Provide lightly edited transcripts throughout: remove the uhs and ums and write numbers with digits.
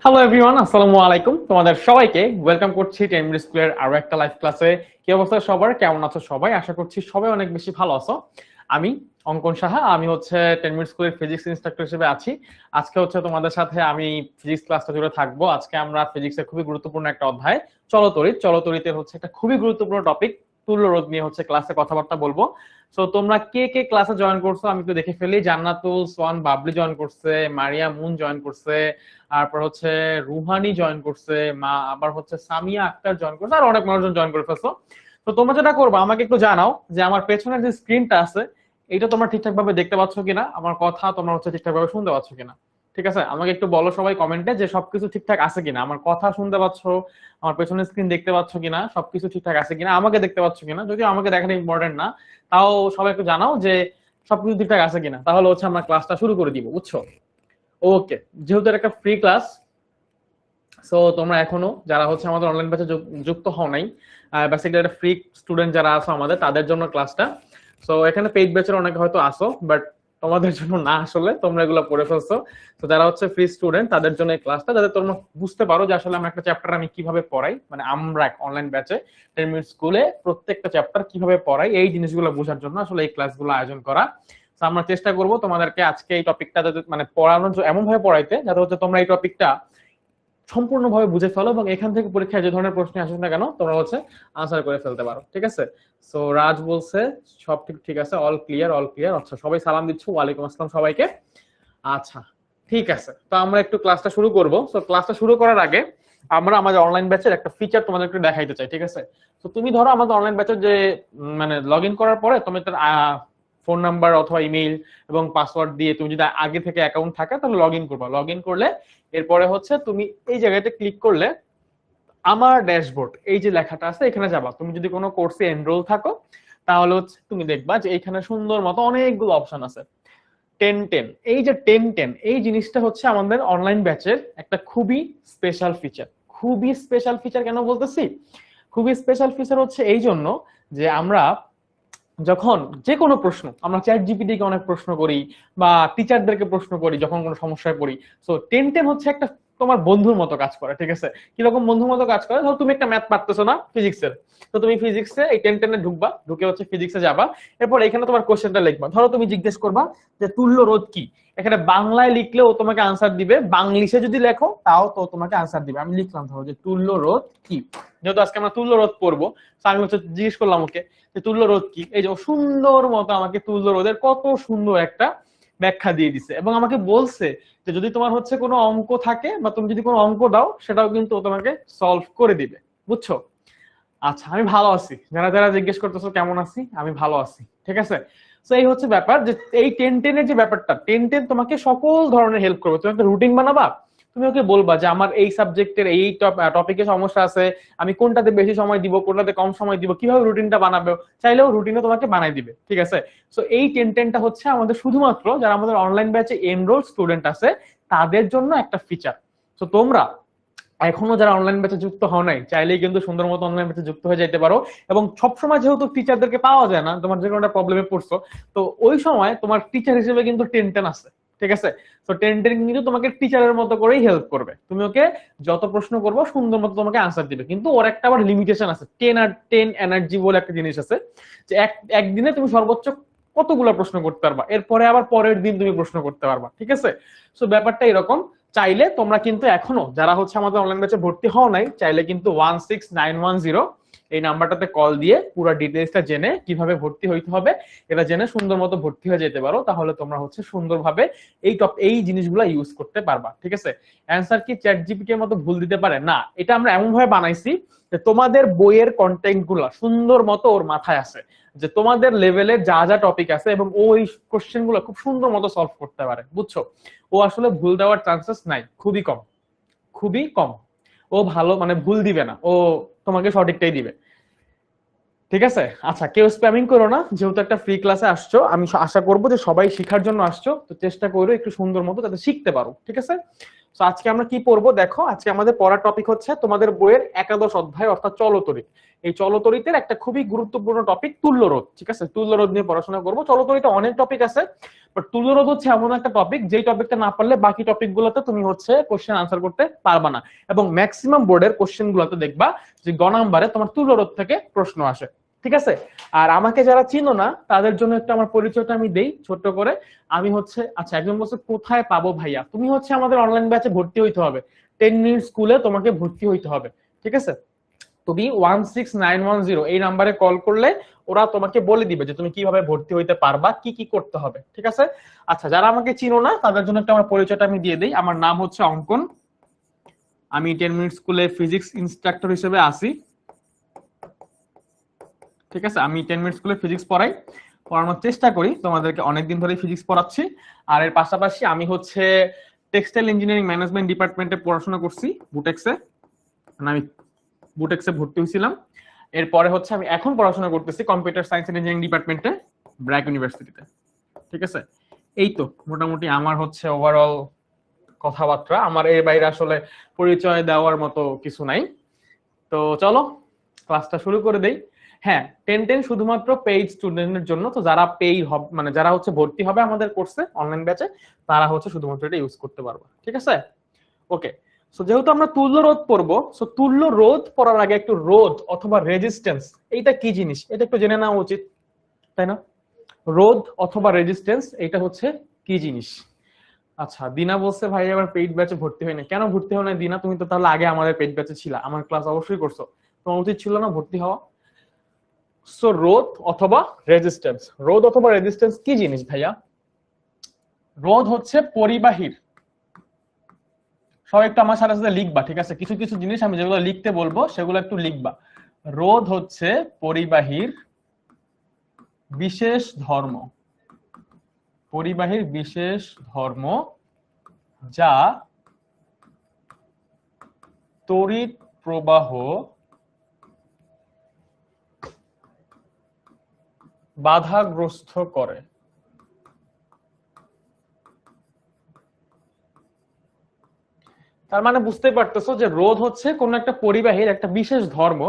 Hello everyone, আসসালামু আলাইকুম। তোমাদের সবাইকে ওয়েলকাম করছি 10 মিনিট স্কুলের আরো একটা লাইভ ক্লাসে। কি অবস্থা সবার, কেমন আছো সবাই? আশা করছি সবাই অনেক বেশি ভালো আছো। আমি অঙ্কন সাহা, আমি হচ্ছে 10 মিনিট স্কুলের ফিজিক্স ইনস্ট্রাক্টর হিসেবে আছি। আজকে হচ্ছে তোমাদের সাথে আমি ফিজিক্স ক্লাসটা জুড়ে থাকবো। আজকে আমরা ফিজিক্সের খুবই গুরুত্বপূর্ণ একটা অধ্যায় চলতরিতের হচ্ছে একটা খুবই গুরুত্বপূর্ণ টপিক তুল্য রোধ নিয়ে হচ্ছে ক্লাসে কথাবার্তা বলবো। সো তোমরা কে কে ক্লাসে জয়েন করছো আমি একটু দেখে ফেলি। জান্নাতুল সোয়ান বাবলি জয়েন করছে, মারিয়া মুন জয়েন করছে, তারপর হচ্ছে রুহানি জয়েন করছে, মা আবার হচ্ছে সামিয়া আক্তার জয়েন করছে, আর অনেক মানুষজন জয়েন করে ফেলছো। তো তোমরা যেটা করবা আমাকে একটু জানাও যে আমার পেছনের যে স্ক্রিনটা আছে এটা তোমরা ঠিকঠাক ভাবে দেখতে পাচ্ছ কিনা, আমার কথা তোমরা হচ্ছে ঠিকঠাক ভাবে শুনতে পাচ্ছ কিনা। ঠিক আছে, আমাকে একটু বলো সবাই কমেন্টে যে সবকিছু ঠিকঠাক আছে কিনা, আমার কথা শুনতে পাচ্ছ, আমার পেছনের স্ক্রিন দেখতে পাচ্ছ কিনা, সবকিছু ঠিকঠাক আছে কিনা, আমাকে দেখতে পাচ্ছ কিনা। যদিও আমাকে দেখাটা ইম্পর্টেন্ট না, তাও সবাই একটু জানাও যে সবকিছু ঠিকঠাক আছে কিনা, তাহলে হচ্ছে আমরা ক্লাসটা শুরু করে দিব, বুঝছো? ওকে, যেহেতু এটা একটা ফ্রি ক্লাস, সো তোমরা এখনো যারা হচ্ছে আমাদের অনলাইন ব্যাচে যুক্ত হও নাই, বেসিক্যালি একটা ফ্রি স্টুডেন্ট যারা আছো আমাদের তাদের জন্য ক্লাসটা। সো এখানে পেইড ব্যাচের অনেকে হয়তো আসো, বাট তোমাদের জন্য না, আসলে তোমরা এগুলো পড়ে ফেলছো। তো যারা হচ্ছে ফ্রি স্টুডেন্ট তাদের জন্য এই ক্লাসটা, যাতে তোমরা বুঝতে পারো যে আসলে আমরা একটা চ্যাপ্টার আমি কিভাবে পড়াই, মানে আমরা অনলাইন ব্যাচে 10 মিনিট স্কুলে প্রত্যেকটা চ্যাপ্টার কিভাবে পড়াই এই জিনিসগুলো বোঝার জন্য আসলে এই ক্লাসগুলো আয়োজন করা। আমরা চেষ্টা করব তোমাদেরকে আজকে এই টপিকটা যাতে মানে পড়ানোর এমন ভাবে পড়াইতে যাতে হচ্ছে তোমরা এই টপিকটা সম্পূর্ণভাবে বুঝে ফেলো এবং এখান থেকে পরীক্ষায় যে ধরনের প্রশ্ন আসুক না কেন তোমরা হচ্ছে আনসার করে ফেলতে পারো। ঠিক আছে, সো রাজ বলছে সব ঠিক ঠিক আছে, অল ক্লিয়ার অল ক্লিয়ার। আচ্ছা, সবাই সালাম দিচ্ছ, ওয়ালাইকুম আসসালাম সবাইকে। আচ্ছা, ঠিক আছে, তো আমরা একটু ক্লাসটা শুরু করব। সো ক্লাসটা শুরু করার আগে আমরা আমাদের অনলাইন ব্যাচের একটা ফিচার তোমাদের একটু দেখাইতে চাই। ঠিক আছে, তো তুমি ধরো আমাদের অনলাইন ব্যাচের যে মানে লগ ইন করার পরে তুমি তার ফোন নাম্বার অথবা ইমেইল এবং পাসওয়ার্ড দিয়ে তুমি যদি আগে থেকে অ্যাকাউন্ট থাকে তাহলে লগ ইন করবা। লগ ইন করলে এরপরে হচ্ছে তুমি এই জায়গাতে ক্লিক করলে আমার ড্যাশবোর্ড এই যে লেখাটা আছে এখানে যাবা। তুমি যদি কোনো কোর্সে এনরোল থাকো তাহলে হচ্ছে তুমি দেখবা যে এখানে সুন্দর মতো অনেকগুলো অপশন আছে। 10-10, এই যে 10-10 এই জিনিসটা হচ্ছে আমাদের অনলাইন ব্যাচের একটা খুবই স্পেশাল ফিচার। খুবই স্পেশাল ফিচার কেন বলতেছি? খুবই স্পেশাল ফিচার হচ্ছে এই জন্য যে আমরা যখন যে কোনো প্রশ্ন আমরা চ্যাট জিপিটি কে অনেক প্রশ্ন করি বা টিচারদেরকে প্রশ্ন করি যখন কোনো সমস্যায় পড়ি। সো 10-10 হচ্ছে একটা তোমার বন্ধুর মতো কাজ করে। ঠিক আছে, কিরকম বন্ধুর মতো কাজ করে? ধরো তুমি একটা ম্যাথ পারতেছো না ফিজিক্সের, তো তুমি ফিজিক্সে এই 10-10 এ ঢুকবা, ঢুকে হচ্ছে ফিজিক্সে যাবা। এরপর এখানে তোমার কোশ্চেনটা লিখবা। ধরো তুমি জিজ্ঞেস করবা যে তুল্য রোধ কি, এখানে বাংলায় লিখলে ও তোমাকে আনসার দিবে, বাংলিশে যদি লেখো তাও তো তোমাকে আনসার দিবে। আমি লিখলাম ধরো যে তুল্য রোধ কি, যেহেতু আজকে আমরা তুল্য রোধ পড়বো, আমি হচ্ছে জিজ্ঞেস করলাম ওকে যে তুল্য রোধ কি। এই যে সুন্দর মতো আমাকে তুল্য রোধের কত সুন্দর একটা ব্যাখ্যা দিয়ে দিছে এবং আমাকে বলছে যে যদি তোমার হচ্ছে কোনো অঙ্ক থাকে বা তুমি যদি কোনো অঙ্ক দাও সেটাও কিন্তু ও তোমাকে সলভ করে দিবে, বুঝছো? আচ্ছা, আমি ভালো আছি। যারা যারা জিজ্ঞেস করতেছো কেমন আছি, আমি ভালো আছি। ঠিক আছে, তো এই হচ্ছে ব্যাপার যে এই 10-10 এর যে ব্যাপারটা, 10-10 তোমাকে সকল ধরনের হেল্প করবে। তুমি একটা রুটিন বানাবা, তুমি ওকে বলবা যে আমার এই সাবজেক্টের এই টপিকে সমস্যা আছে, আমি কোনটাতে বেশি সময় দিব কোনটাতে কম সময় দিব, কিভাবে রুটিনটা বানাবে, চাইলেও রুটিনও তোমাকে বানাই দিবে। ঠিক আছে, সো এই 10-10টা হচ্ছে আমাদের শুধুমাত্র যারা আমাদের অনলাইন ব্যাচে এনরোল স্টুডেন্ট আছে তাদের জন্য একটা ফিচার। তো তোমরা এখনো যারা অনলাইন ব্যাচে যুক্ত হও নাই চাইলেই কিন্তু সুন্দর মতো অনলাইন ব্যাচে যুক্ত হয়ে যেতে পারো। এবং সবসময় যেহেতু টিচারদেরকে পাওয়া যায় না, তোমার যে কোনো একটা প্রবলেমে পড়ছো, তো ওই সময় তোমার টিচার হিসেবে কিন্তু 10-10 আছে। ঠিক আছে, তো 10-10 কিন্তু তোমাকে টিচারের মতো করেই হেল্প করবে। তুমি ওকে যত প্রশ্ন করবো সুন্দর মতো তোমাকে আনসার দিবে, কিন্তু ওর একটা আবার লিমিটেশন আছে। 10 এনার্জি বলে একটা জিনিস আছে, যে একদিনে তুমি সর্বোচ্চ কতগুলো প্রশ্ন করতে পারবা, এরপরে আবার পরের দিন তুমি প্রশ্ন করতে পারবা। ঠিক আছে, সো ব্যাপারটা এরকম। চাইলে তোমরা কিন্তু এখনো যারা হচ্ছে আমাদের অনলাইন ব্যাচে ভর্তি হও নাই চাইলে কিন্তু 16910 এই নাম্বারটাতে কল দিয়ে পুরো ডিটেইলসটা জেনে কিভাবে ভর্তি হইতে হবে এটা জেনে সুন্দর মতো ভর্তি হয়ে যেতে পারো। তাহলে তোমরা হচ্ছে সুন্দরভাবে এই জিনিসগুলো ইউজ করতে পারবা। ঠিক আছে, অ্যানসার কি চ্যাট জিপিটি এর মতো ভুল দিতে পারে না? এটা আমরা এমন ভাবে বানাইছি যে তোমাদের বইয়ের কন্টেন্ট গুলা সুন্দর মতো ওর মাথায় আছে, যে তোমাদের লেভেলে যা যা টপিক আছে এবং ও এই কোশ্চেন গুলো খুব সুন্দর মতো সলভ করতে পারে, বুঝছো? ও আসলে ভুল দেওয়ার চান্সেস নাই, খুবই কম, খুবই কম। ও ভালো মানে ভুল দিবে না, ও তোমাকে সঠিকটাই দিবে। ঠিক আছে, আচ্ছা কেউ স্প্যামিং করো না, যেহেতু একটা ফ্রি ক্লাসে আসছো আমি আশা করবো যে সবাই শিখার জন্য আসছো, তো চেষ্টা করো একটু সুন্দর মতো যাতে শিখতে পারো। ঠিক আছে, সো আজকে আমরা কি পড়বো দেখো, আজকে আমাদের পড়ার টপিক হচ্ছে তোমাদের বইয়ের একাদশ অধ্যায় অর্থাৎ চলতরিৎ। এই চলতরিতের একটা খুবই গুরুত্বপূর্ণ টপিক তুল্যরোধ। ঠিক আছে, তুল্যরোধ নিয়ে পড়াশোনা করবো। চলতরিতে অনেক টপিক আছে, বাট তুল্যরোধ হচ্ছে এমন একটা টপিক যেই টপিকটা না পারলে বাকি টপিক গুলোতে তুমি হচ্ছে কোশ্চেন আনসার করতে পারবা না। এবং ম্যাক্সিমাম বোর্ডের কোশ্চেন গুলোতে দেখবা যে গ নাম্বারে তোমার তুল্যরোধ থেকে প্রশ্ন আসে। ঠিক আছে, আর আমাকে যারা চিনো না তাদের জন্য একটু আমার পরিচয়টা আমি দেই ছোট্ট করে। আমি হচ্ছে, আচ্ছা একজন বলছে কোথায় পাবো ভাইয়া, তুমি হচ্ছে আমাদের অনলাইন ব্যাচে ভর্তি হইতে হবে। 10 মিনিট স্কুলে তোমাকে ভর্তি হইতে হবে। ঠিক আছে, তুমি 16910 এই নাম্বারে কল করলে ওরা তোমাকে বলে দিবে যে তুমি কিভাবে ভর্তি হইতে পারবা, কি কি করতে হবে। ঠিক আছে, আচ্ছা যারা আমাকে চিনো না তাদের জন্য একটা আমার পরিচয়টা আমি দিয়ে দিই। আমার নাম হচ্ছে অঙ্কন, আমি 10 মিনিট স্কুলে ফিজিক্স ইনস্ট্রাক্টর হিসেবে আসি। ঠিক আছে, আমি 10 মিনিট স্কুলে ফিজিক্স পড়ানোর চেষ্টা করি, তোমাদেরকে অনেকদিন ধরে ফিজিক্স পড়াচ্ছি। আর এর পাশাপাশি আমি হচ্ছে টেক্সটাইল ইঞ্জিনিয়ারিং ম্যানেজমেন্ট ডিপার্টমেন্টে পড়াশোনা করছি বুটেক্সে, আমি বুটেক্সে ভর্তি হয়েছিলাম। এরপরে হচ্ছে আমি এখন পড়াশোনা করতেছি কম্পিউটার সায়েন্স এন্ড ইঞ্জিনিয়ারিং ডিপার্টমেন্টে ব্র্যাক ইউনিভার্সিটিতে। ঠিক আছে, এই তো মোটামুটি আমার হচ্ছে ওভারঅল কথাবার্তা। আমার এর বাইরে আসলে পরিচয় দেওয়ার মতো কিছু নাই। তো চলো ক্লাসটা শুরু করে দেই। হ্যাঁ, 10 শুধুমাত্র পেইড স্টুডেন্টের জন্য। তো যারা পেইড হবে মানে যারা হচ্ছে ভর্তি হবে আমাদের কোর্সে অনলাইন ব্যাচে, তারা হচ্ছে শুধুমাত্র এটা ইউজ করতে পারবে। ঠিক আছে, ওকে। সো যেহেতু আমরা তুল্য রোধ পড়বো, সো তুল্য রোধ পড়ার আগে একটু রোধ অথবা রেজিস্ট্যান্স এইটা কি জিনিস এটা একটু জেনে নেওয়া উচিত, তাই না? রোধ অথবা রেজিস্ট্যান্স এটা হচ্ছে কি জিনিস। আচ্ছা, দিনা বলছে ভাই আবার পেইড ব্যাচে ভর্তি হয় না, কেন ভর্তি হয় না দিনা? তুমি তো তাহলে আগে আমাদের পেইড ব্যাচে ছিলা, আমার ক্লাস অবশ্যই করছো, তোমার উচিত ছিল না ভর্তি হওয়া? সো রোধ অথবা রেজিস্ট্যান্স, রোধ অথবা রেজিস্ট্যান্স কি জিনিস ভাইয়া? রোধ হচ্ছে পরিবাহীর, সবাই একটু আমার সাথে সাথে লিখবা। ঠিক আছে, কিছু কিছু জিনিস আমি যেগুলো লিখতে বলবো সেগুলো একটু লিখবা। রোধ হচ্ছে পরিবাহীর বিশেষ ধর্ম, পরিবাহীর বিশেষ ধর্ম যা তড়িৎ প্রবাহ বাধাগ্রস্ত করে। তার মানে বুঝতে পারতেছো যে রোধ হচ্ছে কোন একটা পরিবাহীর একটা বিশেষ ধর্ম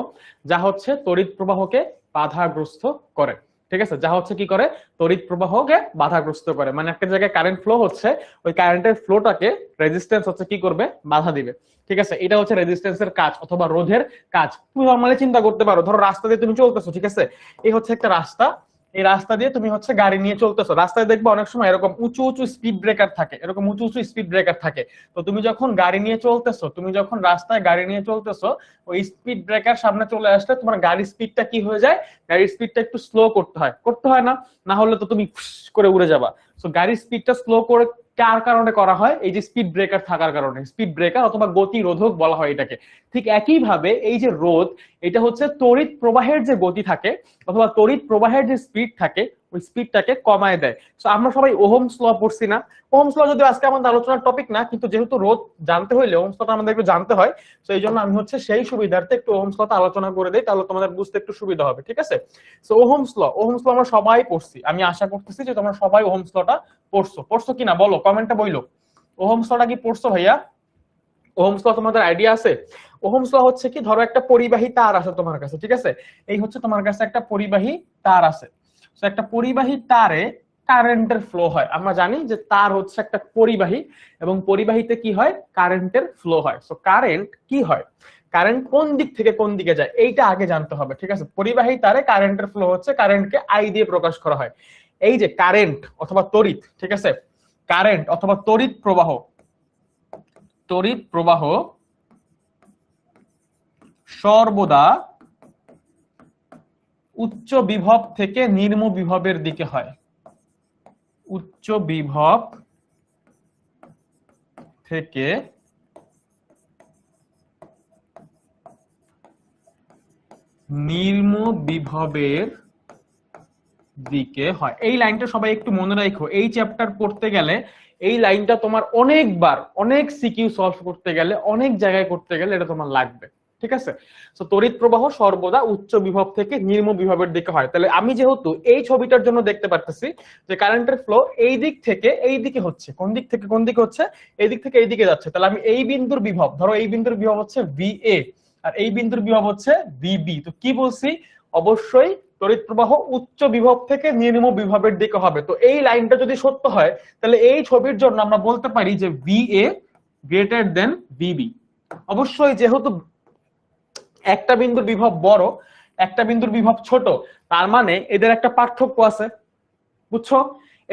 যা হচ্ছে তড়িৎ প্রবাহকে বাধাগ্রস্ত করে। ঠিক আছে, যা হচ্ছে কি করে, তড়িৎ প্রবাহকে বাধাগ্রস্ত করে। মানে একটা জায়গায় কারেন্ট ফ্লো হচ্ছে, ওই কারেন্টের ফ্লোটাকে রেজিস্ট্যান্স হচ্ছে কি করবে, বাধা দিবে। ঠিক আছে, এটা হচ্ছে রেজিস্ট্যান্সের কাজ অথবা রোধের কাজ। তুমি নরমালি চিন্তা করতে পারো, ধরো রাস্তা দিয়ে তুমি চলতেছো, ঠিক আছে, এই হচ্ছে একটা রাস্তা, এই রাস্তা দিয়ে তুমি হচ্ছে গাড়ি নিয়ে চলতেছো। রাস্তায় দেখবে অনেক সময় এরকম উঁচু উঁচু স্পিড ব্রেকার থাকে, এরকম উঁচু উঁচু স্পিড ব্রেকার থাকে। তো তুমি যখন গাড়ি নিয়ে চলতেছো, তুমি যখন রাস্তায় গাড়ি নিয়ে চলতেছো, ওই স্পিড ব্রেকার সামনে চলে আসলে তোমার গাড়ির স্পিডটা কি হয়ে যায়, গাড়ির স্পিডটা একটু স্লো করতে হয়, করতে হয় না? না হলে তো তুমি করে উড়ে যাবা। সো গাড়ির স্পিডটা স্লো করে কার কারণে করা হয়? এই যে স্পিড ব্রেকার থাকার কারণে, স্পিড ব্রেকার অথবা গতিরোধক বলা হয় এটাকে। ঠিক একই ভাবে এই যে রোধ, এটা হচ্ছে তড়িৎ প্রবাহের যে গতি থাকে অথবা তড়িৎ প্রবাহের যে স্পিড থাকে, ওই স্পিডটাকে কমায় দেয়। সো আমরা সবাই ওহমস ল পড়ছি না? ওহমস ল যদিও আজকে আমাদের আলোচনার টপিক না, কিন্তু যেহেতু রোধ জানতে হইলে ওহমস লটা আমাদের একটু জানতে হয়, তো এই জন্য আমি হচ্ছে সেই সুবিধার্থে একটু ওহমস লটা আলোচনা করে দেই, তাহলে তোমাদের বুঝতে একটু সুবিধা হবে। ঠিক আছে, সো ওহমস ল আমরা সবাই পড়ছি, আমি আশা করতেছি যে তোমরা সবাই ওহমস লটা পড়ছো কিনা বলো, কমেন্টে বইলো। ওহমস লটা কি পড়ছো ভাইয়া? ওহমস ল তোমাদের আইডিয়া আছে? ওহমস ল হচ্ছে কি, ধরো একটা পরিবাহী তার আছে তোমার কাছে, ঠিক আছে, এই হচ্ছে তোমার কাছে একটা পরিবাহী তার আছে। তো একটা পরিবাহী তারে কারেন্টের ফ্লো হয়। আমরা জানি যে তার হচ্ছে একটা পরিবাহী এবং পরিবাহীতে কি হয়, কারেন্টের ফ্লো হয়। সো কারেন্ট কি হয়, কারেন্ট কোন দিক থেকে কোন দিকে যায় এইটা আগে জানতে হবে। ঠিক আছে, পরিবাহী তারে কারেন্টের ফ্লো হচ্ছে, কারেন্টকে আই দিয়ে প্রকাশ করা হয়। এই যে কারেন্ট অথবা তড়িৎ, ঠিক আছে, কারেন্ট অথবা তড়িৎ প্রবাহ, তড়িৎ প্রবাহ সর্বদা উচ্চ বিভব থেকে নিম্ন বিভবের দিকে হয়। উচ্চ বিভব থেকে নিম্ন বিভবের দিকে হয়। এই লাইনটা সবাই একটু মনে রাখো, এই চ্যাপ্টার পড়তে গেলে এই লাইনটা তোমার অনেকবার, অনেক সিকিউ সলভ করতে গেলে, অনেক জায়গায় করতে গেলে এটা তোমার লাগবে। ঠিক আছে। তো তড়িৎ প্রবাহ সর্বদা উচ্চ বিভব থেকে নিম্ন বিভবের দিকে হয়। তাহলে আমি যেহেতু এই ছবিটার জন্য দেখতে পারতেছি যে কারেন্টের ফ্লো এই দিক থেকে এই দিকে হচ্ছে, কোন দিক থেকে কোন দিকে হচ্ছে, এই দিক থেকে এই দিকে যাচ্ছে, তাহলে আমি এই বিন্দুর বিভব, ধরো এই বিন্দুর বিভব হচ্ছে VA আর এই বিন্দুর বিভব হচ্ছে VB, তো কি বলছি, অবশ্যই তড়িৎ প্রবাহ উচ্চ বিভব থেকে নিম্ন বিভবের দিকে হবে। তো এই লাইনটা যদি সত্য হয় তাহলে এই ছবির জন্য আমরা বলতে পারি যে VA গ্রেটার দেন VB। অবশ্যই যেহেতু একটা বিন্দুর বিভব বড় একটা বিন্দুর বিভব ছোট, তার মানে এদের একটা পার্থক্য আছে, বুঝছো,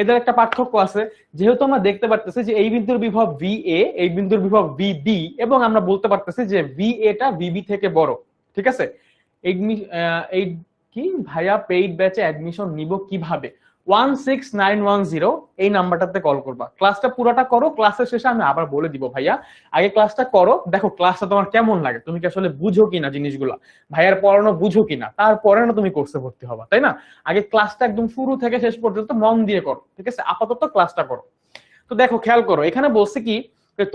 এদের একটা পার্থক্য আছে। যেহেতু আমরা দেখতে পারতেছি যে এই বিন্দুর বিভব VA, এই বিন্দুর বিভব VB, এবং আমরা বলতে পারতেছি যে VA টা VB থেকে বড়, ঠিক আছে। এই কি ভাইয়া পেইড ব্যাচে অ্যাডমিশন নিব কিভাবে? 16910 এই নাম্বারটাতে কল করবা। ক্লাসটা পুরোটা করো, ক্লাসের শেষে আমি আবার বলে দিব ভাইয়া, আগে ক্লাসটা করো, দেখো ক্লাসটা তোমার কেমন লাগে, তুমি কি আসলে বুঝো কিনা জিনিসগুলো, ভাইয়ার পড়ানো বুঝো কিনা, তারপরে না তুমি কোর্সে ভর্তি হবা, তাই না? আগে ক্লাসটা একদম শুরু থেকে শেষ পর্যন্ত মন দিয়ে করো, ঠিক আছে, আপাতত ক্লাসটা করো। তো দেখো খেয়াল করো, এখানে বলছে কি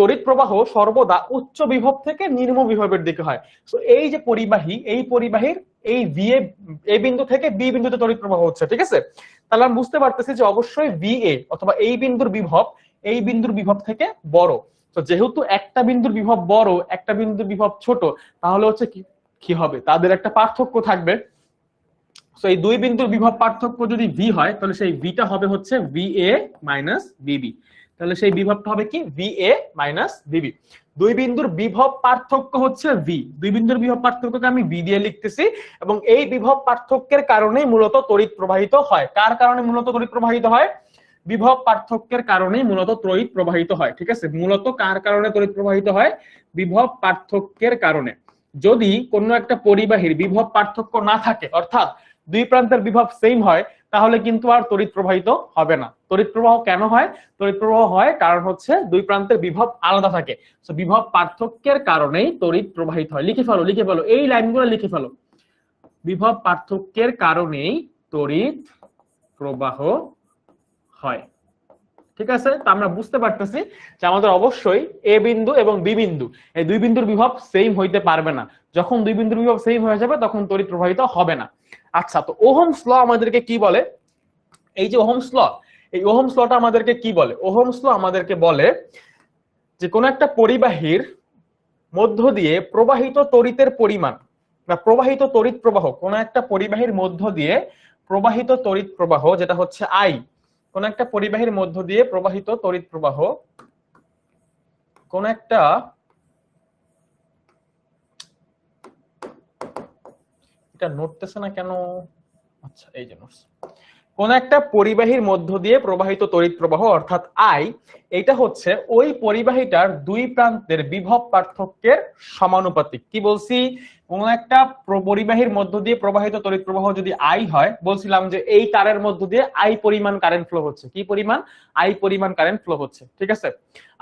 তড়িৎ প্রবাহ সর্বদা উচ্চ বিভব থেকে নিম্ন বিভবের দিকে হয়। তো এই যে পরিবাহী, এই পরিবাহীর এই VA এই বিন্দু থেকে B বিন্দুতে তড়িৎ প্রবাহ হচ্ছে, ঠিক আছে। তাহলে আমি বুঝতে পারতেছি যে অবশ্যই VA অথবা এই বিন্দুর বিভব এই বিন্দুর বিভব থেকে বড়। তো যেহেতু একটা বিন্দুর বিভব বড় একটা বিন্দুর বিভব ছোট, তাহলে হচ্ছে কি হবে, তাদের একটা পার্থক্য থাকবে। তো এই দুই বিন্দুর বিভব পার্থক্য যদি V হয় তাহলে সেই Vটা হবে হচ্ছে VA মাইনাস VB। তাহলে সেই বিভবটা হবে কি VA মাইনাস VB। দুই বিন্দুর বিভব পার্থক্য হচ্ছে V, দুই বিন্দুর বিভব পার্থক্যকে আমি V দিয়ে লিখতেছি, এবং এই বিভব পার্থক্যের কারণেই মূলত তড়িৎ প্রবাহিত হয়। কার কারণে মূলত তড়িৎ প্রবাহিত হয়? বিভব পার্থক্যের কারণেই মূলত তড়িৎ প্রবাহিত হয়, ঠিক আছে। মূলত কার কারণে তড়িৎ প্রবাহিত হয়? বিভব পার্থক্যের কারণে। যদি কোনো একটা পরিবাহীর বিভব পার্থক্য না থাকে, অর্থাৎ দুই প্রান্তের বিভব সেম হয়, তাহলে কিন্তু আর তড়িৎ প্রবাহিত হবে না। তড়িৎ প্রবাহ কেন হয়? তড়িৎ প্রবাহ হয় কারণ হচ্ছে দুই প্রান্তের বিভব আলাদা থাকে। তো বিভব পার্থক্যের কারণেই তড়িৎ প্রবাহিত হয়। লিখে ফেলো, লিখে ফেলো, এই লাইনগুলো লিখে ফেলো। বিভব পার্থক্যের কারণেই তড়িৎ প্রবাহ হয়, ঠিক আছে। তো আমরা বুঝতে পারতেছি যে আমাদের অবশ্যই এ বিন্দু এবং বি বিন্দু এই দুই বিন্দুর বিভব সেম হইতে পারবে না। যখন দুই বিন্দুর বিভব সেম হয়ে যাবে তখন তড়িৎ প্রবাহিত হবে না। আচ্ছা, তো ওহমস ল আমাদেরকে কি বলে? এই যে ওহমস ল, এই ওহমস লটা আমাদেরকে কি বলে? ওহমস ল আমাদেরকে বলে যে কোন একটা পরিবাহীর মধ্য দিয়ে প্রবাহিত তড়িতের পরিমাণ বা প্রবাহিত তড়িৎ প্রবাহ, কোন একটা পরিবাহীর মধ্য দিয়ে প্রবাহিত তড়িৎ প্রবাহ যেটা হচ্ছে I, কোন একটা পরিবাহীর মধ্য দিয়ে প্রবাহিত তড়িৎ প্রবাহ, কোন একটা এটা নড়তেছে না কেন? আচ্ছা, এই যে নোটস। কোন একটা পরিবাহীর মধ্য দিয়ে প্রবাহিত তড়িৎ প্রবাহ অর্থাৎ I, এটা হচ্ছে ওই পরিবাহীটার দুই প্রান্তের বিভব পার্থক্যের সমানুপাতিক। কি বলছি? কোন একটা পরিবাহীর মধ্য দিয়ে প্রবাহিত তড়িৎ প্রবাহ যদি I হয়, বলছিলাম যে এই তারের মধ্য দিয়ে I পরিমাণ কারেন্ট ফ্লো হচ্ছে। কি পরিমাণ? I পরিমাণ কারেন্ট ফ্লো হচ্ছে, ঠিক আছে।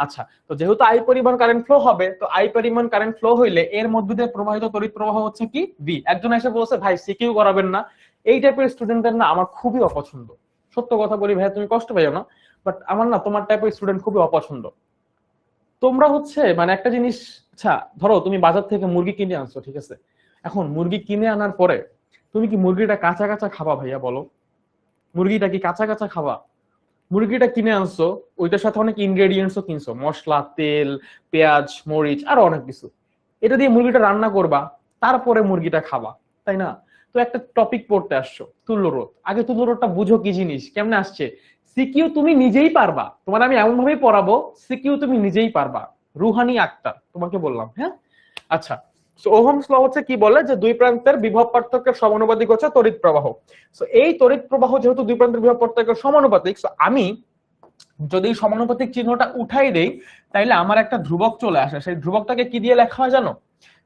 আচ্ছা, তো যেহেতু I পরিমাণ কারেন্ট ফ্লো হবে, তো I পরিমাণ কারেন্ট ফ্লো হইলে এর মধ্য দিয়ে প্রবাহিত তড়িৎ প্রবাহ হচ্ছে কি V। একজন এসে বলছে ভাই সিকিউ করাবেন না, এই টাইপের স্টুডেন্টদের না আমার খুবই অপছন্দ। সত্য কথা বলি ভাইয়া, তুমি কষ্ট পাইও না, বাট আমার না তোমার টাইপের স্টুডেন্ট খুবই অপছন্দ। তোমরা হচ্ছে মানে একটা জিনিস, আচ্ছা ধরো তুমি বাজার থেকে মুরগি কিনে আনছো, ঠিক আছে। এখন মুরগি কিনে আনার পরে তুমি কি মুরগিটা কাঁচা কাঁচা খাবা ভাইয়া? বলো, মুরগিটা কি কাঁচা কাঁচা খাবা? মুরগিটা কিনে আনছো, ওইটার সাথে অনেক ইনগ্রেডিয়েন্টসও কিনছো, মশলা, তেল, পেঁয়াজ, মরিচ, আরো অনেক কিছু। এটা দিয়ে মুরগিটা রান্না করবা, তারপরে মুরগিটা খাবা, তাই না? তো একটা টপিক পড়তে আসছো তুল্যরোধ, আগে তুল্যরোধটা বুঝো কি জিনিস, কেমনে আসছে। সিকিউ তুমি নিজেই পারবা, তোমার আমি এমন ভাবেই পড়াবো সিকিউ তুমি নিজেই পারবা। রুহানি আক্তার তোমাকে বললাম, হ্যাঁ। আচ্ছা, ওহমস ল হচ্ছে কি বলে যে দুই প্রান্তের বিভব পার্থক্যের সমানুপাতিক হচ্ছে তড়িৎ প্রবাহ। সো এই তড়িৎ প্রবাহ যেহেতু দুই প্রান্তের বিভব পার্থক্যের সমানুপাতিক, সো আমি যদি সমানুপাতিক চিহ্নটা উঠাই দেই তাইলে আমার একটা ধ্রুবক চলে আসে। সেই ধ্রুবকটাকে কি দিয়ে লেখা হয় জানো?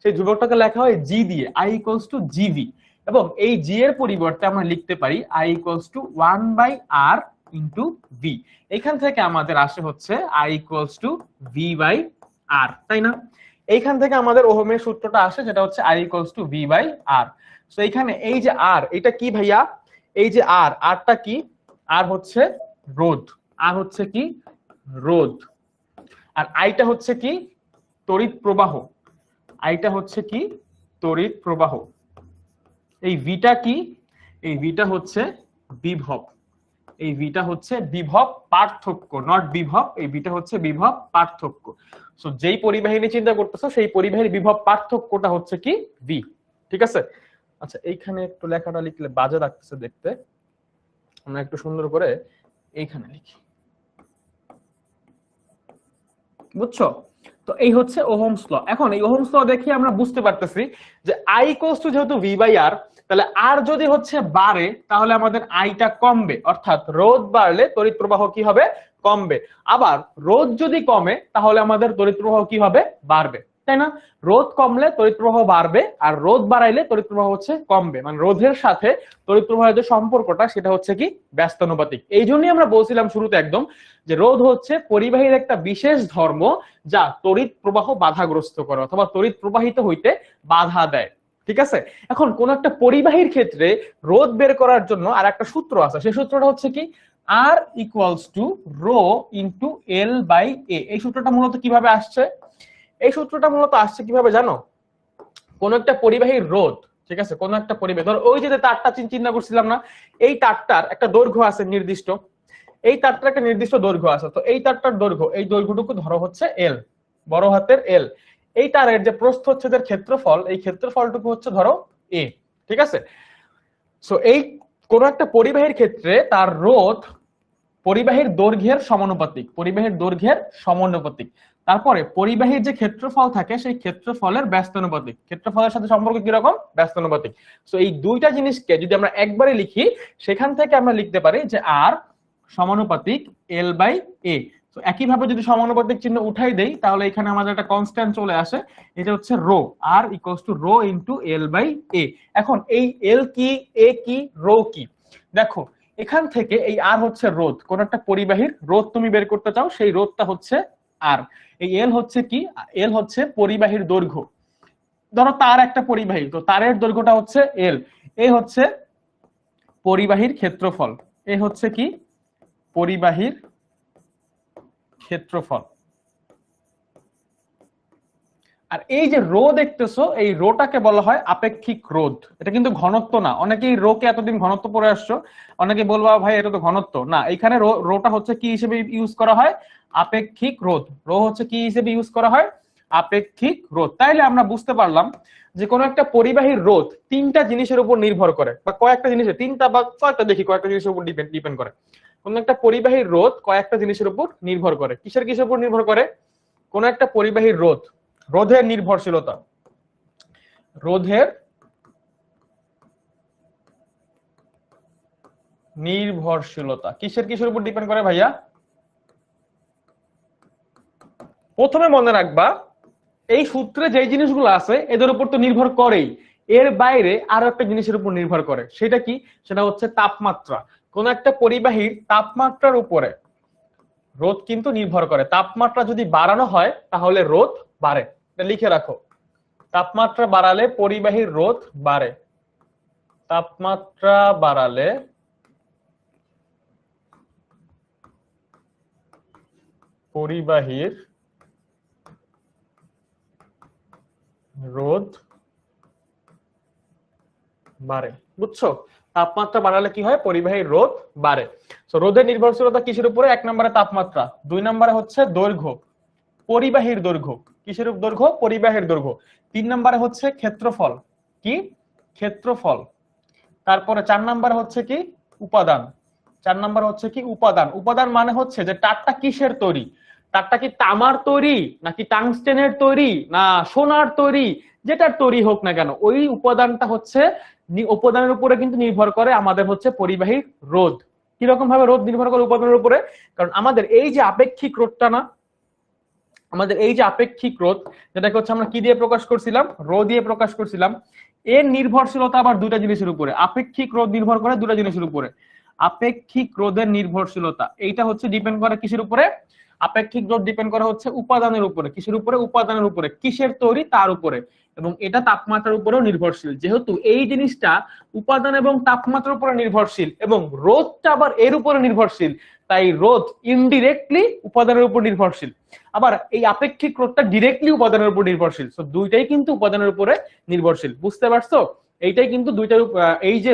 সেই ধ্রুবকটাকে লেখা হয় জি দিয়ে, I equals to GV। এবং এই জি এর পরিবর্তে আমরা লিখতে পারি I equals to 1/R into V। এখান থেকে আমাদের আসে হচ্ছে I equals to V/R, তাই না? এইখান থেকে আমাদের ওহমের সূত্রটা আসে, যেটা হচ্ছে I equals to V/R। So এখানে এই যে R, এটা কি ভাইয়া? এই যে R, Rটা কি? R হচ্ছে রোধ, আর হচ্ছে কি? রোধ। আর আইটা হচ্ছে কি? তড়িৎ প্রবাহ। আইটা হচ্ছে কি? তড়িৎ প্রবাহ। এই ভিটা কি? এই ভিটা হচ্ছে বিভব। এই ভিটা হচ্ছে বিভব পার্থক্য, নট বিভব, এই ভিটা হচ্ছে বিভব পার্থক্য। সো যেই পরিবাহী নিয়ে চিন্তা করতেছো সেই পরিবাহীর বিভব পার্থক্যটা হচ্ছে কি ভি। ঠিক আছে? আচ্ছা এইখানে একটু লেখাটা লিখলে বাজে লাগতেছে দেখতে, আমরা একটু সুন্দর করে এইখানে লিখি, বুঝছো? তো এই হচ্ছে ওহমস ল। এখন এই ওহমস ল দেখে আমরা বুঝতে পারতেছি যে আই ইকুয়ালস টু যেহেতু ভি বাই আর, তাহলে আর যদি হচ্ছে বাড়ে তাহলে আমাদের আইটা কমবে, অর্থাৎ রোধ বাড়লে তড়িৎ প্রবাহ কি হবে? কমবে। আবার রোধ যদি কমে তাহলে আমাদের তড়িৎ প্রবাহ কি হবে? বাড়বে, তাই না? রোধ কমলে তড়িৎ প্রবাহ বাড়বে আর রোধ বাড়াইলে তড়িৎ প্রবাহ হচ্ছে কমবে, মানে রোধের সাথে তড়িৎ প্রবাহের যে সম্পর্কটা সেটা হচ্ছে কি ব্যস্তানুপাতিক। এই জন্যই আমরা বলছিলাম শুরুতে একদম যে রোধ হচ্ছে পরিবাহীর একটা বিশেষ ধর্ম যা তড়িৎ প্রবাহ বাধাগ্রস্ত করে অথবা তড়িৎ প্রবাহিত হইতে বাধা দেয়। ঠিক আছে? এখন কোন একটা পরিবাহীর ক্ষেত্রে রোধ বের করার জন্য আর একটা সূত্র আছে, সেই সূত্রটা হচ্ছে কি R equals to rho into l by a. এই সূত্রটা মূলত কিভাবে আসছে? এই সূত্রটা মূলত আসছে কিভাবে জানো? কোন একটা পরিবাহীর রোধ, ঠিক আছে, কোন একটা পরিবাহী, ধর ওই যে তারটা চিন্তা করছিলাম না, এই তারটার একটা দৈর্ঘ্য আছে নির্দিষ্ট, এই তারটার একটা নির্দিষ্ট দৈর্ঘ্য আছে, তো এই তারটার দৈর্ঘ্য, এই দৈর্ঘ্যটুকু ধরো হচ্ছে এল, বড় হাতের এল। এই তারের যে প্রস্থচ্ছেদের ক্ষেত্রফল, এই ক্ষেত্রফলটুকু হচ্ছে ধরো এ। ঠিক আছে? সো এই কোন একটা পরিবাহীর ক্ষেত্রে তার রোধ পরিবাহীর দৈর্ঘ্যের সমানুপাতিক, পরিবাহীর দৈর্ঘ্যের সমানুপাতিক। তারপরে পরিবাহীর যে ক্ষেত্রফল থাকে সেই ক্ষেত্রফলের ব্যস্তানুপাতিক, ক্ষেত্রফলের সাথে সম্পর্ক কি রকম? ব্যস্তানুপাতিক। সো এই দুইটা জিনিসকে যদি আমরা একবারে লিখি, সেখান থেকে আমরা লিখতে পারি যে আর সমানুপাতিক এল বাই এ। তো একই ভাবে যদি সমানুপাতিক চিহ্ন উঠাই দেই তাহলে এখানে আমাদের একটা কনস্ট্যান্ট চলে আসে, এটা হচ্ছে রো, আর equals to rho into l by a. এখন এই এল কি, এ কি, রো কি? দেখো এখান থেকে এই আর হচ্ছে রোধ, কোন একটা পরিবাহীর রোধ তুমি বের করতে চাও, সেই রোধটা হচ্ছে আর। এই এল হচ্ছে কি? এল হচ্ছে পরিবাহীর দৈর্ঘ্য। ধরো তার একটা পরিবাহী, তো তারের দৈর্ঘ্যটা হচ্ছে এল। এ হচ্ছে পরিবাহীর ক্ষেত্রফল, এ হচ্ছে কি? পরিবাহীর ক্ষেত্রফল। আর এই যে রো দেখতেছো, এই রোটাকে বলা হয় আপেক্ষিক রোধ। এটা কিন্তু ঘনত্ব না। অনেকেই রোকে এতদিন ঘনত্ব পড়ে আসছো, অনেকে বলবা ভাই এটা তো ঘনত্ব না। এখানে রোটা হচ্ছে কি হিসেবে ইউজ করা হয়? আপেক্ষিক রোধ। রো হচ্ছে কি হিসেবে ইউজ করা হয়? আপেক্ষিক রোধ। তাইলে আমরা বুঝতে পারলাম যে কোন একটা পরিবাহীর রোধ তিনটা জিনিসের উপর নির্ভর করে, বা কয়েকটা জিনিসের, তিনটা বা কয়েকটা, দেখি কয়েকটা জিনিসের উপর ডিপেন্ড করে। কোন একটা পরিবাহীর রোধ কয়েকটা জিনিসের উপর নির্ভর করে। কিসের উপর নির্ভর করে? কোন একটা পরিবাহীর রোধ, রোধের নির্ভরশীলতা, রোধের নির্ভরশীলতা কিসের উপর ডিপেন্ড করে ভাইয়া? প্রথমে মনে রাখবা এই সূত্রে যে জিনিসগুলো আছে এদের উপর তো নির্ভর করেই, এর বাইরে আরো একটা জিনিসের উপর নির্ভর করে। সেটা কি? সেটা হচ্ছে তাপমাত্রা। কোন একটা পরিবাহীর তাপমাত্রার উপরে রোধ কিন্তু নির্ভর করে। তাপমাত্রা যদি বাড়ানো হয় তাহলে রোধ বাড়ে, এটা লিখে রাখো। তাপমাত্রা বাড়ালে পরিবাহীর রোধ বাড়ে, তাপমাত্রা বাড়ালে পরিবাহীর রোধ বাড়ে। বুঝছো? তাপমাত্রা বাড়ালে কি হয়? পরিবাহীর রোধ বাড়ে। তো রোধের নির্ভরশীলতা কিসের উপরে? এক নম্বরে তাপমাত্রা, দুই নম্বরে হচ্ছে দৈর্ঘ্য, পরিবাহীর দৈর্ঘ্য। কিসের দৈর্ঘ্য? পরিবাহীর দৈর্ঘ্য। তিন নম্বরে হচ্ছে ক্ষেত্রফল, কি? ক্ষেত্রফল। তারপরে চার নম্বরে হচ্ছে কি? উপাদান। চার নম্বর হচ্ছে কি? উপাদান। উপাদান মানে হচ্ছে যে তারটা কিসের তৈরি, তারটা কি তামার তৈরি নাকি টাংস্টেনের তৈরি না সোনার তৈরি, যেটার তৈরি হোক না কেন ওই উপাদানটা হচ্ছে, উপাদানের উপরে কিন্তু নির্ভর করে আমাদের হচ্ছে পরিবাহীর রোধ। কিরকম ভাবে রোধ নির্ভর করে উপাদানের উপরে? কারণ আমাদের এই যে আপেক্ষিক রোধটা না, আমাদের এই যে আপেক্ষিক রোধ, যেটাকে হচ্ছে আমরা কি দিয়ে প্রকাশ করছিলাম? রো দিয়ে প্রকাশ করছিলাম। এর নির্ভরশীলতা আবার দুইটা জিনিসের উপরে। আপেক্ষিক রোধ নির্ভর করে দুটা জিনিসের উপরে। আপেক্ষিক রোধের নির্ভরশীলতা এইটা হচ্ছে ডিপেন্ড করে কিসের উপরে? আপেক্ষিক রোধ ডিপেন্ড করা হচ্ছে উপাদানের উপরে। কিসের উপরে? উপাদানের উপরে। কিসের তৈরি? তার উপরে। এবং এটা তাপমাত্রার উপরেও নির্ভরশীল। যেহেতু এই জিনিসটা উপাদান এবং তাপমাত্রার উপরে নির্ভরশীল এবং রোধটা আবার এর উপরে নির্ভরশীল, তাই রোধ ইনডিরেক্টলি উপাদানের উপর নির্ভরশীল। আবার এই আপেক্ষিক রোধটা ডিরেক্টলি উপাদানের উপর নির্ভরশীল। সো দুইটাই কিন্তু উপাদানের উপরে নির্ভরশীল। বুঝতে পারছো? এইটাই কিন্তু দুইটার এই যে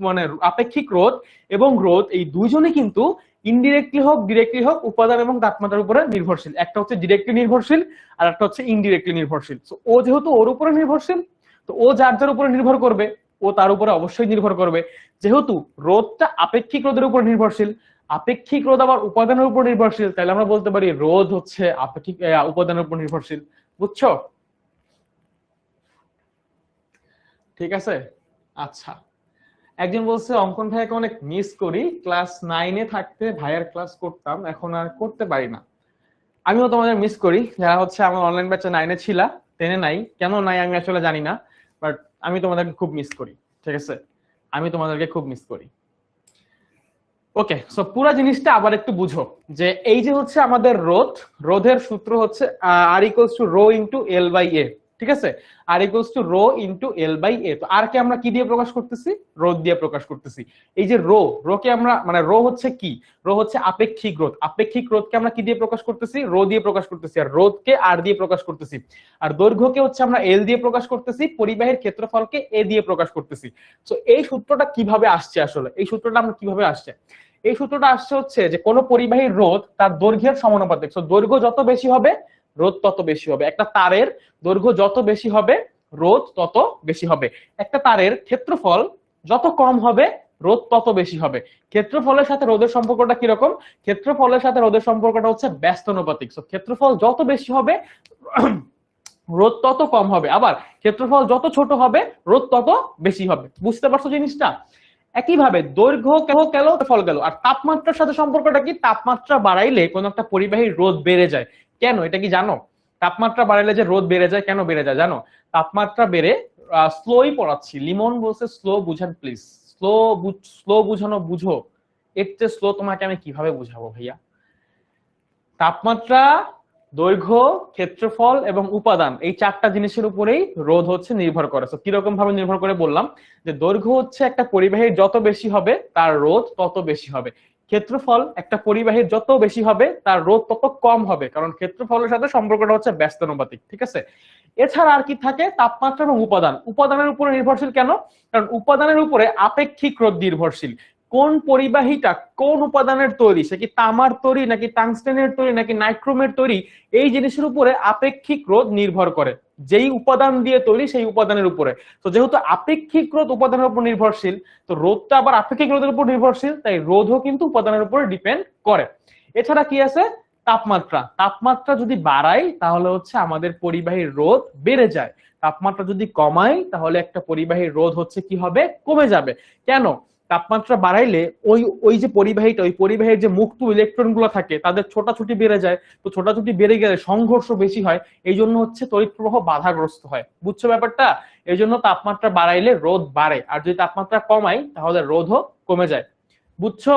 মানে আপেক্ষিক রোধ এবং রোধ, এই দুইজনই কিন্তু ইনডিরেক্টলি হোক ডিরেক্টলি হোক উপাদান এবং তাপমাত্রার উপরে নির্ভরশীল। একটা হচ্ছে ডিরেক্টলি নির্ভরশীল আর একটা হচ্ছে ইনডিরেক্টলি নির্ভরশীল। সো ও যেহেতু ওর উপরে নির্ভরশীল, তো ও যার যার উপরে নির্ভর করবে, ও তার উপরে অবশ্যই নির্ভর করবে। যেহেতু রোধটা আপেক্ষিক রোধের উপর নির্ভরশীল, আপেক্ষিক রোধ আবার উপাদানের উপর নির্ভরশীল, তাহলে আমরা বলতে পারি রোধ হচ্ছে আপেক্ষিক উপাদানের উপর নির্ভরশীল। বুঝছো? ঠিক আছে, আচ্ছা। একজন বলছে অঙ্কন ভাইয়াকে অনেক মিস করি, ক্লাস 9-এ থাকতে ভাইয়ার ক্লাস করতাম, এখন আর করতে পারি না। আমিও তোমাদের মিস করি, যারা হচ্ছে আমার অনলাইন ব্যাচে 9-এ ছিলা, 10-এ নাই। কেন নাই আমি আসলে জানি না, বাট আমি তোমাদেরকে খুব মিস করি। ঠিক আছে, আমি তোমাদেরকে খুব মিস করি। ওকে, সো পুরো জিনিসটা আবার একটু বুঝো, যে এই যে হচ্ছে আমাদের রোধ, রোধের সূত্র হচ্ছে R equals to rho into l by a. ঠিক আছে, R equals to rho into l by a. তো আর কে আমরা কি দিয়ে প্রকাশ করতেছি? রোধ দিয়ে প্রকাশ করতেছি। এই যে রো কে আমরা, মানে রো হচ্ছে কি? রো হচ্ছে আপেক্ষিক রোধ। আপেক্ষিক রোধকে আমরা কি দিয়ে প্রকাশ করতেছি? রো দিয়ে প্রকাশ করতেছি। আর রোধকে আর দিয়ে প্রকাশ করতেছি। আর দৈর্ঘ্যকে হচ্ছে আমরা এল দিয়ে প্রকাশ করতেছি। পরিবাহীর ক্ষেত্রফলকে এ দিয়ে প্রকাশ করতেছি। তো এই সূত্রটা কিভাবে আসছে? আসলে এই সূত্রটা আমরা কিভাবে আসছে? এই সূত্রটা আসছে হচ্ছে যে কোন পরিবাহীর রোধ তার দৈর্ঘ্যের সমানুপাতিক। সো দৈর্ঘ্য যত বেশি হবে রোধ তত বেশি হবে। একটা তারের দৈর্ঘ্য যত বেশি হবে রোধ তত বেশি হবে। একটা তারের ক্ষেত্রফল যত কম হবে রোধ তত বেশি হবে। ক্ষেত্রফলের সাথে রোধের সম্পর্কটা কিরকম? ক্ষেত্রফলের সাথে রোধের সম্পর্কটা হচ্ছে ব্যস্তানুপাতিক। সো ক্ষেত্রফল যত বেশি হবে রোধ তত কম হবে, আবার ক্ষেত্রফল যত ছোট হবে রোধ তত বেশি হবে। বুঝতে পারছো জিনিসটা? একইভাবে দৈর্ঘ্য গেল, ফল গেল। আর তাপমাত্রার সাথে সম্পর্কটা কি? তাপমাত্রা বাড়াইলে কোন একটা পরিবাহীর রোধ বেড়ে যায়। কেন? এটা কি জানো? তাপমাত্রা বাড়াইলে যে রোধ বেড়ে যায়, কেন বেড়ে যায় জানো? তাপমাত্রা বেড়ে, স্লোই পড়াচ্ছি, লিমন বলছে স্লো বুঝান প্লিজ। স্লো স্লো বুঝানো বুঝো, এর চেয়ে স্লো তোমাকে আমি কিভাবে বুঝাবো ভাইয়া? তাপমাত্রা, দৈর্ঘ্য, ক্ষেত্রফল এবং উপাদান, এই চারটা জিনিসের উপরেই রোধ হচ্ছে নির্ভর করে। তো কিরকম ভাবে নির্ভর করে বললাম, যে দৈর্ঘ্য হচ্ছে একটা পরিবাহীর যত বেশি হবে তার রোধ তত বেশি হবে। ক্ষেত্রফল একটা পরিবাহীর যত বেশি হবে তার রোধ তত কম হবে, কারণ ক্ষেত্রফলের সাথে সম্পর্কটা হচ্ছে ব্যস্তানুপাতিক। ঠিক আছে, এছাড়া আর কি থাকে? তাপমাত্রা এবং উপাদান। উপাদানের উপরে নির্ভরশীল কেন? কারণ উপাদানের উপরে আপেক্ষিক রোধ নির্ভরশীল। কোন পরিবাহীটা কোন উপাদানের তৈরি, সে কি তামার তৈরি নাকি টাংস্টেনের তৈরি নাকি নাইট্রোমের তৈরি, এই জিনিসের উপরে আপেক্ষিক রোধ নির্ভর করে। যেই উপাদান দিয়ে তৈরি সেই উপাদানের উপরে। তো যেহেতু আপেক্ষিক রোধ উপাদানের উপর নির্ভরশীল, তো রোধটা আবার আপেক্ষিক রোধের উপর নির্ভরশীল, তাই রোধও কিন্তু উপাদানের উপর ডিপেন্ড করে। এছাড়া কি আছে? তাপমাত্রা। তাপমাত্রা যদি বাড়াই তাহলে হচ্ছে আমাদের পরিবাহীর রোধ বেড়ে যায়। তাপমাত্রা যদি কমাই তাহলে একটা পরিবাহীর রোধ হচ্ছে কি হবে? কমে যাবে। কেন? তাপমাত্রা বাড়াইলে ওই ওই যে পরিবাহীটা, ওই পরিবাহীর যে মুক্ত ইলেকট্রন গুলো থাকে তাদের ছোটাছুটি বেড়ে যায়। তো ছোটাছুটি বেড়ে গেলে সংঘর্ষ বেশি হয়, এই জন্য হচ্ছে তড়িৎ প্রবাহ বাধাগ্রস্ত হয়। বুঝছো ব্যাপারটা? এই জন্য তাপমাত্রা বাড়াইলে রোধ বাড়ে, আর যদি তাপমাত্রা কমাই তাহলে রোধও কমে যায়। বুঝছো?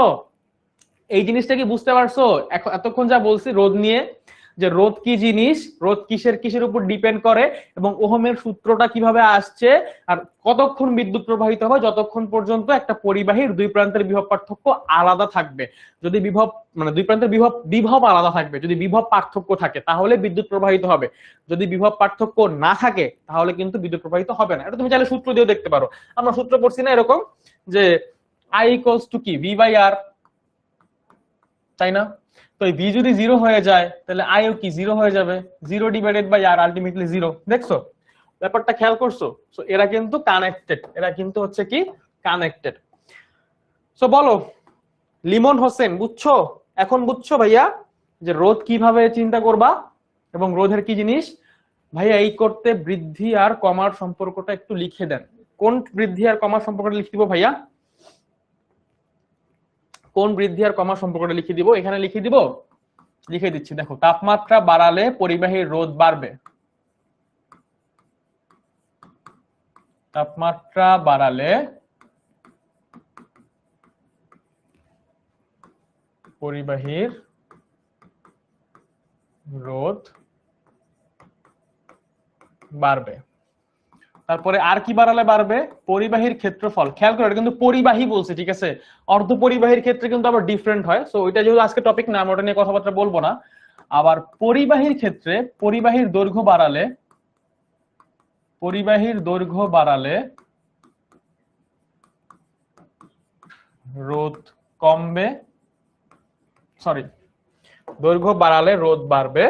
এই জিনিসটা কি বুঝতে পারছো এতক্ষণ যা বলছি রোধ নিয়ে? যে রোধ কি জিনিস, রোধ কিসের কিসের উপর ডিপেন্ড করে, এবং ওহমের সূত্রটা কিভাবে আসছে, আর কতক্ষণ বিদ্যুৎ প্রবাহিত হবে যতক্ষণ পর্যন্ত একটা পরিবাহীর দুই প্রান্তের বিভব পার্থক্য আলাদা থাকবে। যদি বিভব, মানে দুই প্রান্তের বিভব বিভব আলাদা থাকবে, যদি বিভব পার্থক্য থাকে তাহলে বিদ্যুৎ প্রবাহিত হবে। যদি বিভব পার্থক্য না থাকে তাহলে কিন্তু বিদ্যুৎ প্রবাহিত হবে না। এটা তুমি চাইলে সূত্র দিয়েও দেখতে পারো। আমরা সূত্র পড়ছি না এরকম, যে I ইকুয়ালস টু কি? V বাই আর, তাই না? তো এই ভি যদি জিরো হয়ে যায় তাহলে আইও কি জিরো হয়ে যাবে। Zero divided by R ultimately zero. দেখছো ব্যাপারটা? খেয়াল করছো? সো এরা কিন্তু কানেক্টেড, এরা কিন্তু হচ্ছে কি কানেক্টেড। সো বলো লিমন হোসেন, বুঝছো? এখন বুঝছো ভাইয়া যে রোধ কিভাবে চিন্তা করবা এবং রোধের কি জিনিস? ভাইয়া এই করতে বৃদ্ধি আর কমার সম্পর্কটা একটু লিখে দেন। কোন বৃদ্ধি আর কমার সম্পর্কটা লিখে দিব ভাইয়া? কোন বৃদ্ধি আর কমার সম্পর্কটা লিখে দিব? এখানে লিখে দিব, লিখে দিচ্ছি। দেখো, তাপমাত্রা বাড়ালে পরিবাহীর রোধ বাড়বে। তাপমাত্রা বাড়ালে পরিবাহীর রোধ বাড়বে। তারপরে আর কি বাড়ালে বাড়বে? পরিবাহীর ক্ষেত্রফল। খেয়াল করে, এটা কিন্তু পরিবাহী বলছে, ঠিক আছে? অর্ধ পরিবাহীর ক্ষেত্রে কিন্তু আবার ডিফারেন্ট হয়, সো ওইটা যেহেতু আজকে টপিক না, আমরা ওটা নিয়ে কথাবার্তা বলবো না। আবার পরিবাহীর ক্ষেত্রে পরিবাহীর দৈর্ঘ্য বাড়ালে, পরিবাহীর দৈর্ঘ্য বাড়ালে রোধ কমবে, সরি, দৈর্ঘ্য বাড়ালে রোধ বাড়বে,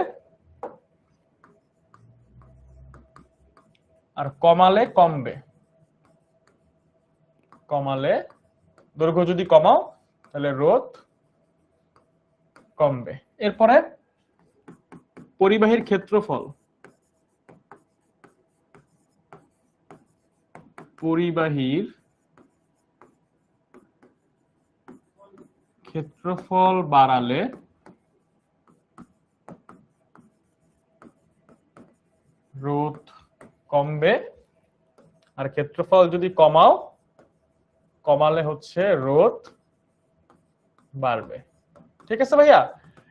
আর কমালে কমবে। কমালে, দৈর্ঘ্য যদি কমাও তাহলে রোধ কমবে। এরপরে পরিবাহীর ক্ষেত্রফল, পরিবাহীর ক্ষেত্রফল বাড়ালে রোধ কমবে, আর ক্ষেত্রফল যদি কমাও, কমালে হচ্ছে রোধ বাড়বে। ঠিক আছে ভাইয়া?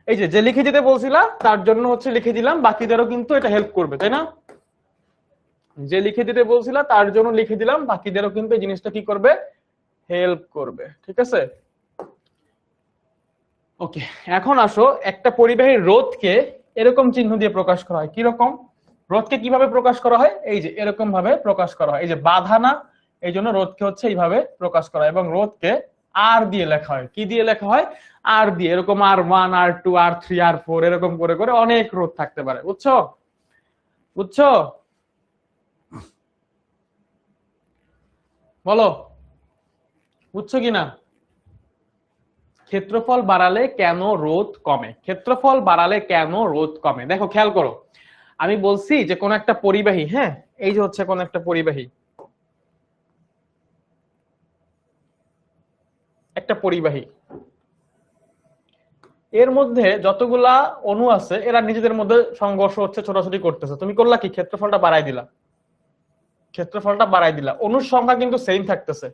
এই যে লিখে দিতে বলছিলাম তার জন্য হচ্ছে লিখে দিলাম, বাকিদেরও কিন্তু এটা হেল্প করবে, তাই না? যে লিখে দিতে বলছিলাম তার জন্য লিখে দিলাম, বাকিদেরও কিন্তু এই জিনিসটা কি করবে? হেল্প করবে। ঠিক আছে, ওকে। এখন আসো, একটা পরিবাহীর রোধকে এরকম চিহ্ন দিয়ে প্রকাশ করা হয়। কি রকম? রোধকে কিভাবে প্রকাশ করা হয়? এই যে এরকম ভাবে প্রকাশ করা হয়। এই যে বাধা না, এই জন্য রোধকে হচ্ছে এইভাবে প্রকাশ করা হয়, এবং রোধকে আর দিয়ে লেখা হয়। কি দিয়ে লেখা হয়? আর দিয়ে। এরকম R1, R2, R3, R4 এরকম করে করে অনেক রোধ থাকতে পারে। বুঝছো? বুঝছো? বলো, বুঝছো কিনা? ক্ষেত্রফল বাড়ালে কেন রোধ কমে? ক্ষেত্রফল বাড়ালে কেন রোধ কমে? দেখো, খেয়াল করো, আমি বলছি যে কোন একটা পরিবাহী, হ্যাঁ, এই যে হচ্ছে কোন একটা পরিবাহী, একটা পরিবাহী, এর মধ্যে যতগুলা অণু আছে এরা নিজেদের মধ্যে সংঘর্ষ হচ্ছে, ছোটাছুটি করতেছে। তুমি করলা কি? ক্ষেত্রফলটা বাড়াই দিলা। ক্ষেত্রফলটা বাড়াই দিলা, অণুর সংখ্যা কিন্তু সেম থাকতেছে।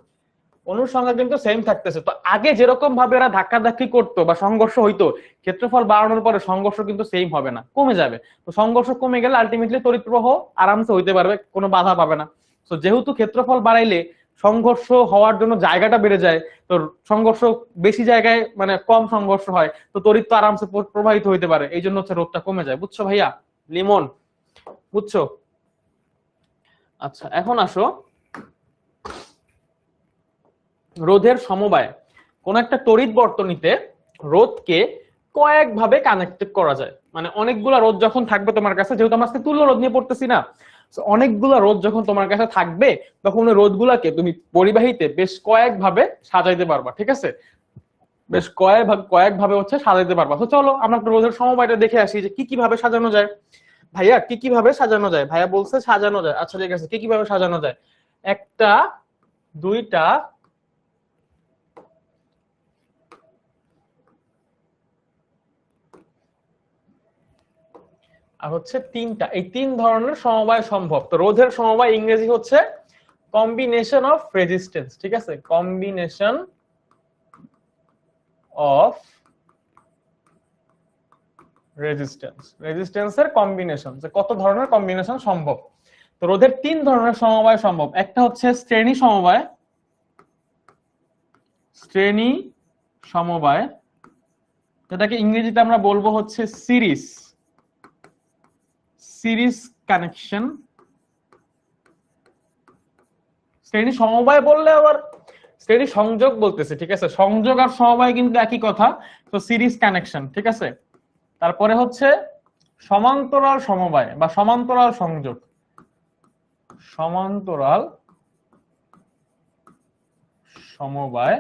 অণুর সংখ্যা কিন্তু সেম থাকতেছে। তো আগে যেরকম ভাবে এরা ধাক্কাধাক্কি করতো বা সংঘর্ষ হইতো, ক্ষেত্রফল বাড়ানোর পরে সংঘর্ষ কিন্তু সেম হবে না, কমে যাবে। তো সংঘর্ষ কমে গেলে আলটিমেটলি তড়িৎ প্রবাহ আরামসে হইতে পারবে, কোনো বাধা পাবে না। তো যেহেতু ক্ষেত্রফল বাড়াইলে সংঘর্ষ হওয়ার জন্য জায়গাটা বেড়ে যায়, তো সংঘর্ষ বেশি জায়গায় মানে কম সংঘর্ষ হয়, তো তড়িৎ তো আরামসে প্রবাহিত হইতে পারে, এই জন্য হচ্ছে রোধটা কমে যায়। বুঝছো ভাইয়া? লিমন, বুঝছো? আচ্ছা, এখন আসো, রোধের সমবায়। কোন একটা তড়িৎ বর্তনীতে রোধকে কয়েক ভাবে কানেক্টেড করা যায়। মানে অনেকগুলা রোধ যখন থাকবে তোমার কাছে, যেহেতু আমরা আজকে তুল্য রোধ নিয়ে পড়তেছি না, অনেকগুলা রোধ যখন তোমার কাছে থাকবে, তখন ওই রোধগুলাকে তুমি পরিবাহীতে বেশ কয়েক ভাবে সাজাইতে পারবা। ঠিক আছে, বেশ কয়েক ভাবে হচ্ছে সাজাইতে পারবা। তো চলো আমরা রোধের সমবায়টা দেখে আসি যে কি কি ভাবে সাজানো যায়। ভাইয়া, কি কি ভাবে সাজানো যায়? ভাইয়া বলছে সাজানো যায়। আচ্ছা ঠিক আছে, কি কি ভাবে সাজানো যায়? একটা, দুইটা, আর হচ্ছে তিনটা, এই তিন ধরনের সমবায় সম্ভব। তো রোধের সমবায় ইংরেজি হচ্ছে কম্বিনেশন অফ রেজিস্ট্যান্স। ঠিক আছে, কম্বিনেশন অফ রেজিস্ট্যান্স, রেজিস্ট্যান্সের কম্বিনেশন, যে কত ধরনের কম্বিনেশন সম্ভব। তো রোধের তিন ধরনের সমবায় সম্ভব। একটা হচ্ছে শ্রেণী সমবায়, শ্রেণী সমবায়, যেটাকে ইংরেজিতে আমরা বলবো হচ্ছে সিরিজ, সিরিজ কানেকশন। শ্রেণী সমবায় বললে আবার শ্রেণী সংযোগ বলতেছে, ঠিক আছে? সংযোগ আর সমবায় কিন্তু একই কথা। তো সিরিজ কানেকশন, ঠিক আছে। তারপরে হচ্ছে সমান্তরাল সমবায় বা সমান্তরাল সংযোগ, সমান্তরাল সমবায়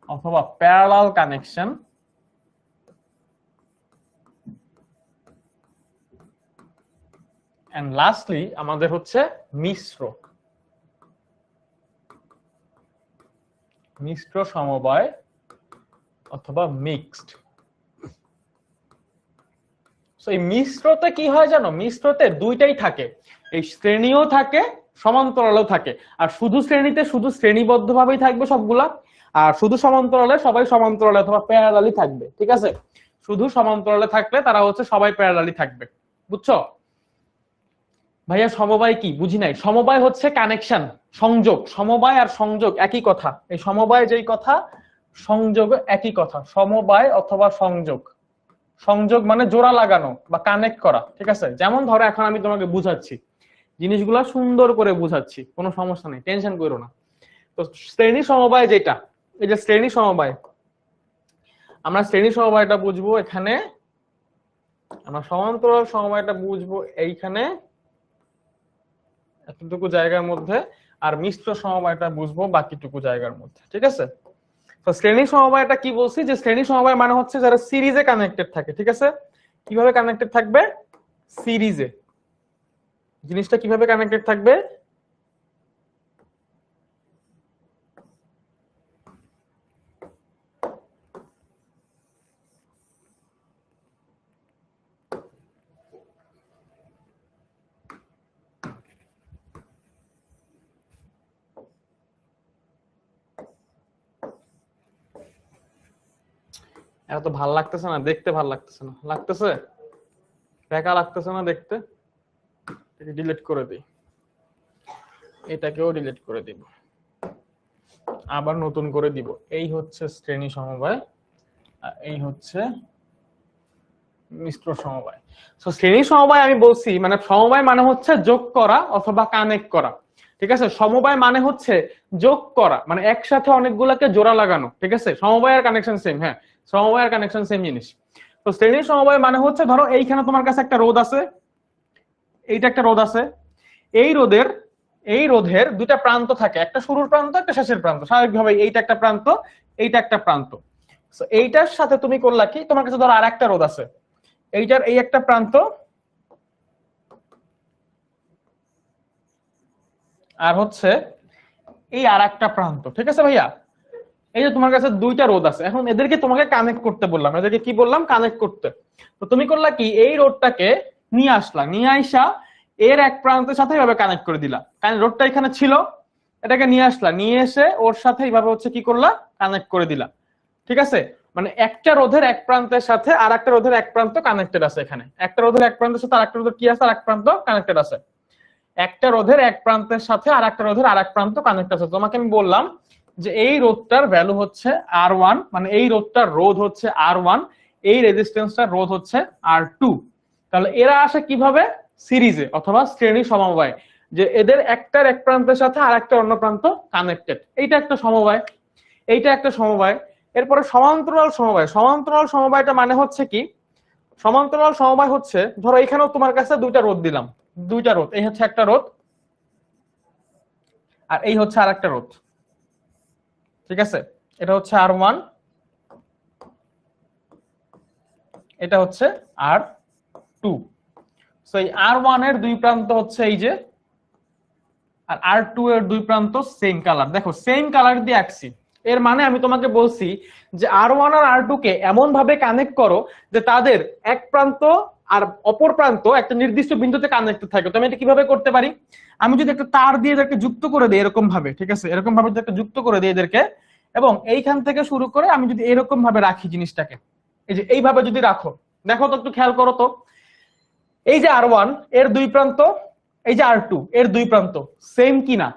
অথবা প্যারালাল কানেকশন। এন্ড লাস্টলি আমাদের হচ্ছে মিশ্র, মিশ্র সমবায় অথবা মিক্সড। এই মিশ্রতে কি হয় জানো? মিশ্রতে দুইটাই থাকে, এই শ্রেণীও থাকে, সমান্তরালও থাকে। আর শুধু শ্রেণীতে শুধু শ্রেণীবদ্ধ ভাবেই থাকবে সবগুলা, আর শুধু সমান্তরালে সবাই সমান্তরালে অথবা প্যারালালি থাকবে। ঠিক আছে, শুধু সমান্তরালে থাকলে তারা হচ্ছে সবাই প্যারালালি থাকবে। বুঝছো ভাইয়া? সমবায় কি বুঝি নাই। সমবায় হচ্ছে কানেকশন, সংযোগ। সমবায় আর সংযোগ একই কথা। এই সমবায় যেই কথা, সংযোগ একই কথা। সমবায় অথবা সংযোগ। সংযোগ মানে জোড়া লাগানো বা কানেক্ট করা, ঠিক আছে? যেমন ধরো এখন আমি তোমাকে বুঝাচ্ছি, জিনিসগুলা সুন্দর করে বুঝাচ্ছি, কোনো সমস্যা নেই, টেনশন করো না। তো শ্রেণী সমবায় যেটা, এই যে শ্রেণী সমবায়, আমরা শ্রেণী সমবায়টা বুঝবো এখানে, আমরা সমান্তরাল সমবায়টা বুঝবো এইখানে এতটুকু জায়গার মধ্যে, আর মিশ্র সমবায়টা বুঝবো বাকিটুকু জায়গার মধ্যে, ঠিক আছে? তো শ্রেণী সমবায়টা কি বলছি, যে শ্রেণী সমবায় মানে হচ্ছে যারা সিরিজে কানেক্টেড থাকে, ঠিক আছে? কিভাবে কানেক্টেড থাকবে? সিরিজে। জিনিসটা কিভাবে কানেক্টেড থাকবে? এত ভাল লাগতেছে না দেখতে, ভাল লাগতেছে না, লাগতেছে দেখা লাগতেছে না দেখতে, ডিলিট করে দিই, এটাকেও ডিলিট করে দিব, আবার নতুন করে দিব। এই হচ্ছে শ্রেণী সমবায়, এই হচ্ছে মিশ্র সমবায়। সো শ্রেণী সমবায় আমি বলছি, মানে সমবায় মানে হচ্ছে যোগ করা অথবা কানেক্ট করা, ঠিক আছে? সমবায় মানে হচ্ছে যোগ করা, মানে একসাথে অনেকগুলোকে জোড়া লাগানো, ঠিক আছে? সমবায় আর কানেকশন সেম, হ্যাঁ, সমবায় আর কানেকশন সেম জিনিস। তো শ্রেণী সমবায় মানে হচ্ছে, ধরো এইখানে তোমার কাছে একটা রোধ আছে, এইটা একটা রোধ আছে, এই রোধের দুইটা প্রান্ত থাকে, একটা শুরুর প্রান্ত একটা শেষের প্রান্ত, স্বাভাবিকভাবে এইটা একটা প্রান্ত, এইটা একটা প্রান্ত। এইটার সাথে তুমি করলা কি, তোমার কাছে ধরো আর একটা রোধ আছে, এইটার এই একটা প্রান্ত আর হচ্ছে এই আর একটা প্রান্ত, ঠিক আছে ভাইয়া? এই যে তোমার কাছে দুইটা রোধ আছে, এখন এদেরকে তোমাকে কানেক্ট করতে বললাম, এদেরকে কি বললাম? কানেক্ট করতে। তো তুমি করলা কি, এই রোডটাকে নিয়ে আসলা, নিয়ে আইসা এর এক প্রান্তের সাথে এইভাবে কানেক্ট করে দিলা, কারণ রোডটা এখানে ছিল, এটাকে নিয়ে আসলা, নিয়ে এসে ওর সাথে এইভাবে হচ্ছে কি করলা? কানেক্ট করে দিলা, ঠিক আছে? মানে একটা রোধের এক প্রান্তের সাথে আর একটা রোধের এক প্রান্ত কানেক্টেড আছে, এখানে একটা রোধের এক প্রান্তের সাথে আর একটা রোধের কি আছে? আর এক প্রান্ত কানেক্টেড আছে। একটা রোধের এক প্রান্তের সাথে আর একটা রোধের আর এক প্রান্ত কানেক্ট আছে। তোমাকে আমি বললাম যে এই রোধটার ভ্যালু হচ্ছে R1, মানে এই রোধটার রোধ হচ্ছে R1, এই রেজিস্ট্যান্সটার রোধ হচ্ছে R2। তাহলে এরা আসে কিভাবে? সিরিজে অথবা শ্রেণী সমবায়, যে এদের একটার এক প্রান্তের সাথে আর একটা অন্য প্রান্ত কানেক্টেড, এইটা একটা সমবায়, এইটা একটা সমবায়। এরপরে সমান্তরাল সমবায়। সমান্তরাল সমবায়টা মানে হচ্ছে কি? সমান্তরাল সমবায় হচ্ছে, ধরো এখানেও তোমার কাছে দুইটা রোধ দিলাম, দুইটা রোধ, এই হচ্ছে একটা রোধ আর এই হচ্ছে আর একটা রোধ, ঠিক আছে? এটা হচ্ছে R1, এটা হচ্ছে R2। সো এই R1 এর দুই প্রান্ত হচ্ছে এই যে, আর R2 এর দুই প্রান্ত সেম কালার, দেখো সেম কালার দিয়ে আঁকছি। এর মানে আমি তোমাকে বলছি যে R1 আর R2 কে এমন ভাবে কানেক্ট করো যে তাদের এক প্রান্ত আর অপর প্রান্ত একটা নির্দিষ্ট বিন্দুতে কানেক্টেড থাকে। তো আমি এটা কিভাবে করতে পারি? আমি যদি একটা তার দিয়ে এদেরকে যুক্ত করে দিই এরকম ভাবে, ঠিক আছে, এরকম ভাবে যদি একটা যুক্ত করে দিই এদেরকে, এবং এইখান থেকে শুরু করে আমি যদি এরকম ভাবে রাখি জিনিসটাকে, এই যে এইভাবে যদি রাখো, দেখো তো একটু খেয়াল করো তো, এই যে R1 এর দুই প্রান্ত, এই যে R2 এর দুই প্রান্ত সেম কিনা?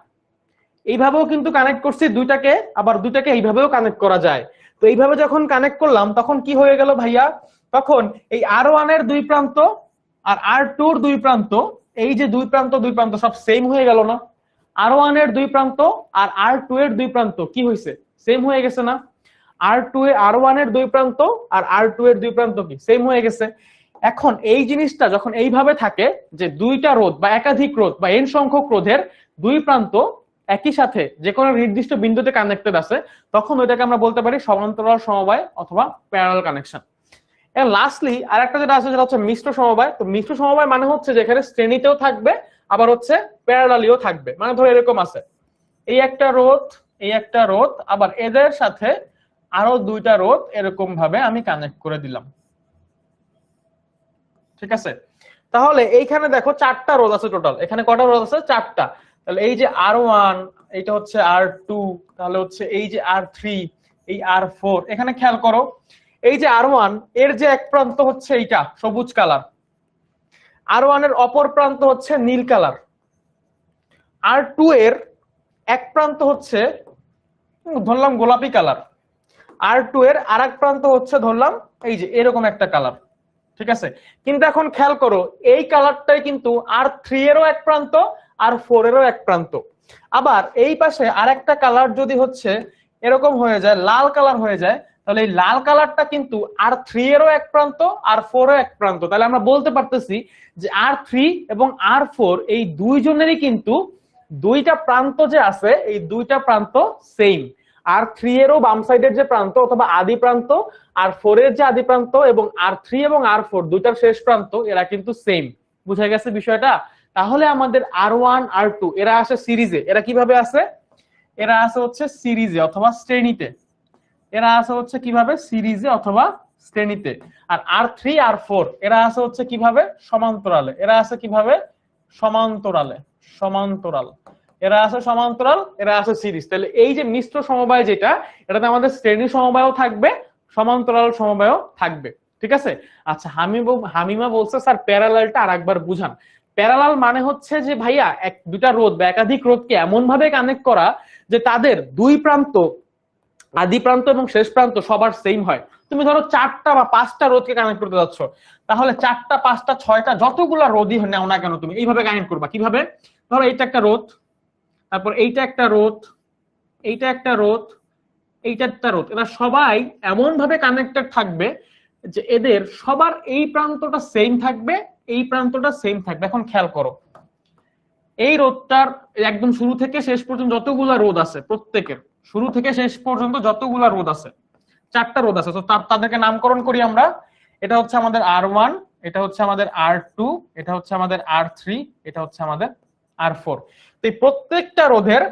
এইভাবেও কিন্তু কানেক্ট করছি দুইটাকে, আবার দুইটাকে এইভাবেও কানেক্ট করা যায়। তো এইভাবে যখন কানেক্ট করলাম তখন কি হয়ে গেল ভাইয়া? তখন এই R1 এর দুই প্রান্ত আর R2 এর দুই প্রান্ত, এই যে দুই প্রান্ত সব সেম হয়ে গেল না? R1 এর দুই প্রান্ত আর R2 এর দুই প্রান্ত কি হয়েছে? সেম হয়ে গেছে না? R1 এর দুই প্রান্ত আর R2 এর দুই প্রান্ত কি সেম হয়ে গেছে? এখন এই জিনিসটা যখন এইভাবে থাকে, যে দুইটা রোধ বা একাধিক রোধ বা n সংখ্যক রোধের দুই প্রান্ত একই সাথে যে কোনো নির্দিষ্ট বিন্দুতে কানেক্টেড আছে, তখন ওইটাকে আমরা বলতে পারি সমান্তরাল সমবায় অথবা প্যারালাল কানেকশন। এন্ড লাস্টলি আরেকটা যেটা আছে সেটা হচ্ছে মিশ্র সমবায়। তো মিশ্র সমবায় মানে হচ্ছে যেখানে শ্রেণীতেও থাকবে আবার হচ্ছে প্যারালালিও থাকবে। মানে ধরো এরকম আছে, এই একটা রোধ, এই একটা রোধ, আবার এদের সাথে আরো দুইটা রোধ এরকম ভাবে আমি কানেক্ট করে দিলাম, ঠিক আছে? তাহলে এইখানে দেখো চারটা রোধ আছে টোটাল। এখানে কটা রোধ আছে? চারটা। তাহলে এই যে R1, এইটা হচ্ছে R2, তাহলে হচ্ছে এই যে R3, এই R4। এখানে খেয়াল করো, এই যে R1 এর যে এক প্রান্ত হচ্ছে এইটা সবুজ কালার, R1 এর অপর প্রান্ত হচ্ছে নীল কালার, R2 এর এক প্রান্ত হচ্ছে ধরলাম গোলাপি কালার, R2 এর আরেক প্রান্ত হচ্ছে ধরলাম এই যে এরকম একটা কালার, ঠিক আছে। কিন্তু এখন খেয়াল করো এই কালারটাই কিন্তু R3 এরও এক প্রান্ত, R4 এরও এক প্রান্ত। আবার এই পাশে আরেকটা কালার যদি হচ্ছে এরকম হয়ে যায়, লাল কালার হয়ে যায়, তাহলে এই লাল কালারটা কিন্তু R3 এরও এক প্রান্ত, R4 এরও এক প্রান্ত। তাহলে আমরা বলতে পারতেছি যে R3 এবং R4 এই দুইজনেরই কিন্তু দুইটা প্রান্ত যে আছে এই দুইটা প্রান্ত সেম। R3 এরও বাম সাইডের যে প্রান্ত অথবা আদি প্রান্ত, R4 এর যে আদি প্রান্ত এবং R3 এবং R4 দুইটার শেষ প্রান্ত এরা কিন্তু সেম। বুঝা গেছে বিষয়টা? তাহলে আমাদের R1 R2 এরা আসে সিরিজে। এরা কিভাবে আসে? এরা আসে হচ্ছে সিরিজে অথবা শ্রেণীতে। এরা আসে হচ্ছে কিভাবে? সিরিজে অথবা শ্রেণীতে। আর R3 R4 এরা আসে হচ্ছে কিভাবে? সমান্তরালে। এরা আসে কিভাবে? সমান্তরালে। সমান্তরাল। এরা আছে সমান্তরাল, এরা আছে সিরিজ। তাহলে এই যে মিশ্র সমবায় যেটা, এটাতে আমাদের শ্রেণী সমবায়ও থাকবে, সমান্তরাল সমবায়ও থাকবে, ঠিক আছে। আচ্ছা, হামিমা বলছে স্যার প্যারালালটা আরেকবার বুঝান। প্যারালাল মানে হচ্ছে যে ভাইয়া দুটা রোধ বা একাধিক রোধকে এমন ভাবে কানেক্ট করা যে তাদের দুই প্রান্ত, আদি প্রান্ত এবং শেষ প্রান্ত সবার সেম হয়। তুমি ধরো 4টা বা 5টা রোধকে কানেক্ট করতে যাচ্ছ, তাহলে 4টা 5টা 6টা যতগুলা রোধই নাও না কেন তুমি এইভাবে কানেক্ট করবা। কিভাবে? ধরো এইটা একটা রোধ, তারপর এইটা একটা রোধ, এইটা একটা রোধ, এইটা একটা রোধ, এরা সবাই এমন ভাবে কানেক্টেড থাকবে যে এদের সবার এই প্রান্তটা সেম থাকবে, এই প্রান্তটা সেম থাকবে। এখন খেয়াল করো এই রোধটার একদম শুরু থেকে শেষ পর্যন্ত যতগুলা রোধ আছে, প্রত্যেকের শুরু থেকে শেষ পর্যন্ত যতগুলা রোধ আছে, 4টা রোধ আছে, তো তাদেরকে নামকরণ করি আমরা। এটা হচ্ছে আমাদের R1, এটা হচ্ছে আমাদের R2, এটা হচ্ছে আমাদের R3, এটা হচ্ছে আমাদের R4। তো এই প্রত্যেকটা রোধের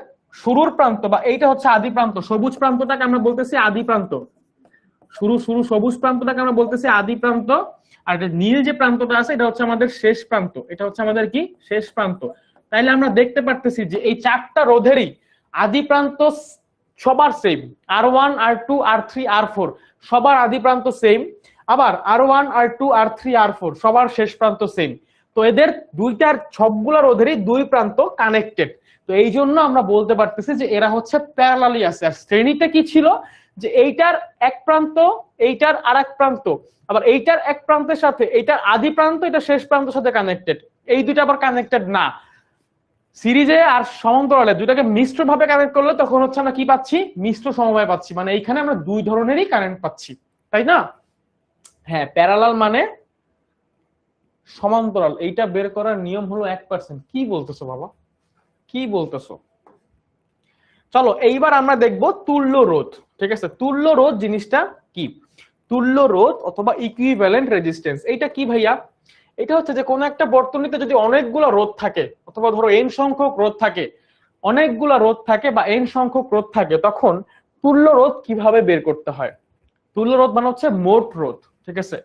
শুরুর প্রান্ত বা এইটা হচ্ছে আদি প্রান্ত, সবুজ প্রান্তটাকে আমরা বলতেছি আদি প্রান্ত, শুরু সবুজ প্রান্তটাকে আমরা বলতেছি আদি প্রান্ত। আর নীল যে প্রান্তটা আছে এটা হচ্ছে আমাদের শেষ প্রান্ত, এটা হচ্ছে আমাদের কি? শেষ প্রান্ত। তাইলে আমরা দেখতে পারতেছি যে এই 4টা রোধেরই আদি প্রান্ত সবার same, R1 R2 R3 R4 সবার আদি প্রান্ত সেম, আবার R1 R2 R3 R4 সবার শেষ প্রান্ত সেম। তো এদের দুইটার সবগুলা রোধেরই দুই প্রান্ত কানেক্টেড। তো এই জন্য আমরা বলতে পারতেছি যে এরা হচ্ছে প্যারালালি আছে। আর শ্রেণীতে কি ছিল? যে এইটার এক প্রান্ত, এইটার আরেক প্রান্ত, আবার এইটার এক প্রান্তের সাথে এইটার আদি প্রান্ত, এটা শেষ প্রান্তের সাথে কানেক্টেড। এই দুইটা আবার কানেক্টেড না। সিরিজে আর সমান্তরালে দুইটাকে মিশ্র ভাবে কানেক্ট করলে তখন হচ্ছে আমরা কি পাচ্ছি? মিশ্র সমবায় পাচ্ছি। মানে এইখানে আমরা দুই ধরনেরই কারেন্ট পাচ্ছি, তাই না? হ্যাঁ, প্যারালাল মানে সমান্তরাল। এইটা বের করার নিয়ম হলো 1%। কি বলতেছো বাবা, কি বলতেছো? চলো এইবার আমরা দেখব তুল্য রোধ, ঠিক আছে। তুল্য রোধ জিনিসটা কি? তুল্য রোধ অথবা ইকুইভ্যালেন্ট রেজিস্ট্যান্স, এইটা কি ভাইয়া? এটা হচ্ছে যে কোনো একটা বর্তনীতে যদি অনেকগুলো রোধ থাকে, অথবা ধরো n সংখ্যক রোধ থাকে, অনেকগুলো রোধ থাকে বা n সংখ্যক রোধ থাকে, তখন তুল্য রোধ কিভাবে বের করতে হয়? তুল্য রোধ মানে হচ্ছে মোট রোধ, ঠিক আছে।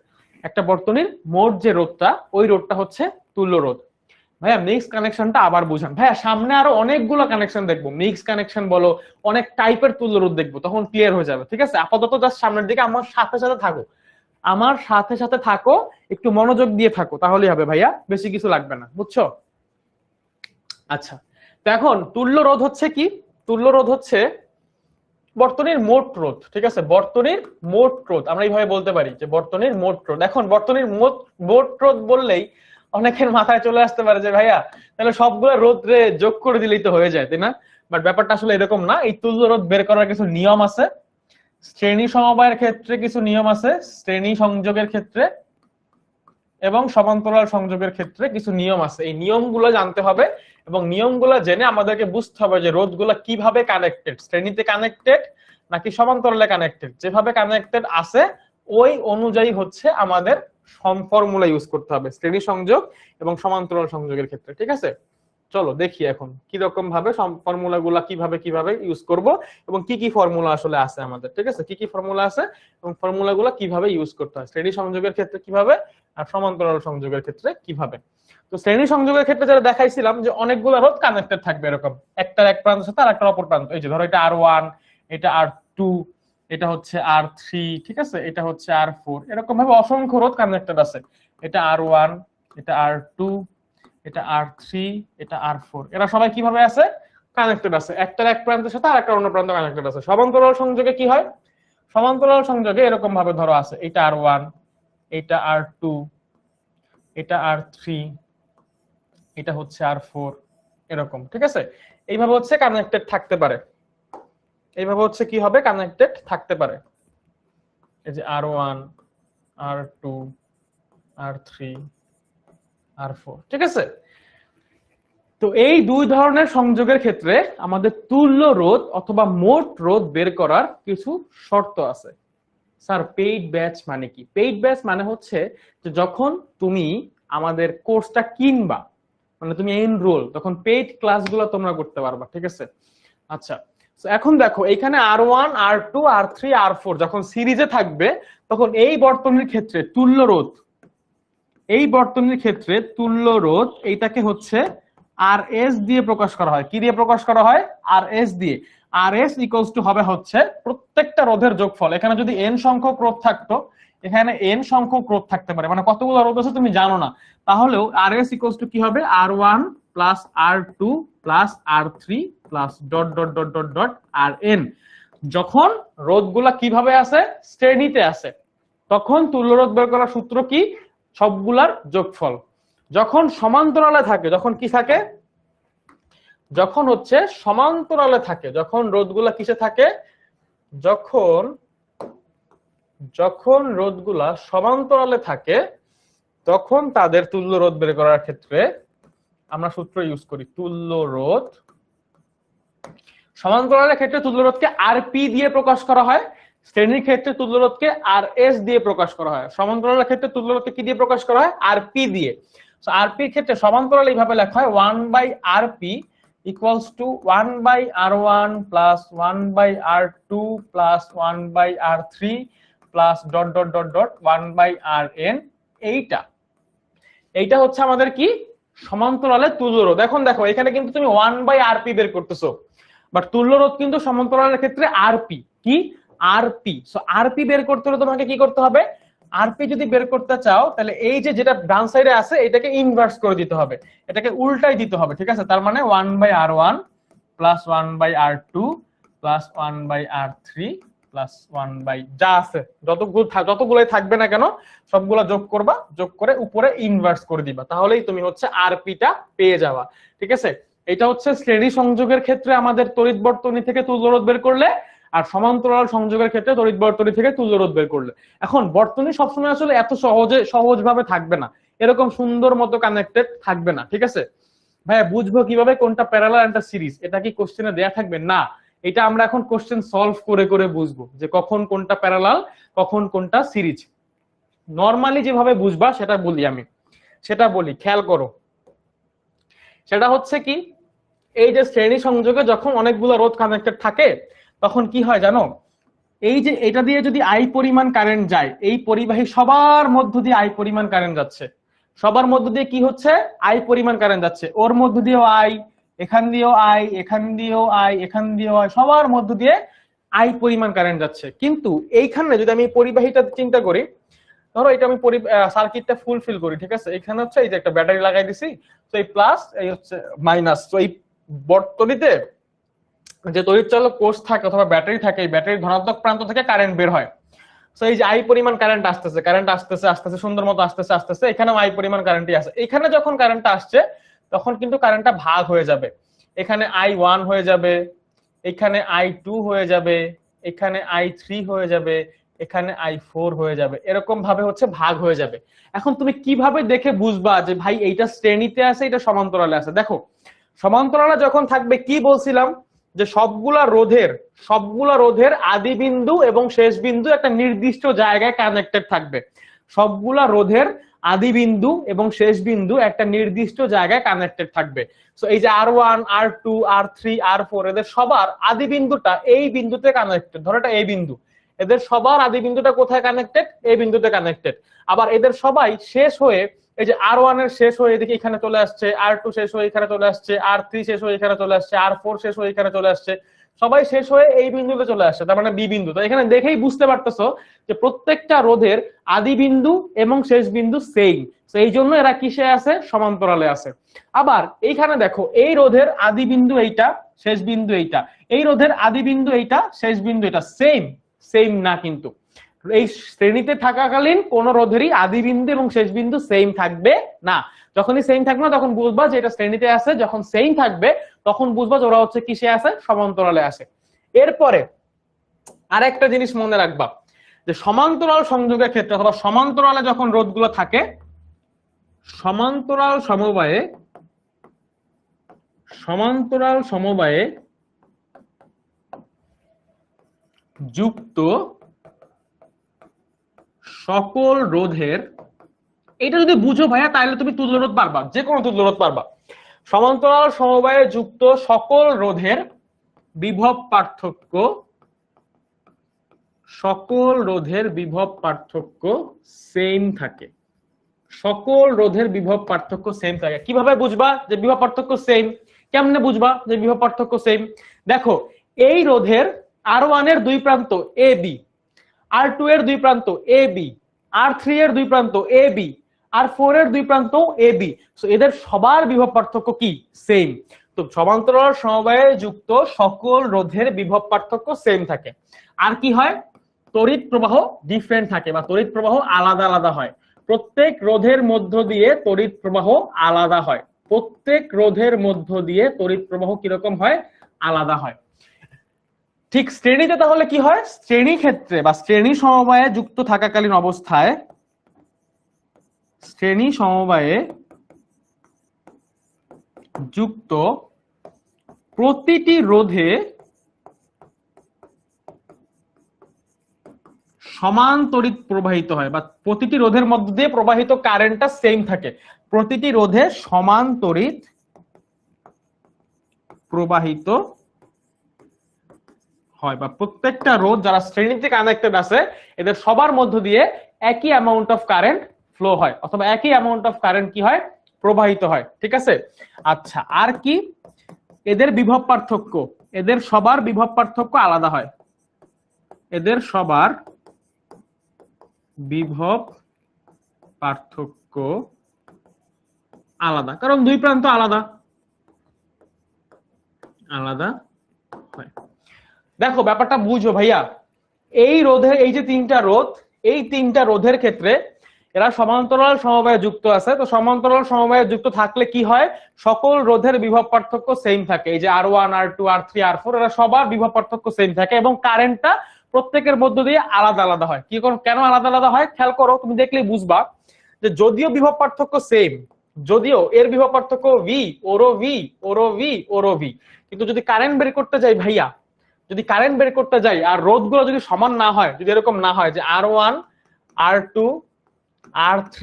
একটা বর্তনীর মোট যে রোধটা, ওই রোধটা হচ্ছে তুল্য রোধ। ভাইয়া মিক্স কানেকশনটা আবার বুঝান। ভাইয়া সামনে আরো অনেকগুলো কানেকশন দেখবো, মিক্স কানেকশন বলো, অনেক টাইপের তুল্য রোধ দেখবো, তখন ক্লিয়ার হয়ে যাবে, ঠিক আছে। আপাতত জাস্ট সামনের দিকে আমার সাথে সাথে থাকো, আমার সাথে সাথে থাকো, একটু মনোযোগ দিয়ে থাকো, তাহলেই হবে ভাইয়া, বেশি কিছু লাগবে না, বুঝছো? আচ্ছা, তো এখন তুল্য রোধ হচ্ছে কি? তুল্য রোধ হচ্ছে বর্তনীর মোট রোধ, ঠিক আছে। বর্তনীর মোট রোধ আমরা এইভাবে বলতে পারি যে বর্তনীর মোট রোধ। এখন বর্তনীর মোট রোধ বললেই অনেকের মাথায় চলে আসতে পারে যে ভাইয়া তাহলে সবগুলো রোধ রে যোগ করে দিলেই তো হয়ে যায়, তাই না? বাট ব্যাপারটা আসলে এরকম না। এই তুল্য রোধ বের করার কিছু নিয়ম আছে, শ্রেণী সমবায়ের ক্ষেত্রে কিছু নিয়ম আছে, শ্রেণী সংযোগের ক্ষেত্রে এবং সমান্তরাল সংযোগের ক্ষেত্রে কিছু নিয়ম আছে। এই নিয়মগুলো জানতে হবে এবং নিয়মগুলো জেনে আমাদেরকে বুঝতে হবে যে রোধগুলো কিভাবে কানেক্টেড, শ্রেণীতে কানেক্টেড নাকি সমান্তরালে কানেক্টেড। যেভাবে কানেক্টেড আছে ওই অনুযায়ী হচ্ছে আমাদের ফর্মুলা ইউজ করতে হবে শ্রেণী সংযোগ এবং সমান্তরাল সংযোগের ক্ষেত্রে, ঠিক আছে। চলো দেখি এখন কি রকম ভাবে ফর্মুলাগুলো কিভাবে ইউজ করব এবং কি কি ফর্মুলা আসলে আছে আমাদের, ঠিক আছে। কি কি ফর্মুলা আছে এবং ফর্মুলাগুলো কিভাবে ইউজ করতে হয় শ্রেণী সংযোগের ক্ষেত্রে কিভাবে আর সমান্তরাল সংযোগের ক্ষেত্রে কিভাবে। তো শ্রেণী সংযোগের ক্ষেত্রে যেটা দেখাইছিলাম যে অনেকগুলো রোধ কানেক্টেড থাকবে এরকম, একটার এক প্রান্তের সাথে আরেকটার অপর প্রান্ত। এই যে ধরো এটা R1, এটা R2, এটা হচ্ছে R3, ঠিক আছে, এটা হচ্ছে R4, এরকম ভাবে অসংখ্য রোধ কানেক্টেড আছে। এটা R1, এটা R2, এটা R3, এটা R4, এরা সবাই কিভাবে আছে? কানেক্টেড আছে, একটার এক প্রান্তের সাথে আরেকটা অন্য প্রান্ত কানেক্টেড আছে। সমান্তরাল সংযোগে কি হয়? সমান্তরাল সংযোগে এরকম ভাবে ধরো আছে, এটা R1, এটা R2, এটা R3, এটা হচ্ছে R4, এরকম, ঠিক আছে। এইভাবে হচ্ছে কানেক্টেড থাকতে পারে, এইভাবে হচ্ছে কি হবে? কানেক্টেড থাকতে পারে। এই যে R1, R2, R3, R4, ঠিক আছে। তো এই দুই ধরনের সংযোগের ক্ষেত্রে আমাদের তুল্য রোধ অথবা মোট রোধ বের করার কিছু শর্ত আছে। স্যার পেইড ব্যাচ মানে কি? পেইড ব্যাচ মানে হচ্ছে যে যখন তুমি আমাদের কোর্সটা কিনবা, মানে তুমি এনরোল, তখন পেইড ক্লাসগুলো তোমরা করতে পারবা, ঠিক আছে। আচ্ছা, এখন দেখো এখানে R1, R2, R3, R4 যখন সিরিজে থাকবে তখন এই বর্তনীর ক্ষেত্রে তুল্য রোধ, এই বর্তনীর ক্ষেত্রে তুল্য রোধ এইটাকে হচ্ছে RS দিয়ে প্রকাশ করা হয়। কি দিয়ে প্রকাশ করা হয়? RS দিয়ে। RS ইকুয়ালস টু হবে হচ্ছে প্রত্যেকটা রোধের যোগফল। এখানে যদি n সংখ্যক রোধ থাকতো, এখানে n সংখ্যক রোধ থাকতে পারে, মানে কতগুলো রোধ আছে তুমি জানো না, তাহলেও RS ইকুয়ালস টু কি হবে? R1 plus R2 plus R3 plus dot dot dot dot dot RN। যখন রোধগুলা কিভাবে আছে? শ্রেণীতে আছে, তখন তুল্য রোধ বের করার সূত্র কি? সবগুলার যোগফল। যখন সমান্তরালে থাকে, যখন কি থাকে? যখন হচ্ছে সমান্তরালে থাকে, যখন রোধগুলা কিসে থাকে? যখন রোধগুলা সমান্তরালে থাকে তখন তাদের তুল্য রোধ বের করার ক্ষেত্রে আমরা সূত্র ইউজ করি, তুল্য রোধ। সমান্তরালের ক্ষেত্রে তুল্য রোধকে আরপি দিয়ে প্রকাশ করা হয়, শ্রেণীর ক্ষেত্রে তুল্য রোধকে আরএস দিয়ে প্রকাশ করা হয়। সমান্তরালের ক্ষেত্রে তুল্য রোধকে কি দিয়ে প্রকাশ করা হয়? আরপি দিয়ে। সো আরপি এর ক্ষেত্রে সমান্তরাল এইভাবে লেখা হয় 1/rp equals to 1/r1 plus 1/r2 plus 1/r3 plus dot dot dot dot 1/rn। এইটা হচ্ছে আমাদের কি? সমান্তরালের তুল্য রোধ। এখন দেখো এখানে কিন্তু তুমি 1/rp বের করতেছো, বাট তুল্য রোধ কিন্তু সমান্তরালের ক্ষেত্রে আরপি। কি? আরপি। সো আরপি বের করতে হলে তোমাকে কি করতে হবে? আরপি যদি বের করতে চাও তাহলে এই যে যেটা ডান সাইডে আছে এটাকে ইনভার্স করে দিতে হবে, এটাকে উল্টাই দিতে হবে, ঠিক আছে। তার মানে 1/r1 plus 1/r2 plus 1/r3 plus 1 যা আছে যতগুলোই থাকবে না কেন সবগুলো যোগ করবা, যোগ করে উপরে ইনভার্স করে দিবা, তাহলেই তুমি হচ্ছে আরপিটা পেয়ে যাবা, ঠিক আছে। এটা হচ্ছে শ্রেণী সংযোগের ক্ষেত্রে আমাদের তড়িৎ বর্তনী থেকে তুল্য রোধ বের করলে, আর সমান্তরাল সংযোগের ক্ষেত্রে তড়িৎ বর্তনী থেকে তুল্য রোধ বের করলে। এখন বর্তনী সবসময় আসলে এত সহজভাবে থাকবে না, এরকম সুন্দর মতো কানেক্টেড থাকবে না, ঠিক আছে। ভাইয়া বুঝবো কিভাবে কোনটা প্যারালাল একটা সিরিজ? এটা কি কোশ্চেনে দেয়া থাকবে? না, এটা আমরা এখন কোশ্চেন সলভ করে করে বুঝবো যে কখন কোনটা প্যারালাল, কখন কোনটা সিরিজ। নরমালি যেভাবে বুঝবা সেটা বলি আমি, সেটা বলি, খেয়াল করো। সেটা হচ্ছে কি, এই যে শ্রেণী সংযোগে যখন অনেকগুলো রোধ কানেক্টেড থাকে তখন কি হয় জানো? এই যে এটা দিয়ে যদি আই পরিমাণ কারেন্ট যায়, এই পরিবাহী সবার মধ্য দিয়ে আই পরিমাণ কারেন্ট যাচ্ছে, সবার মধ্য দিয়ে কি হচ্ছে? আই পরিমাণ কারেন্ট যাচ্ছে, ওর মধ্য দিয়েও আই, এখান দিয়েও আই, এখান দিয়েও আই, এখান দিয়েও আই, সবার মধ্য দিয়ে আই পরিমাণ কারেন্ট যাচ্ছে। কিন্তু এইখানে যদি আমি পরিবাহীটা চিন্তা করি, ধরো এটা আমি সার্কিটটা ফুলফিল করি, ঠিক আছে। এখানে হচ্ছে এই যে একটা ব্যাটারি লাগাই দিছি, তো এই প্লাস এই হচ্ছে মাইনাস, তো এই বর্তনীতে যে তড়িৎচালক কোষ থাকে অথবা ব্যাটারি থাকে, এই ব্যাটারির ধনাত্মক প্রান্ত থেকে কারেন্ট বের হয়। সো এই যে আই পরিমাণ কারেন্ট আসতেছে, কারেন্ট আসতেছে আসতেছে সুন্দর মতো আসতেছে আসতেছে, এখানেও আই পরিমাণ কারেন্টই আছে। এখানে যখন কারেন্টটা আসছে তখন কিন্তু কারেন্টটা ভাগ হয়ে যাবে, এখানে I1 হয়ে যাবে, এখানে I2 হয়ে যাবে, এখানে I3 হয়ে যাবে, এখানে I4 হয়ে যাবে, এরকম ভাবে হচ্ছে ভাগ হয়ে যাবে। এখন তুমি কিভাবে দেখে বুঝবা যে ভাই এইটা শ্রেণীতে আছে এটা সমান্তরালে আছে? দেখো সমান্তরালে যখন থাকবে কি বলছিলাম, যে সবগুলা রোধের আদি বিন্দু এবং শেষ বিন্দু একটা নির্দিষ্ট জায়গায় কানেক্টেড থাকবে। সবগুলা রোধের আদি বিন্দু এবং শেষ বিন্দু একটা নির্দিষ্ট জায়গায় কানেক্টেড থাকবে। সো এই যে R1, R2, R3, R4 এদের সবার আদি বিন্দুটা এই বিন্দুতে কানেক্টেড। ধরো এটা এই বিন্দু, এদের সবার আদি বিন্দুটা কোথায় কানেক্টেড? এই বিন্দুতে কানেক্টেড। আবার এদের সবাই শেষ হয়ে এই যে R1 এর শেষ হয়ে এদিকে এখানে চলে আসছে, R2 শেষ হয়ে এখানে চলে আসছে, R3 শেষ হয়ে এখানে চলে আসছে, R4 শেষ হয়ে এখানে চলে আসছে। সবাই শেষ হয়ে এই বিন্দুতে চলে আসে, তার মানে বি বিন্দু। তো এখানে দেখেই বুঝতে পারতেছো যে প্রত্যেকটা রোধের আদি বিন্দু এবং শেষ বিন্দু সেম, তো এই জন্য এরা কিসে আছে, সমান্তরালে আছে। আবার এইখানে দেখো এই রোধের আদি বিন্দু এইটা, শেষ বিন্দু এইটা, এই রোধের আদি বিন্দু এইটা, শেষ বিন্দু এটা, সেম সেম না। কিন্তু এই শ্রেণীতে থাকাকালীন কোন রোধেরই আদি বিন্দু এবং শেষ বিন্দু সেম থাকবে না। যখনই সেম থাকবে না তখন বুঝবা যে এটা শ্রেণীতে আছে, যখন সেম থাকবে তখন বুঝবা যে ওরা হচ্ছে কিসে আছে, সমান্তরালে আছে। এরপরে আরেকটা জিনিস মনে রাখবা যে সমান্তরাল সংযোগের ক্ষেত্রে অথবা সমান্তরালে যখন রোধগুলো থাকে, সমান্তরাল সমবায়ে যুক্ত সকল রোধের, এটা যদি বুঝো ভাইয়া তাহলে তুমি তুল্য রোধ পারবা, যে কোনো তুল্য রোধ পারবা। সমান্তরাল সমবায়ে যুক্ত সকল রোধের বিভব পার্থক্য, সকল রোধের বিভব পার্থক্য সেম থাকে। সকল রোধের বিভব পার্থক্য সেম থাকে। কিভাবে বুঝবা যে বিভব পার্থক্য সেম? কেমনে বুঝবা যে বিভব পার্থক্য সেম? দেখো এই রোধের R1 এর দুই প্রান্ত এ বি, R2 এর দুই প্রান্ত এ বি, R3 এর দুই প্রান্ত এ বি, R4 এর দুই প্রান্ত এ বি, সো এদের সবার বিভব পার্থক্য কি, সেম। তো সমান্তরাল সমবায়ে যুক্ত সকল রোধের বিভব পার্থক্য সেম থাকে। আর কি হয়, তড়িৎ প্রবাহ ডিফারেন্ট থাকে বা তড়িৎ প্রবাহ আলাদা আলাদা হয়। প্রত্যেক রোধের মধ্য দিয়ে তড়িৎ প্রবাহ আলাদা হয়, প্রত্যেক রোধের মধ্য দিয়ে তড়িৎ প্রবাহ কিরকম হয়, আলাদা হয়। ঠিক শ্রেণীতে তাহলে কি হয়, শ্রেণী ক্ষেত্রে বা শ্রেণী সমবায়ে যুক্ত থাকাকালীন অবস্থায়, শ্রেণী সমবায়ে যুক্ত প্রতিটি রোধে সমান তড়িৎ প্রবাহিত হয় বা প্রতিটি রোধের মধ্যে দিয়ে প্রবাহিত কারেন্টটা সেম থাকে। প্রতিটি রোধে সমান তড়িৎ প্রবাহিত হয় বা প্রত্যেকটা রোধ যারা শ্রেণীতে কানেক্টেড আছে এদের সবার মধ্য দিয়ে একই অ্যামাউন্ট অফ কারেন্ট ফ্লো হয় অথবা একই অ্যামাউন্ট অফ কারেন্ট কি হয়, প্রবাহিত হয়। ঠিক আছে, আচ্ছা আর কি, এদের বিভব পার্থক্য, এদের সবার বিভব পার্থক্য আলাদা হয়, এদের সবার বিভব পার্থক্য আলাদা, কারণ দুই প্রান্ত আলাদা আলাদা হয়। দেখো ব্যাপারটা বুঝো ভাইয়া, এই রোধে এই যে তিনটা রোধ, এই তিনটা রোধের ক্ষেত্রে এরা সমান্তরাল সমবায়ে যুক্ত আছে। তো সমান্তরাল সমবায়ে যুক্ত থাকলে কি হয়, সকল রোধের বিভব পার্থক্য সেম থাকে। এই যে R1 R2 R3 R4 এরা সবার বিভব পার্থক্য সেম থাকে এবং কারেন্টটা প্রত্যেকের মধ্য দিয়ে আলাদা আলাদা হয়। কি কেন আলাদা আলাদা হয় খেয়াল করো, তুমি দেখলেই বুঝবা যে যদিও বিভব পার্থক্য সেম, যদিও এর বিভব পার্থক্য ভি, ওরও ভি, ওরও ভি, ওরও ভি, কিন্তু যদি কারেন্ট বের করতে যাই ভাইয়া, যদি কারেন্ট বের করতে যাই আর রোধগুলো যদি সমান না হয়, যদি এরকম না হয় যে R1 R2 R3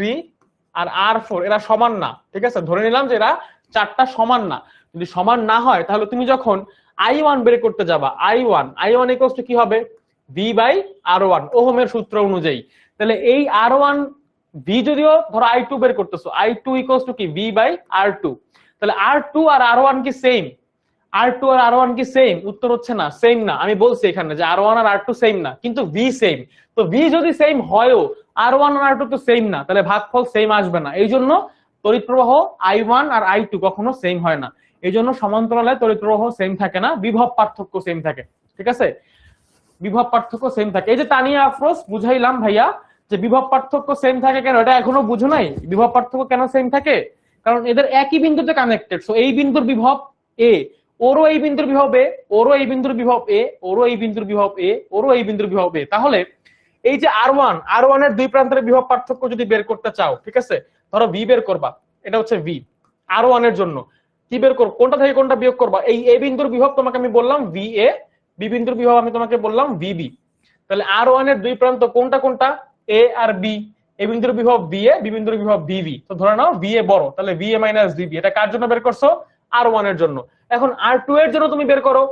আর R4 এরা সমান না, ঠিক আছে, ধরে নিলাম যে এরা চারটা সমান না, যদি সমান না হয় তাহলে তুমি যখন I1 বের করতে যাবা, I1 ইকুয়ালস টু কি হবে, V বাই R1 ওহমের সূত্র অনুযায়ী। তাহলে এই R1 V যদিও ধরো I2 বের করতেছো, I2 ইকুয়ালস টু কি V বাই R2, তাহলে R2 আর R1 কি সেম, R2 আর R1 কি সেম, উত্তর হচ্ছে না, সেম না। আমি বলছি এখানে যে R1 আর R2 সেম না, কিন্তু V সেম। তো V যদি সেম হয়ও R1 আর R2 তো সেম না, তাহলে ভাগফল সেম আসবে না। এই জন্য তড়িৎ প্রবাহ I1 আর I2 কখনো সেম হয় না। এই জন্য সমান্তরালে তড়িৎ প্রবাহ সেম থাকে না, বিভব পার্থক্য সেম থাকে। ঠিক আছে, বিভব পার্থক্য সেম থাকে। এই যে তানিয়া আফরোজ বুঝাইলাম ভাইয়া যে বিভব পার্থক্য সেম থাকে কেন, এটা এখনো বুঝো নাই বিভব পার্থক্য কেন সেম থাকে, কারণ এদের একই বিন্দুতে কানেক্টেড। সো এই বিন্দুর বিভব এ, ওরও এই বিন্দুর বিভব এ, ওরও এই বিন্দুর বিভব এ, ওরও এই বিন্দুর বিভব এ, ওরও এই বিন্দুর বিভব এ। তাহলে এই যে R1 এর দুই প্রান্তের বিভব পার্থক্য যদি বের করতে চাও, ঠিক আছে, ধরো ভি বের করবা, এটা হচ্ছে ভি R1 এর জন্য, কি বের করব, কোনটা থেকে কোনটা বিয়োগ করবা, এই এ বিন্দুর বিভব তোমাকে আমি বললাম ভি এ, বি বিন্দুর বিভব আমি তোমাকে বললাম ভি বি। তাহলে R1 এর দুই প্রান্ত কোনটা কোনটা, এ আর বি, এ বিন্দুর বিভব বি এ, বি বিন্দুর বিভব বি বি। তো ধরে নাও ভি এ বড়, তাহলে V A minus V B, এটা কার জন্য বের করছো, R1 এর জন্য। এখন R2 এর জন্য তুমি বের করো,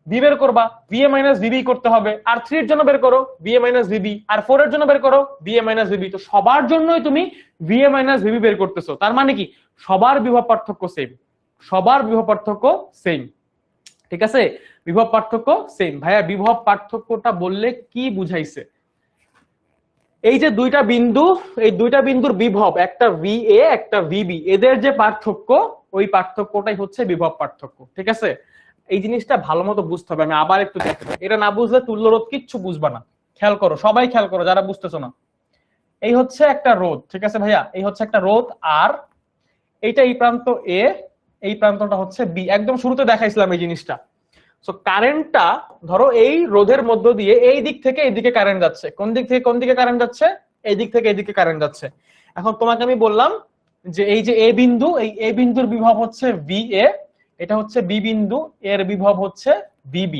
ভি বের করবা, ভি এ মাইনাস ভিবি করতে হবে। R3 এর জন্য বের করো, V A minus VB. R4 এর জন্য বের করো, ভি এ মাইনাস ভিবি। তো সবার জন্যই তুমি ভি এ মাইনাস ভিবি বের করতেছো, তার মানে কি সবার বিভব পার্থক্য সেম, সবার বিভব পার্থক্য সেম। ঠিক আছে, বিভব পার্থক্য সেম। ভাইয়া বিভব পার্থক্যটা বললে কি বুঝাইছে? এই যে দুইটা বিন্দু, এই দুইটা বিন্দুর বিভব, একটা VA একটা VB, এদের যে পার্থক্য, ওই পার্থক্যটাই হচ্ছে বিভব পার্থক্য। ঠিক আছে, এই জিনিসটা ভালো মতো বুঝতে হবে। আমি আবার একটু দেখো, এটা না বুঝলে তুল্যরোধ কিচ্ছু বুঝবা না। খেয়াল করো, সবাই খেয়াল করো যারা বুঝতেছো না। এই হচ্ছে একটা রোধ, ঠিক আছে ভাইয়া, এই হচ্ছে একটা রোধ, আর এইটা এই প্রান্ত A, এই প্রান্তটা হচ্ছে B। একদম শুরুতে দেখাইছিলাম এই জিনিসটা। সো কারেন্টটা ধরো এই রোধের মধ্য দিয়ে এই দিক থেকে এইদিকে কারেন্ট যাচ্ছে। কোন দিক থেকে কোন দিকে কারেন্ট যাচ্ছে? এই দিক থেকে এইদিকে কারেন্ট যাচ্ছে। এখন তোমাকে আমি বললাম যে এই যে A বিন্দু, এই A বিন্দুর বিভব হচ্ছে VA, এটা হচ্ছে B বিন্দু, এর বিভব হচ্ছে VB।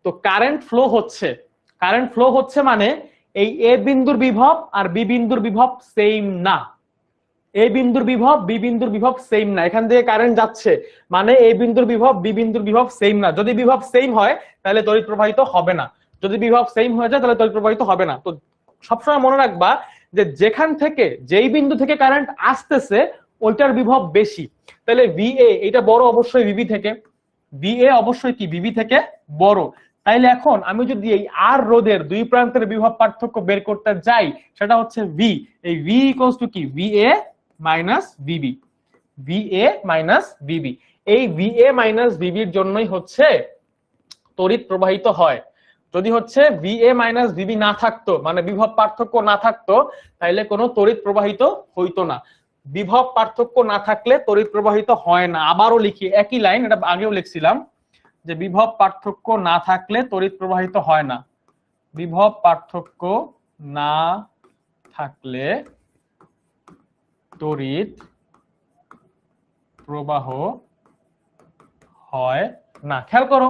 তো কারেন্ট ফ্লো হচ্ছে, কারেন্ট ফ্লো হচ্ছে মানে এই A বিন্দুর বিভব আর B বিন্দুর বিভব সেম না। এ বিন্দুর বিভব বি বিন্দুর বিভব সেম না, এখান থেকে কারেন্ট যাচ্ছে মানে এ বিন্দুর বিভব বি বিন্দুর বিভব সেম না। যদি বিভব সেম হয় তাহলে তড়িৎ প্রবাহিত হবে না, যদি বিভব সেম হয়ে যায় তাহলে তড়িৎ প্রবাহিত হবে না। তো সবসময় মনে রাখবা যে যেখান থেকে, যেই বিন্দু থেকে কারেন্ট আসতেছে ওইটার বিভব বেশি। তাহলে VA এটা বড় অবশ্যই VB থেকে, VA অবশ্যই কি VB থেকে বড়। তাইলে এখন আমি যদি এই আর রোধের দুই প্রান্তের বিভব পার্থক্য বের করতে যাই, সেটা হচ্ছে V। এই V ইকুয়ালস টু কি? VA minus VB, VA minus VB। এই VA মাইনাস VB এর জন্যই হচ্ছে তড়িৎ প্রবাহিত হয়। যদি হচ্ছে VA মাইনাস VB না থাকতো, মানে বিভব পার্থক্য না থাকতো, তাইলে কোনো তড়িৎ প্রবাহিত হইতো না। বিভব পার্থক্য না থাকলে তড়িৎ প্রবাহিত হয় না। আবারও লিখি একই লাইন, এটা আগেও লিখছিলাম যে বিভব পার্থক্য না থাকলে তড়িৎ প্রবাহিত হয় না। বিভব পার্থক্য না থাকলে তড়িৎ প্রবাহ হয় না। খেয়াল করো,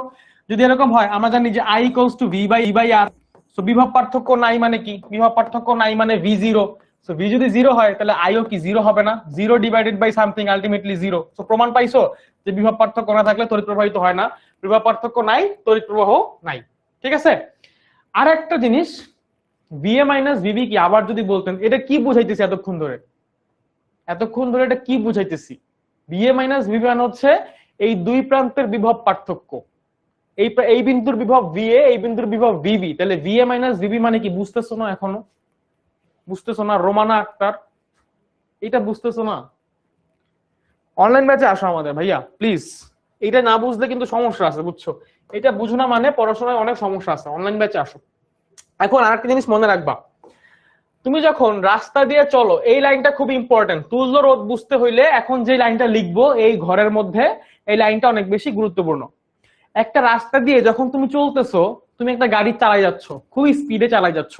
যদি এরকম হয়, আমরা জানি যে I equals to V by E by R। So বিভব পার্থক্য নাই মানে কি? বিভব পার্থক্য নাই মানে V0। সো V যদি 0 হয় তাহলে I ও কি 0 হবে না? 0 divided by something ultimately 0। So প্রমাণ পাইছো যে বিভব পার্থক্য না থাকলে তড়িৎ প্রবাহিত হয় না। বিভব পার্থক্য নাই, তড়িৎ প্রবাহ নাই। ঠিক আছে, আর একটা জিনিস, VA মাইনাস VB কি? আবার যদি বলতেন এটা কি বুঝাইতেছি এতক্ষণ ধরে, এতক্ষণ ধরে এটা কি বুঝাইতেছি? VA মাইনাস VB মানে হচ্ছে এই দুই প্রান্তের বিভব পার্থক্য। এই বিন্দুর বিভব VA, এই বিন্দুর বিভব VB। তাহলে VA মাইনাস VB মানে কি? বুঝতেছো না? এখনো বুঝতেছো না? রোমানা আক্তার, এটা বুঝতেছো না? অনলাইন ব্যাচে আসো আমাদের ভাইয়া প্লিজ। এটা না বুঝলে কিন্তু সমস্যা আছে, বুঝছো? এটা বুঝো না মানে পড়াশোনায় অনেক সমস্যা আছে। অনলাইন ব্যাচে আসো। এখন আরেকটা জিনিস মনে রাখবা, তুমি যখন রাস্তা দিয়ে চলো, এই লাইনটা খুব ইম্পর্টেন্ট। তুল্য রোধ বুঝতে হইলে এখন যে লাইনটা লিখবো এই ঘরের মধ্যে, এই লাইনটা অনেক বেশি গুরুত্বপূর্ণ। একটা রাস্তা দিয়ে যখন তুমি চলতেছো, তুমি একটা গাড়ি চালাই যাচ্ছ, খুবই স্পিডে চালাই যাচ্ছ,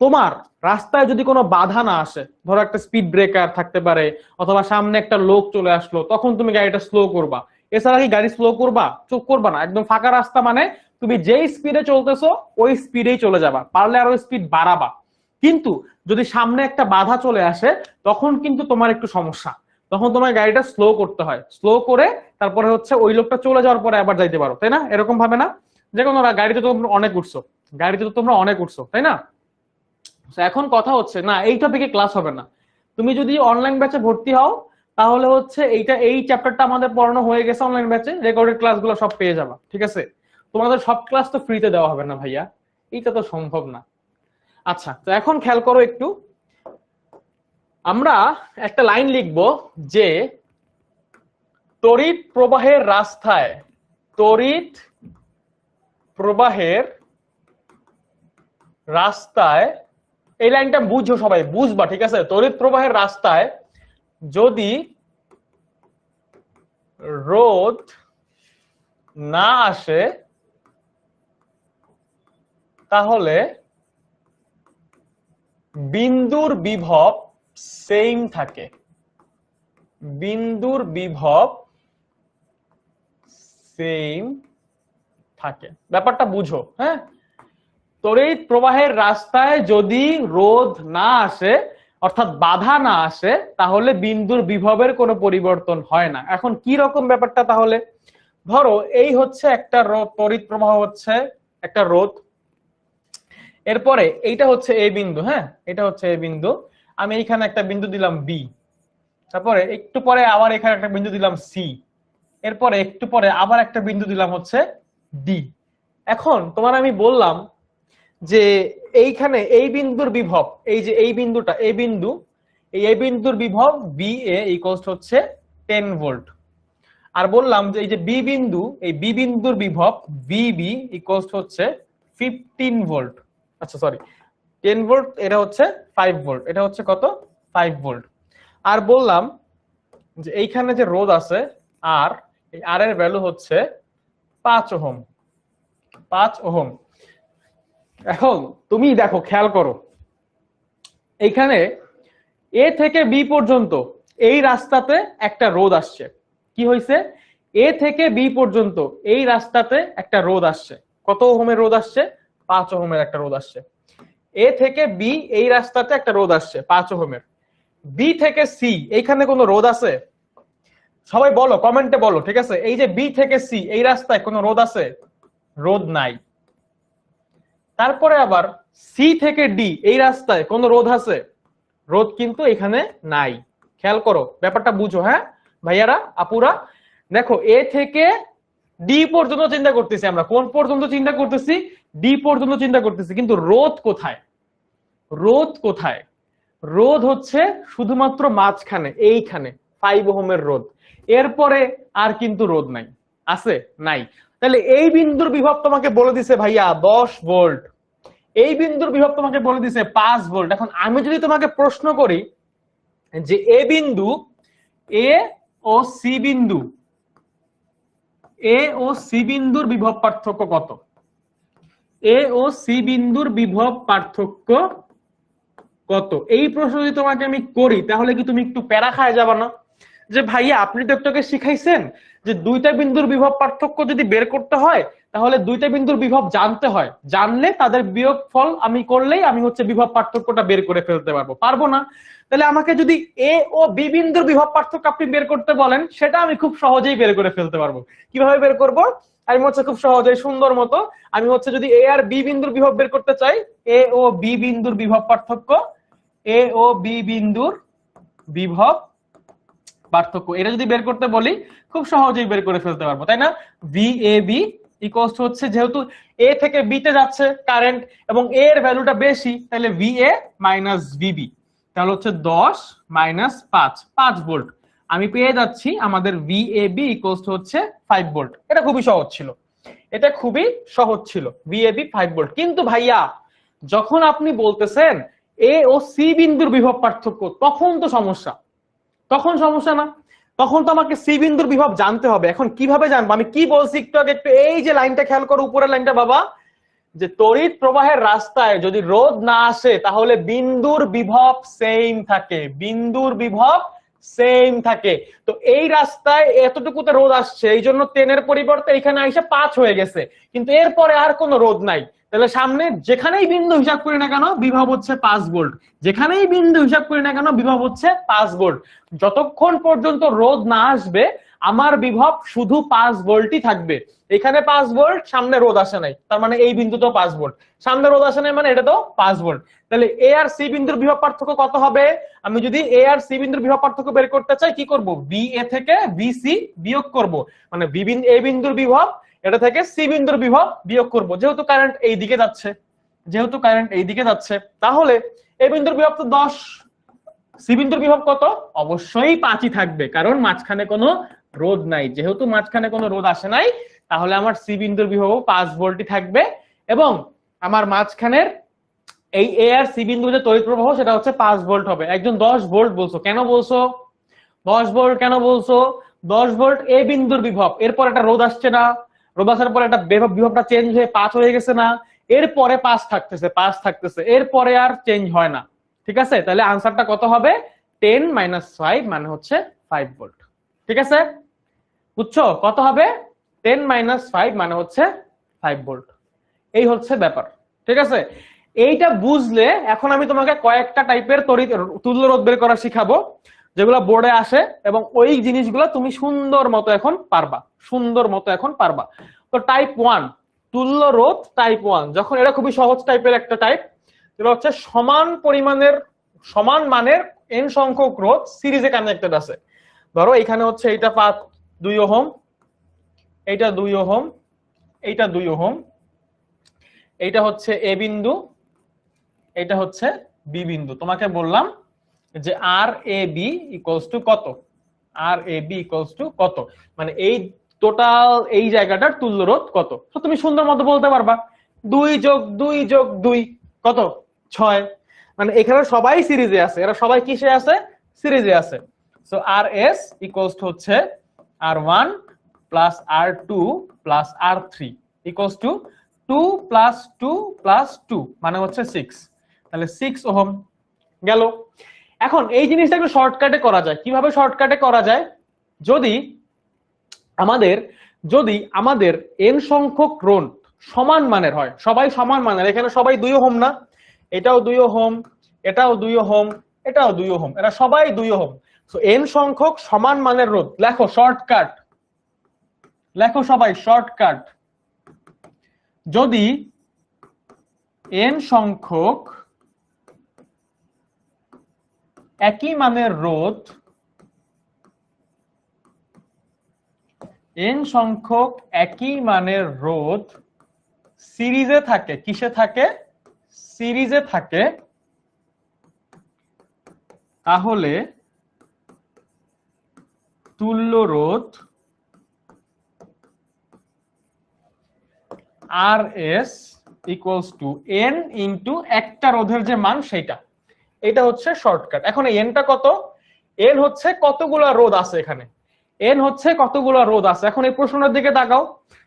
তোমার রাস্তায় যদি কোনো বাধা না আসে, ধরো একটা স্পিড ব্রেকার থাকতে পারে অথবা সামনে একটা লোক চলে আসলো, তখন তুমি গাড়িটা স্লো করবা। এছাড়া কি গাড়ি স্লো করবা? চুপ করবা না। একদম ফাঁকা রাস্তা মানে তুমি যেই স্পিডে চলতেছো ওই স্পিডেই চলে যাবা, পারলে আরো স্পিড বাড়াবা। কিন্তু যদি সামনে একটা বাধা চলে আসে তখন কিন্তু তোমার একটু সমস্যা, তখন তোমার গাড়িটা স্লো করতে হয়। স্লো করে তারপরে হচ্ছে ওই লোকটা চলে যাওয়ার পরে আবার যাইতে পারো, তাই না? এরকম ভাবে না যে কোনো গাড়িতে তো তোমরা অনেক উঠছো, গাড়িতে তো তোমরা অনেক উঠছো, তাই না? এখন কথা হচ্ছে না এই টপিকে ক্লাস হবে না। তুমি যদি অনলাইন ব্যাচে ভর্তি হও তাহলে হচ্ছে এইটা, এই চ্যাপ্টারটা আমাদের পড়ানো হয়ে গেছে অনলাইন ব্যাচে, রেকর্ডেড ক্লাসগুলো সব পেয়ে যাবা। ঠিক আছে, তোমাদের সব ক্লাস তো ফ্রিতে দেওয়া হবে না ভাইয়া, এইটা তো সম্ভব না। আচ্ছা, তো এখন খেয়াল করো একটু, আমরা একটা লাইন লিখবো যে তড়িৎ প্রবাহের রাস্তায়, তড়িৎ প্রবাহের রাস্তায়, এই লাইনটা বুঝো, সবাই বুঝবা। ঠিক আছে, তড়িৎ প্রবাহের রাস্তায় যদি রোধ না আসে তাহলে বিন্দুর বিভব সেম থাকে। বিন্দুর বিভব সেম থাকে, ব্যাপারটা বুঝো। হ্যাঁ, তড়িৎ প্রবাহের রাস্তায় যদি রোধ না আসে অর্থাৎ বাধা না আসে তাহলে বিন্দুর বিভবের কোনো পরিবর্তন হয় না। এখন কি রকম ব্যাপারটা তাহলে? ধরো এই হচ্ছে একটা রোধ, তড়িৎ প্রবাহ হচ্ছে একটা রোধ, এরপরে এইটা হচ্ছে এ বিন্দু। হ্যাঁ, এটা হচ্ছে এ বিন্দু, আমি এইখানে একটা বিন্দু দিলাম বি, তারপরে একটু পরে আবার এখানে একটা বিন্দু দিলাম সি, এরপরে একটু পরে আবার একটা বিন্দু দিলাম হচ্ছে ডি। এখন তোমার আমি বললাম যে এইখানে এই বিন্দুর বিভব, এই যে এই বিন্দুটা, এই বিন্দু, এই বিন্দুর বিভব বি এ ইকুয়ালস হচ্ছে 10 ভোল্ট। আর বললাম যে এই যে বি বিন্দু, এই বি বিন্দুর বিভব ভিবি ইকুয়ালস হচ্ছে 15 ভোল্ট। আচ্ছা সরি, 10 ভোল্ট, এটা হচ্ছে 5 ভোল্ট, এটা হচ্ছে কত, 5 ভোল্ট। আর বললাম যে এইখানে যে রোধ আছে আর, এই আর এর ভ্যালু হচ্ছে 5 ওহম, 5 ওহম। এখন তুমি দেখো, খেয়াল করো, এইখানে এ থেকে বি পর্যন্ত এই রাস্তাতে একটা রোধ আসছে। কি হয়েছে, এ থেকে বি পর্যন্ত এই রাস্তাতে একটা রোধ আসছে। কত ওহমের রোধ আসছে, 5 ওহমের একটা রোধ আসছে। এ থেকে বি এই রাস্তাতে একটা রোধ আসছে 5 ওহমের। বি থেকে সি এইখানে কোনো রোধ আছে? সবাই বলো, কমেন্টে বলো, ঠিক আছে? এই যে বি থেকে সি এই রাস্তায় কোনো রোধ আছে? রোধ নাই। তারপরে আবার সি থেকে ডি এই রাস্তায় কোনো রোধ আছে? রোধ কিন্তু এখানে নাই। খেয়াল করো, ব্যাপারটা বুঝো। হ্যাঁ ভাইয়ারা, আপুরা, দেখো এ থেকে ডি পর্যন্ত চিন্তা করতেছি আমরা। কোন পর্যন্ত চিন্তা করতেছি? ডি পর্যন্ত চিন্তা করতেছি, কিন্তু রোধ কোথায়? রোধ কোথায়? রোধ হচ্ছে শুধুমাত্র মাঝখানে, এইখানে 5 ওহমের রোধ। এরপরে আর কিন্তু রোধ নাই। আছে? নাই। তাহলে এই বিন্দুর বিভব তোমাকে বলে দিছে ভাইয়া 10 ভোল্ট, এই বিন্দুর বিভব তোমাকে বলে দিছে 5 ভোল্ট। এখন আমি যদি তোমাকে প্রশ্ন করি যে এ বিন্দু, এ ও সি বিন্দু, এ ও সি বিন্দুর বিভব পার্থক্য কত? এ ও সি বিন্দুর বিভব পার্থক্য কত? এই প্রশ্ন যদি তোমাকে আমি করি, তাহলে কি তুমি একটু প্যারা খায় যাবা না? যে ভাইয়া আপনি তো একটু শিখাইছেন যে দুইটা বিন্দুর বিভব পার্থক্য যদি বের করতে হয়, তাহলে দুইটা বিন্দুর বিভব জানতে হয়, জানলে তাদের বিয়োগফল আমি করলেই আমি হচ্ছে বিভব পার্থক্যটা বের করে ফেলতে পারবো। পারবো না? তাহলে আমাকে যদি এ ও বি বিন্দুর বিভব পার্থক্য আপনি বের করতে বলেন, সেটা আমি খুব সহজেই বের করে ফেলতে পারবো। কিভাবে বের করব? আমি হচ্ছে খুব সহজেই, সুন্দর মতো, আমি হচ্ছে যদি এ আর বি বিন্দুর বিভব বের করতে চাই, এ ও বি বিন্দুর বিভব পার্থক্য, এ ও বি বিন্দুর বিভব পার্থক্য, এটা যদি বের করতে বলি খুব সহজেই বের করে ফেলতে পারবো, তাই না? ভি এ বি ইকুয়ালস হচ্ছে, যেহেতু এ থেকে বি তে যাচ্ছে কারেন্ট এবং এ এর ভ্যালুটা বেশি, তাহলে ভি এ মাইনাস ভিবি, তাহলে হচ্ছে 10 মাইনাস 5 ভোল্ট। আমি পেয়ে যাচ্ছি আমাদের ভি এ বি ইকুয়ালস হচ্ছে 5 ভোল্ট। এটা খুবই সহজ ছিল, এটা খুবই সহজ ছিল, ভি এ বি 5 ভোল্ট। কিন্তু ভাইয়া যখন আপনি বলতেছেন এ ও সি বিন্দুর বিভব পার্থক্য, তখন তো সমস্যা। তখন সমস্যা না, তখন তো আমাকে সি বিন্দুর বিভব জানতে হবে। এখন কিভাবে জানবো? আমি কি বলছি একটু আগে, একটু এই যে লাইনটা খেয়াল করো, উপরের লাইনটা বাবা, যে তড়িৎ প্রবাহের রাস্তায় যদি রোধ না আসে তাহলে বিন্দুর বিভব সেম থাকে, বিন্দুর বিভব সেম থাকে। তো এই রাস্তায় এতটুকুতে রোধ আসছে, এই জন্য 10 এর পরিবর্তে এখানে এসে 5 হয়ে গেছে, কিন্তু এরপরে আর কোনো রোধ নাই। তাহলে সামনে যেখানেই বিন্দু হিসাব করি না কেন বিভব হচ্ছে 5 ভোল্ট, যেখানেই বিন্দু হিসাব করি না কেন বিভব হচ্ছে 5 ভোল্ট। যতক্ষণ পর্যন্ত রোধ না আসবে আমার বিভব শুধু 5 ভোল্টই থাকবে। এখানে 5 ভোল্ট, সামনে রোধ আসে নাই, তার মানে এই বিন্দুতেও 5 ভোল্ট, সামনে রোধ আসে নাই মানে এটা তো 5 ভোল্ট। তাহলে এ আর সি বিন্দুর বিভব পার্থক্য কত হবে? আমি যদি এ আর সি বিন্দুর বিভব পার্থক্য বের করতে চাই, কি করব? বি এ থেকে বি সি বিয়োগ করব, মানে বি বিন্দু, এ বিন্দুর বিভব, এটা থেকে সি বিন্দুর বিভব বিয়োগ করব। যেহেতু কারেন্ট এই দিকে যাচ্ছে, যেহেতু কারেন্ট এই দিকে যাচ্ছে, তাহলে এ বিন্দুর বিভব তো 10, সি বিন্দুর বিভব কত? অবশ্যই 5ই থাকবে, কারণ মাঝখানে কোনো রোধ নাই। যেহেতু মাঝখানে কোনো রোধ আসে নাই, তাহলে আমার সি বিন্দুর বিভব 5 ভোল্টই থাকবে। এবং আমার মাঝখানের এই এ আর সি বিন্দু যে তড়িৎ প্রবাহ, সেটা হচ্ছে 5 ভোল্ট হবে। একজন 10 ভোল্ট বলছো, কেন বলছো 10 ভোল্ট? কেন বলছো 10 ভোল্ট? এ বিন্দুর বিভব, এরপর একটা রোধ আসছে না, রোধ আসার পর একটা বিভবটা চেঞ্জ হয়ে 5 হয়ে গেছে না, এরপরে 5 থাকতেছে, 5 থাকতেছে, এরপরে আর চেঞ্জ হয় না। ঠিক আছে? তাহলে আনসারটা কত হবে? 10 মাইনাস 5 মানে হচ্ছে 5 ভোল্ট। ঠিক আছে? বুঝছো কত হবে? 10 মাইনাস 5 মানে হচ্ছে 5 ভোল্ট। এই হচ্ছে ব্যাপার। ঠিক আছে? এইটা বুঝলে এখন আমি তোমাকে কয়েকটা টাইপের তড়িৎ তুল্য রোধ বের করা শিখাবো, যেগুলো বোর্ডে আসে, এবং ওই জিনিসগুলো তুমি সুন্দর মতো এখন পারবা, সুন্দর মতো এখন পারবা। তো টাইপ 1 তুল্য রোধ, টাইপ 1 যখন, এটা খুবই সহজ টাইপের একটা টাইপ, যেটা হচ্ছে সমান পরিমাণের, সমান মানের n সংখ্যক রোধ সিরিজে কানেক্টেড আছে। ধরো এখানে হচ্ছে এইটা 2 ওহম, এইটা 2 ওহম, এইটা 2 ওহম, এইটা হচ্ছে এ বিন্দু, এটা হচ্ছে বি বিন্দু। তোমাকে বললাম যে আর এ বি ইকুয়ালস টু কত, আর এ বি ইকুয়ালস টু কত, মানে এই টোটাল এই জায়গাটার তুল্য রোধ কত। তো তুমি সুন্দর মতো বলতে পারবা 2 যোগ 2 যোগ 2 কত 6, মানে এখানে সবাই সিরিজে আছে, এরা সবাই কিসে আছে, সিরিজে আছে। So R S equals to হচ্ছে R1 plus R2 plus R3 equals to 2 plus 2 plus 2 মানে হচ্ছে 6, তাহলে 6 ওহম গেল। এখন এই জিনিসটা একটু শর্টকাটে করা যায়। কিভাবে শর্টকাটে করা যায়, যদি আমাদের n সংখ্যক রোধ সমান মানের হয়, সবাই সমান মানের, এখানে সবাই 2 ওহম না, এটাও 2 ওহম, এটাও 2 ওহম, এটাও 2 ওহম, এরা সবাই 2 ওহম। সো n সংখ্যক সমান মানের রোধ, লেখো শর্টকাট, লেখো সবাই শর্টকাট, যদি n সংখ্যক একই মানের রোধ, n সংখ্যক একই মানের রোধ সিরিজে থাকে, কিসে থাকে, সিরিজে থাকে, তাহলে তুল্য রোধ R S equals to n into একটা রোধের যে মান সেইটা, এটা হচ্ছে শর্টকাট। এখন এনটা কত, এন হচ্ছে কতগুলা রোধ আছে এখানে, এন হচ্ছে কতগুলা রোধ আছে। এখন এই প্রশ্নটার দিকে তাকাও,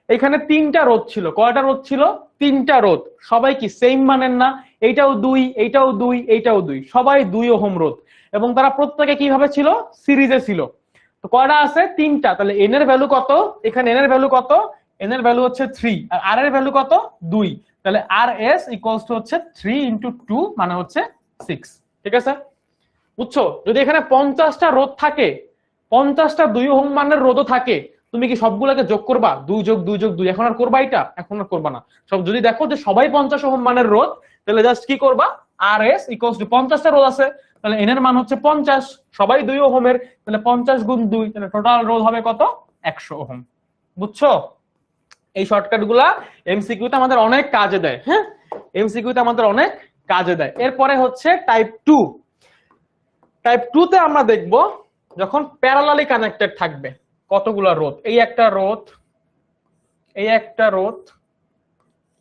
এখানে 3টা রোধ ছিল, কয়টা রোধ ছিল, 3টা রোধ, সবাই কি সেম মানের না, এইটাও 2, এইটাও 2, এইটাও 2, সবাই 2 ওহম রোধ, এবং তারা প্রত্যেকে কিভাবে ছিল, সিরিজে ছিল। তো কয়টা আছে, 3টা, তাহলে এন এর ভ্যালু কত, এখানে এন এর ভ্যালু কত, এন এর ভ্যালু হচ্ছে 3, আর আর এর ভ্যালু কত 2, তাহলে আর এস ইকুয়ালস টু হচ্ছে 3 ইন্টু 2 মানে হচ্ছে 6। ঠিক আছে, বুঝছো? যদি এখানে 50টা রোধ থাকে, 50টা 2 ওহম মানের রোধও থাকে, তুমি কি সবগুলোকে যোগ করবা, 2 যোগ 2 যোগ 2, এখন আর করবা এটা, এখন আর করবা না। সব যদি দেখো যে সবাই 50 ওহম মানের রোধ, তাহলে জাস্ট কি করবা, আর এস ইকুয়ালস টু 50টা রোধ আছে, তাহলে এন এর মান হচ্ছে 50, সবাই 2 ওহমের, তাহলে 50 গুণ 2, তাহলে টোটাল রোধ হবে কত, 100 ওহম। বুঝছো? এই শর্টকাট গুলা এমসিকিউ তে আমাদের অনেক কাজে দেয়। হ্যাঁ, এমসিকিউ তে আমাদের অনেক কাজে দেয়। এরপরে হচ্ছে টাইপ 2। টাইপ 2 তে আমরা দেখব যখন প্যারালালি কানেক্টেড থাকবে কতগুলা রোধ, এই একটা রোধ, এই একটা রোধ,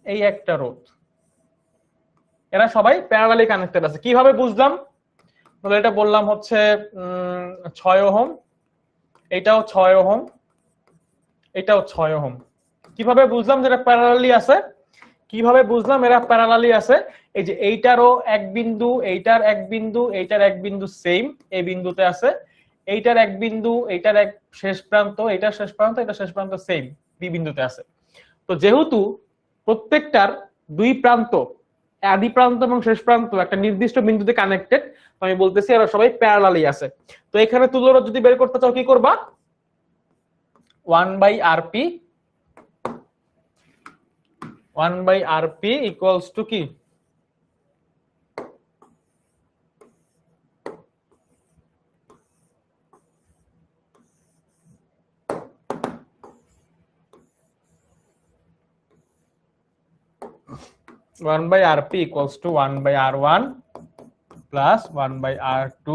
এই একটা রোধ, এরা সবাই প্যারালালি কানেক্টেড আছে। কিভাবে বুঝলাম, বলে এটা বললাম হচ্ছে 6 ওহম, এটাও 6 ওহম, এটাও 6 ওহম। কিভাবে বুঝলাম যে এটা প্যারালালি আছে, কিভাবে বুঝলাম এরা প্যারালালি আছে, এই যে এইটারও এক বিন্দু, এইটার এক বিন্দু, এইটার এক বিন্দু সেম এই বিন্দুতে আছে, এইটার এক বিন্দু, এইটার এক শেষ প্রান্ত, এইটার শেষ প্রান্ত, এটা শেষ প্রান্ত সেম বি বিন্দুতে আছে। তো যেহেতু প্রত্যেকটার 2 প্রান্ত, আদি প্রান্ত এবং শেষ প্রান্ত একটা নির্দিষ্ট বিন্দুতে কানেক্টেড, তো আমি বলতেছি এরা সবাই প্যারালালি আছে। তো এখানে তুল্যরোধ যদি বের করতে চাও কি করবা, 1/rp, 1/rp ইকুয়ালস টু কি, one by rp equals to 1/r1 plus 1/r2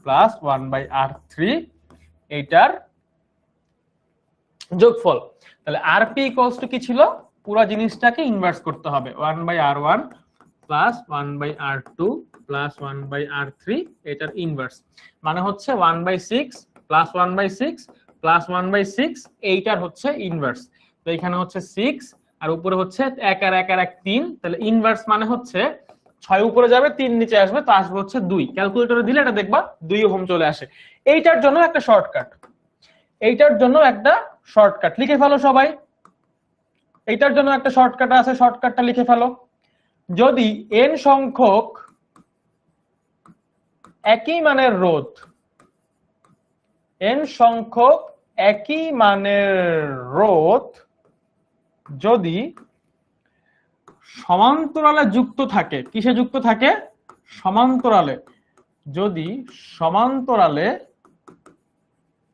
plus 1/r3 এইটার যোগফল। তাহলে rp equals to কি ছিল, পুরো জিনিসটাকে ইনভার্স করতে হবে, 1/r1 plus 1/r2 plus 1/r3 এটার ইনভার্স, মানে হচ্ছে 1/6 plus 1/6 plus 1/6 এইটার হচ্ছে ইনভার্স। তো এখানে হচ্ছে 6 আর উপরে হচ্ছে 1 আর 1 আর 1 3, তাহলে ইনভার্স মানে হচ্ছে 6 উপরে যাবে 3 নিচে আসবে, তো আসবে হচ্ছে 2। ক্যালকুলেটরে দিলে এটা দেখবা 2 ওহম চলে আসে। এইটার জন্য একটা শর্টকাট, এইটার জন্য একটা শর্টকাট লিখে ফেলো সবাই, এইটার জন্য একটা শর্টকাট আছে, শর্টকাটটা লিখে ফেলো। যদি n সংখ্যক একই মানের রোধ, n সংখ্যক একই মানের রোধ যদি সমান্তরালে যুক্ত থাকে, কিসে যুক্ত থাকে, সমান্তরালে, যদি সমান্তরালে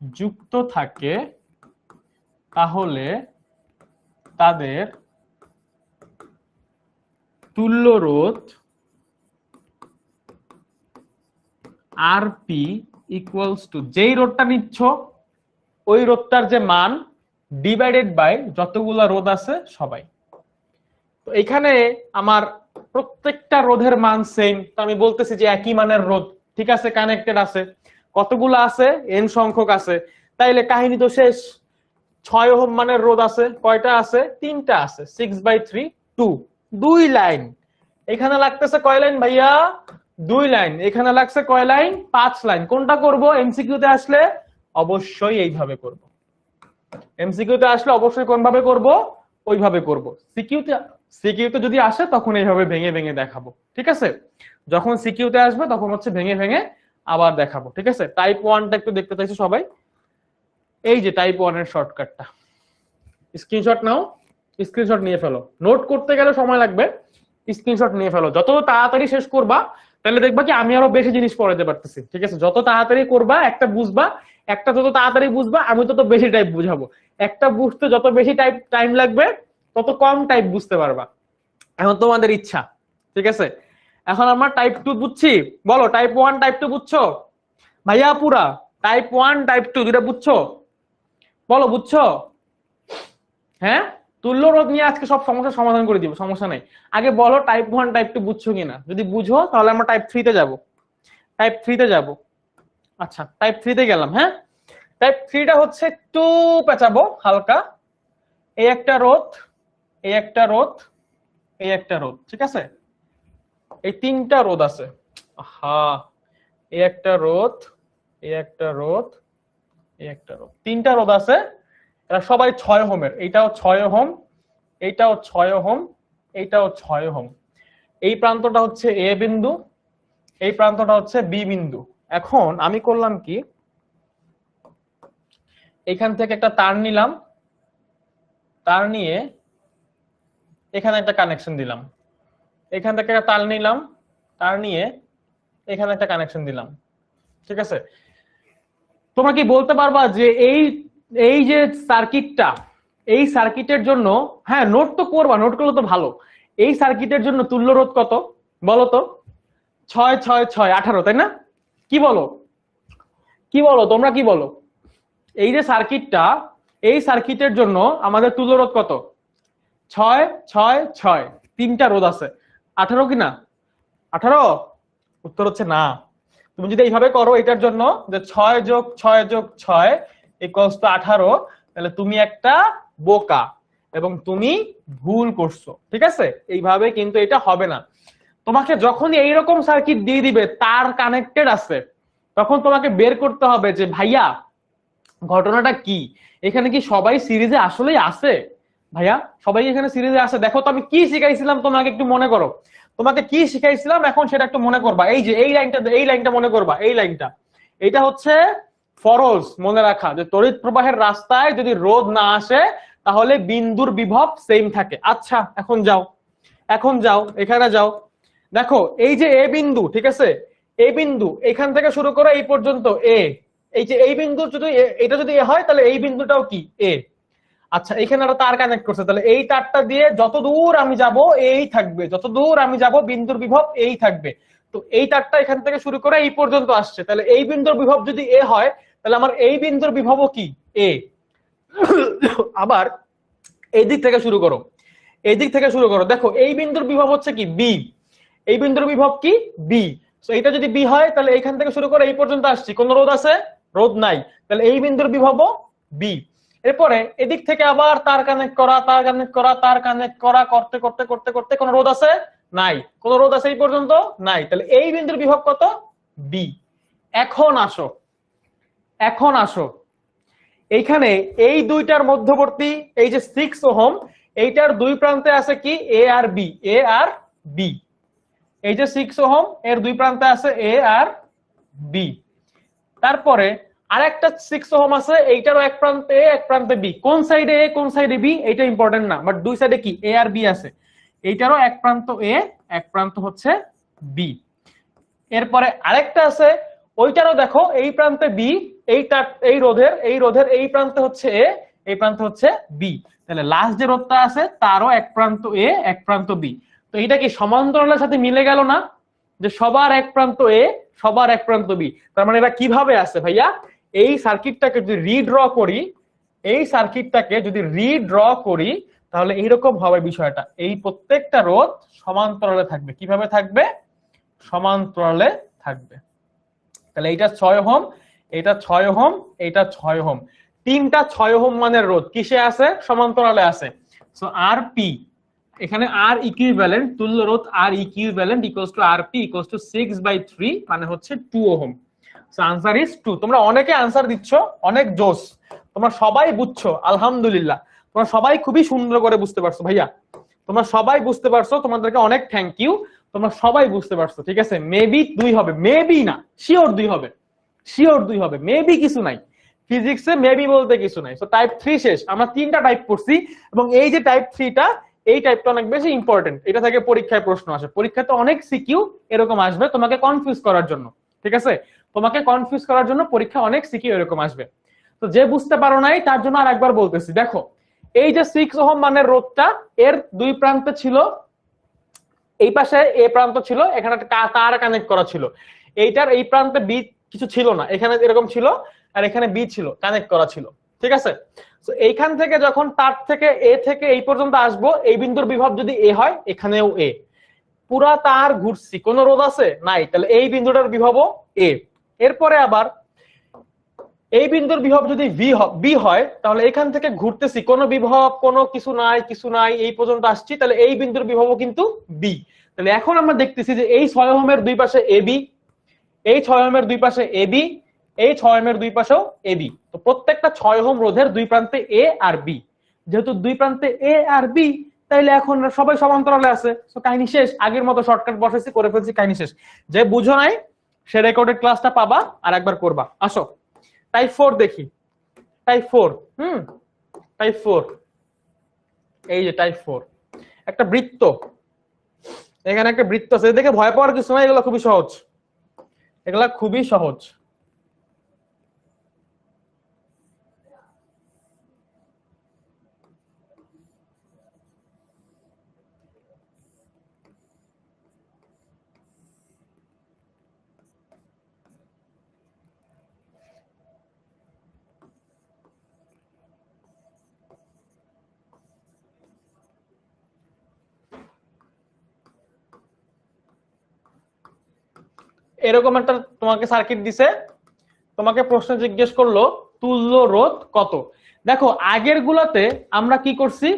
যুক্ত থাকে তাহলে তাদের তুল্য রোধ আরপি ইকুয়ালস টু, যেই রোধটা নিচ্ছ ওই রোধটার যে মান ডিভাইডেড বাই যতগুলা রোধ আছে সবাই। তো এখানে আমার প্রত্যেকটা রোধের মান সেম, তো আমি বলতেছি যে একই মানের রোধ, ঠিক আছে, কানেক্টেড আছে। কতগুলো আছে? এন সংখ্যক আছে। তাইলে কাহিনী তো শেষ। 6 ওহম মানের রোধ আছে, কয়টা আছে? 3টা আছে। 6/3 2, 2 লাইন। এখানে লাগতেছে কয় লাইন ভাইয়া? 2 লাইন। এখানে লাগছে কয় লাইন? 5 লাইন। কোনটা করব? এমসিকিউ তে আসলে অবশ্যই এইভাবে করব। এমসিকিউ তে আসলে অবশ্যই কোনভাবে করব? ওইভাবে করব। সিকিউতে যদি আসে তখন এইভাবে ভেঙে ভেঙে দেখাবো, ঠিক আছে? যখন সিকিউতে আসবে তখন হচ্ছে ভেঙে ভেঙে আবার দেখাবো, ঠিক আছে? টাইপ 1টা একটু দেখতে চাইছো সবাই? এই যে টাইপ 1 এর শর্টকাটটা, স্ক্রিনশট নাও, স্ক্রিনশট নিয়ে ফেলো। নোট করতে গেলে সময় লাগবে, স্ক্রিনশট নিয়ে ফেলো। যত তাড়াতাড়ি শেষ করবা তাহলে দেখবা কি আমি আরো বেশি জিনিস পড়াতে পারতেছি, ঠিক আছে? যত তাড়াতাড়ি করবা একটা বুঝবা, একটা যত তাড়াতাড়ি বুঝবা আমি তত বেশি টাইপ বুঝাবো। একটা বুঝতে যত বেশি টাইম লাগবে তত কম টাইপ বুঝতে পারবা। এখন তোমাদের ইচ্ছা, ঠিক আছে? এখন আমরা টাইপ 2 বুঝছি, বলো টাইপ 1 টাইপ 2 বুঝছো ভাইয়া? পুরা টাইপ 1 টাইপ 2 দুটো বুঝছো? বলো বুঝছো? হ্যাঁ, তুল্য রোধ নিয়ে আজকে সব সমস্যার সমাধান করে দিব, সমস্যা নাই। আগে বলো টাইপ 1 টাইপ 2 বুঝছো কিনা। যদি বুঝো তাহলে আমরা টাইপ 3 তে যাব। টাইপ 3 তে যাব। আচ্ছা, টাইপ 3 তে গেলাম। হ্যাঁ, টাইপ 3 টা হচ্ছে একটু পেঁচাবো হালকা। এই একটা রোধ, এই একটা রোধ, এই একটা রোধ, ঠিক আছে? এই 3টা রোধ আছে। হ্যাঁ, এই একটা রোধ, এই একটা রোধ, এই একটা রোধ, 3টা রোধ আছে। এরা সবাই 6 ওহমের। এইটাও 6 ওহম, এইটাও 6 ওহম, এইটাও 6 ওহম। এই প্রান্তটা হচ্ছে এ বিন্দু, এই প্রান্তটা হচ্ছে বি বিন্দু। এখন আমি করলাম কি, এখান থেকে একটা তার নিলাম, তার নিয়ে এখানে একটা কানেকশন দিলাম। এখান থেকে একটা তার নিলাম, তার নিয়ে এখানে একটা কানেকশন দিলাম, ঠিক আছে? তোমরা কি বলতে পারবা যে এই এই যে সার্কিটটা, এই সার্কিটের জন্য, হ্যাঁ নোট তো করবা, নোট করলে তো ভালো। এই সার্কিটের জন্য তুল্য রোধ কত বলো তো? 6 6 6 18, তাই না? কি বলো? কি বলো তোমরা, কি বলো? এই যে সার্কিটটা, এই সার্কিটের জন্য আমাদের তুল্য রোধ কত? 6 6 6, 3টা রোধ আছে। 18 কি না? 18? উত্তর হচ্ছে না। তুমি যদি এইভাবে করো এটার জন্য যে 6 যোগ 6 যোগ 6 ইকুয়ালস টু 18, তাহলে তুমি একটা বোকা এবং তুমি ভুল করছো, ঠিক আছে? এইভাবে কিন্তু এটা হবে না। তোমাকে যখনই এইরকম সার্কিট দিয়ে দিবে তার কানেক্টেড আছে, তখন তোমাকে বের করতে হবে যে ভাইয়া ঘটনাটা কি, এখানে কি সবাই সিরিজে আসলেই আছে? ভাইয়া সবাই এখানে সিরিজে আছে? দেখো তো আমি কি শিখাইছিলাম তোমাকে, একটু মনে করো। তোমাকে কি শিখাইছিলাম এখন সেটা একটু মনে করবা। এই যে এই লাইনটা, এই লাইনটা মনে করবা, এই লাইনটা। এটা হচ্ছে ফরজ, মনে রাখা যে তড়িৎ প্রবাহের রাস্তায় যদি রোধ না আসে তাহলে বিন্দুর বিভব সেম থাকে। আচ্ছা এখন যাও, এখন যাও, এখানে যাও। দেখো এই যে এ বিন্দু, ঠিক আছে? এই বিন্দু এখান থেকে শুরু করে এই পর্যন্ত এ। এই যে এই বিন্দু যদি এটা যদি এ হয় তাহলে এই বিন্দুটাও কি এ। আচ্ছা এখানে একটা তার কানেক্ট করছে, তাহলে এই তারটা দিয়ে যত দূর আমি যাব এই থাকবে, যত দূর আমি যাব বিন্দুর বিভব এই থাকবে। তো এই তারটা এখান থেকে শুরু করে এই পর্যন্ত আসছে, তাহলে এই বিন্দুর বিভব যদি এ হয় তাহলে আমার এই বিন্দুর বিভবও কি এ। আবার এই দিক থেকে শুরু করো, এই দিক থেকে শুরু করো। দেখো এই বিন্দুর বিভব হচ্ছে কি বি, এই বিন্দুর বিভব কি বি। তো এটা যদি বি হয় তাহলে এইখান থেকে শুরু করে এই পর্যন্ত আসছি, কোন রোধ আছে? রোধ নাই, তাহলে এই বিন্দুর বিভবও বি। এরপরে এদিক থেকে আবার তার কানেক্ট করা, তার কানেক্ট করা, তার কানেক্ট করা, করতে করতে করতে করতে কোন রোধ আছে? নাই। কোন রোধ আছে এই পর্যন্ত? নাই। তাহলে এই বিন্দুর বিভব কত? বি। এখন আসো, এখন আসো এইখানে এই দুইটার মধ্যবর্তী এই যে 6 ওহম, এইটার দুই প্রান্তে আছে কি এ আর বি, এ আর বি। এই যে 6 ওহম এর দুই প্রান্তে আছে এ আর বি। তারপরে আরেকটা 6 ওহম আছে, এইটারও এক প্রান্তে এ এক প্রান্তে বি। কোন সাইডে এ কোন সাইডে বি এটা ইম্পর্টেন্ট না, বাট দুই সাইডে কি এ আর বি আছে। এইটারও এক প্রান্ত এ এক প্রান্ত হচ্ছে বি। এরপরে আরেকটা আছে, ওইটারও দেখো এই প্রান্তে বি, এই রোধের এই প্রান্তে হচ্ছে এ, এই প্রান্ত হচ্ছে বি। তাহলে লাস্ট যে রোধটা আছে তারও এক প্রান্ত এ এক প্রান্ত বি। তো এটা কি সমান্তরালের সাথে মিলে গেল না, যে সবার এক প্রান্ত এ সবার এক প্রান্ত বি। তার মানে এটা কিভাবে আছে ভাইয়া, এই সার্কিটটাকে যদি রিড্র করি, এই সার্কিটটাকে যদি রিড্র করি তাহলে এইরকম হবে বিষয়টা। এই প্রত্যেকটা রোধ সমান্তরালে থাকবে। কিভাবে থাকবে? সমান্তরালে থাকবে। তাহলে এইটা 6 ওহম, এটা 6 ওহম, এটা 6 ওহম, তিনটা 6 ওহম মানের রোধ কিসে আছে? সমান্তরালে আছে। সো আর পি, এখানে আর ইকুইভ্যালেন্ট, তুল্য রোধ R equivalent equals to R P equals to 6/3 মানে হচ্ছে 2 ওহম। So answer is 2। তোমরা অনেকে আনসার দিচ্ছ, অনেক জোস, তোমরা সবাই বুঝছো, আলহামদুলিল্লাহ। তোমরা সবাই খুবই সুন্দর করে বুঝতে পারছো ভাইয়া, তোমরা সবাই বুঝতে পারছো, তোমাদেরকে অনেক থ্যাংক ইউ। তোমরা সবাই বুঝতে পারছো, ঠিক আছে। মেবি 2 হবে, মেবি না, শিওর 2 হবে, শিওর 2 হবে, মেবি কিছু নাই, ফিজিক্সে মেবি বলতে কিছু নাই। সো টাইপ 3 শেষ। আমরা 3টা টাইপ করছি এবং এই যে টাইপ 3টা, এই টাইপটা অনেক বেশি ইম্পর্টেন্ট। এটা থেকে পরীক্ষায় প্রশ্ন আসে, পরীক্ষাতে অনেক সিকিউ এরকম আসবে তোমাকে কনফিউজ করার জন্য, ঠিক আছে। তোমাকে কনফিউজ করার জন্য পরীক্ষা অনেক সিকিউ এরকম আসবে। তো যে বুঝতে পারো নাই তার জন্য আর একবার বলতেছি, দেখো এই যে 6 ওহম মানের রোধটা, এর দুই প্রান্তে ছিল, এই পাশে এ প্রান্ত ছিল, এখানে তার কানেক্ট করা ছিল। এইটার এই প্রান্তে বি কিছু ছিল না, এখানে এরকম ছিল, আর এখানে বি ছিল, কানেক্ট করা ছিল, ঠিক আছে। তো এইখান থেকে যখন তার থেকে এ থেকে এই পর্যন্ত আসবো, এই বিন্দুর বিভব যদি এ হয়, এখানেও এ, পুরা তার ঘুরছি, কোনো রোধ আছে নাই, তাহলে এই বিন্দুটার বিভবও এ। এরপরে আবার এই বিন্দুর বিভব যদি বি হয়, তাহলে এখান থেকে ঘুরতেছি, কোনো বিভব কোনো কিছু নাই, কিছু নাই, এই পর্যন্ত আসছি, তাহলে এই বিন্দুর বিভবও কিন্তু বি। তাহলে এখন আমরা দেখতেছি যে এই 6 ওহমের দুই পাশে এ বি, এই 6 ওহমের দুই পাশে এ বি, এই 6 ওহমের দুই পাশেও এ বি। তো প্রত্যেকটা 6 ওহম রোধের দুই প্রান্তে এ আর বি, যেহেতু দুই প্রান্তে এ আর বি, তাইলে এখন সবাই সমান্তরালে আছে। তো কাহিনী শেষ, আগের মতো শর্টকাট বসাইছি, করে ফেলছি, কাহিনী শেষ। যে বুঝো নাই সে রেকর্ডেড ক্লাসটা পাবা আর একবার করবা। আসো টাইপ 4 দেখি, টাইপ 4, টাইপ 4, এই যে টাইপ 4, একটা বৃত্ত, এখানে একটা বৃত্ত আছে, দেখে ভয় পাওয়ার কিছু নাই, এগুলো খুবই সহজ, এগুলা খুবই সহজ। এরকম একটা তোমাকে সার্কিট দিছে, তোমাকে প্রশ্ন জিজ্ঞেস করলো তুল্য রোধ কত। দেখো আগের গুলাতে আমরা কি করছি,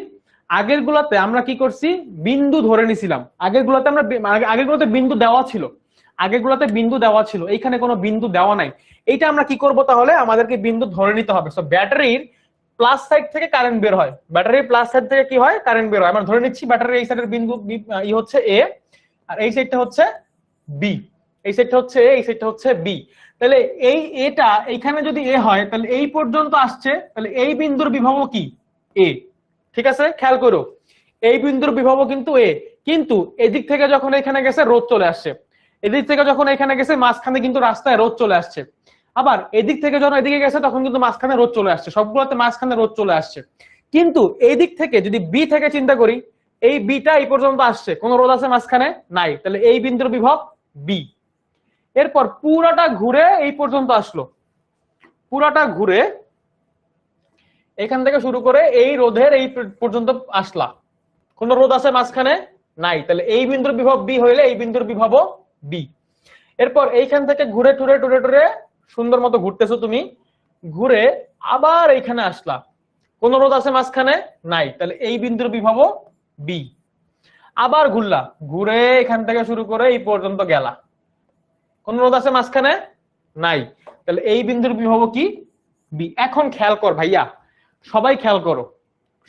আগের গুলাতে আমরা কি করছি, বিন্দু ধরে নিছিলাম। আগের গুলাতে আমরা, আগের গুলাতে বিন্দু দেওয়া ছিল, আগের গুলাতে বিন্দু দেওয়া ছিল, এইখানে কোনো বিন্দু দেওয়া নাই। এইটা আমরা কি করব, তাহলে আমাদেরকে বিন্দু ধরে নিতে হবে। সো ব্যাটারির প্লাস সাইড থেকে কারেন্ট বের হয়, ব্যাটারির প্লাস সাইড থেকে কি হয়, কারেন্ট বের হয়। আমরা ধরে নিচ্ছি ব্যাটারির এই সাইডের বিন্দু ই হচ্ছে এ, আর এই সাইডটা হচ্ছে বি, এই সাইডটা হচ্ছে এ, এই সাইডটা হচ্ছে বি। তাহলে এই এটা এইখানে যদি এ হয়, তাহলে এই পর্যন্ত আসছে, তাহলে এই বিন্দুর বিভব কি, এ, ঠিক আছে। খেয়াল করো, এই বিন্দুর বিভব কিন্তু এ, কিন্তু এদিক থেকে যখন এখানে গেছে রোধ চলে আসছে, এদিক থেকে যখন এখানে গেছে মাঝখানে কিন্তু রাস্তায় রোধ চলে আসছে, আবার এদিক থেকে যখন এদিকে গেছে তখন কিন্তু মাঝখানে রোধ চলে আসছে, সবগুলোতে মাঝখানে রোধ চলে আসছে। কিন্তু এই দিক থেকে যদি বি থেকে চিন্তা করি, এই বিটা এই পর্যন্ত আসছে, কোন রোধ আছে মাঝখানে নাই, তাহলে এই বিন্দুর বিভব বি। এরপর পুরাটা ঘুরে এই পর্যন্ত আসলো, পুরাটা ঘুরে এখান থেকে শুরু করে এই রোধের এই পর্যন্ত আসলা, কোন রোধ আছে মাঝখানে নাই, তাহলে এই বিন্দুর বিভব বি হইলে এই বিন্দুর বিভবও বি। এরপর এইখান থেকে ঘুরে টুরে টুরে টুরে সুন্দর মতো ঘুরতেছো তুমি, ঘুরে আবার এইখানে আসলা, কোন রোধ আছে মাঝখানে নাই, তাহলে এই বিন্দুর বিভবও বি। আবার ঘুরলা, ঘুরে এখান থেকে শুরু করে এই পর্যন্ত গেলা, কোন রোধ আছে মাঝখানে নাই, তাহলে এই বিন্দুর বিভব কি, বি। এখন খেয়াল কর ভাইয়া, সবাই খেয়াল করো,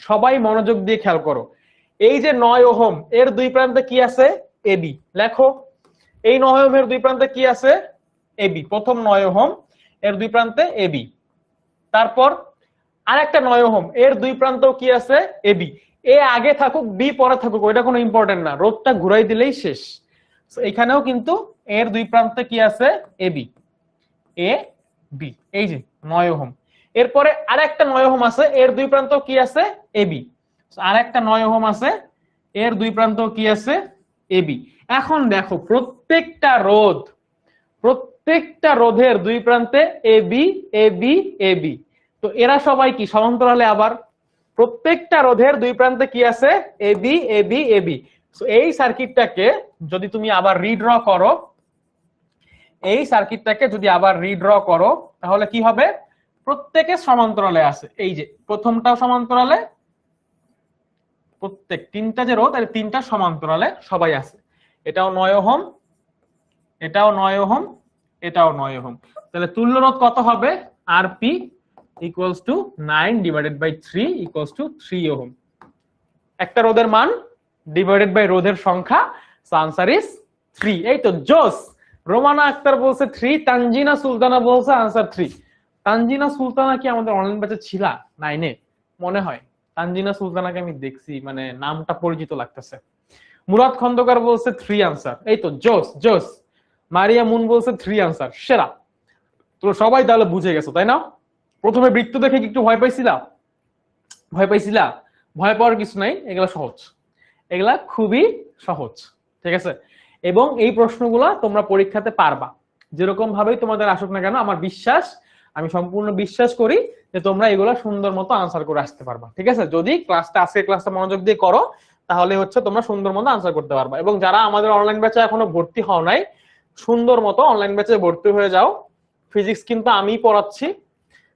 সবাই মনোযোগ দিয়ে খেয়াল করো, এই যে 9 ওহম এর দুই প্রান্তে কি আছে, এবি। লেখো, এই 9 ওহমের দুই প্রান্তে কি আছে, এবি। প্রথম 9 ওহম এর দুই প্রান্তে এবি। তারপর আরেকটা 9 ওহম এর দুই প্রান্তেও কি আছে, এবি। এ আগে থাকুক বি পরে থাকুক ওইটা কোনো ইম্পর্টেন্ট না, রোধটা ঘুরাই দিলেই শেষ। এখানেও কিন্তু এর দুই প্রান্তে কি আছে, এবি, এ বি। এই যে 9 ওহম, এরপরে আরেকটা 9 ওহম আছে, এর দুই প্রান্ত কি আছে এবি। আরেকটা 9 ওহম আছে, এর দুই প্রান্ত কি আছে এবি। এখন দেখো প্রত্যেকটা রোধের দুই প্রান্তে এবি এবি এবি, তো এরা সবাই কি সমান্তরালে। আবার প্রত্যেকটা রোধের দুই প্রান্তে কি আছে এবি এবি এবি। এই সার্কিটটাকে যদি তুমি আবার রিড্র করো, তাহলে কি হবে, প্রত্যেকে সমান্তরালে আছে। এই যে প্রথমটাও সমান্তরালে, প্রত্যেক তিনটা যে রোধ, তিনটা সমান্তরালে সবাই আছে। এটাও 9 ওহম, এটাও 9 ওহম, এটাও 9 ওহম। তাহলে তুল্য রোধ কত হবে, RP equals to 9/3 equals to 3 ohm. একটা রোধের মান ডিভাইডেড বাই রোধের সংখ্যা, সো আনসার ইজ 3। এই তো জোস। রোমানা আক্তার বলছে 3, তানজিনা সুলতানা বলছে আনসার 3। তানজিনা সুলতানা কি আমাদের অনলাইন ব্যাচে ছিল 9 এ? মনে হয় তানজিনা সুলতানাকে আমি দেখছি, মানে নামটা পরিচিত লাগতেছে। মুরাদ খন্দকার বলছে 3 আনসার। এই তো জোস জোস। মারিয়া মুন বলছে 3 আনসার। সেরা। তো সবাই তাহলে বুঝে গেছো তাই না? প্রথমে বৃত্ত দেখে একটু ভয় পাইছিলা? ভয় পাওয়ার কিছু নাই, এগুলা সহজ, এগুলা খুবই সহজ, ঠিক আছে। এবং এই প্রশ্নগুলা তোমরা পরীক্ষাতে পারবা, যেরকম ভাবেই তোমাদের আসুক না কেন। আমার বিশ্বাস, আমি সম্পূর্ণ বিশ্বাস করি যে তোমরা এগুলা সুন্দর মতো আনসার করে আসতে পারবা, ঠিক আছে। যদি আজকের ক্লাসটা মনোযোগ দিয়ে করো, তাহলে হচ্ছে তোমরা সুন্দর মতো আনসার করতে পারবা। এবং যারা আমাদের অনলাইন ব্যাচে এখনো ভর্তি হও নাই, সুন্দর মতো অনলাইন ব্যাচে ভর্তি হয়ে যাও। ফিজিক্স কিন্তু আমি পড়াচ্ছি,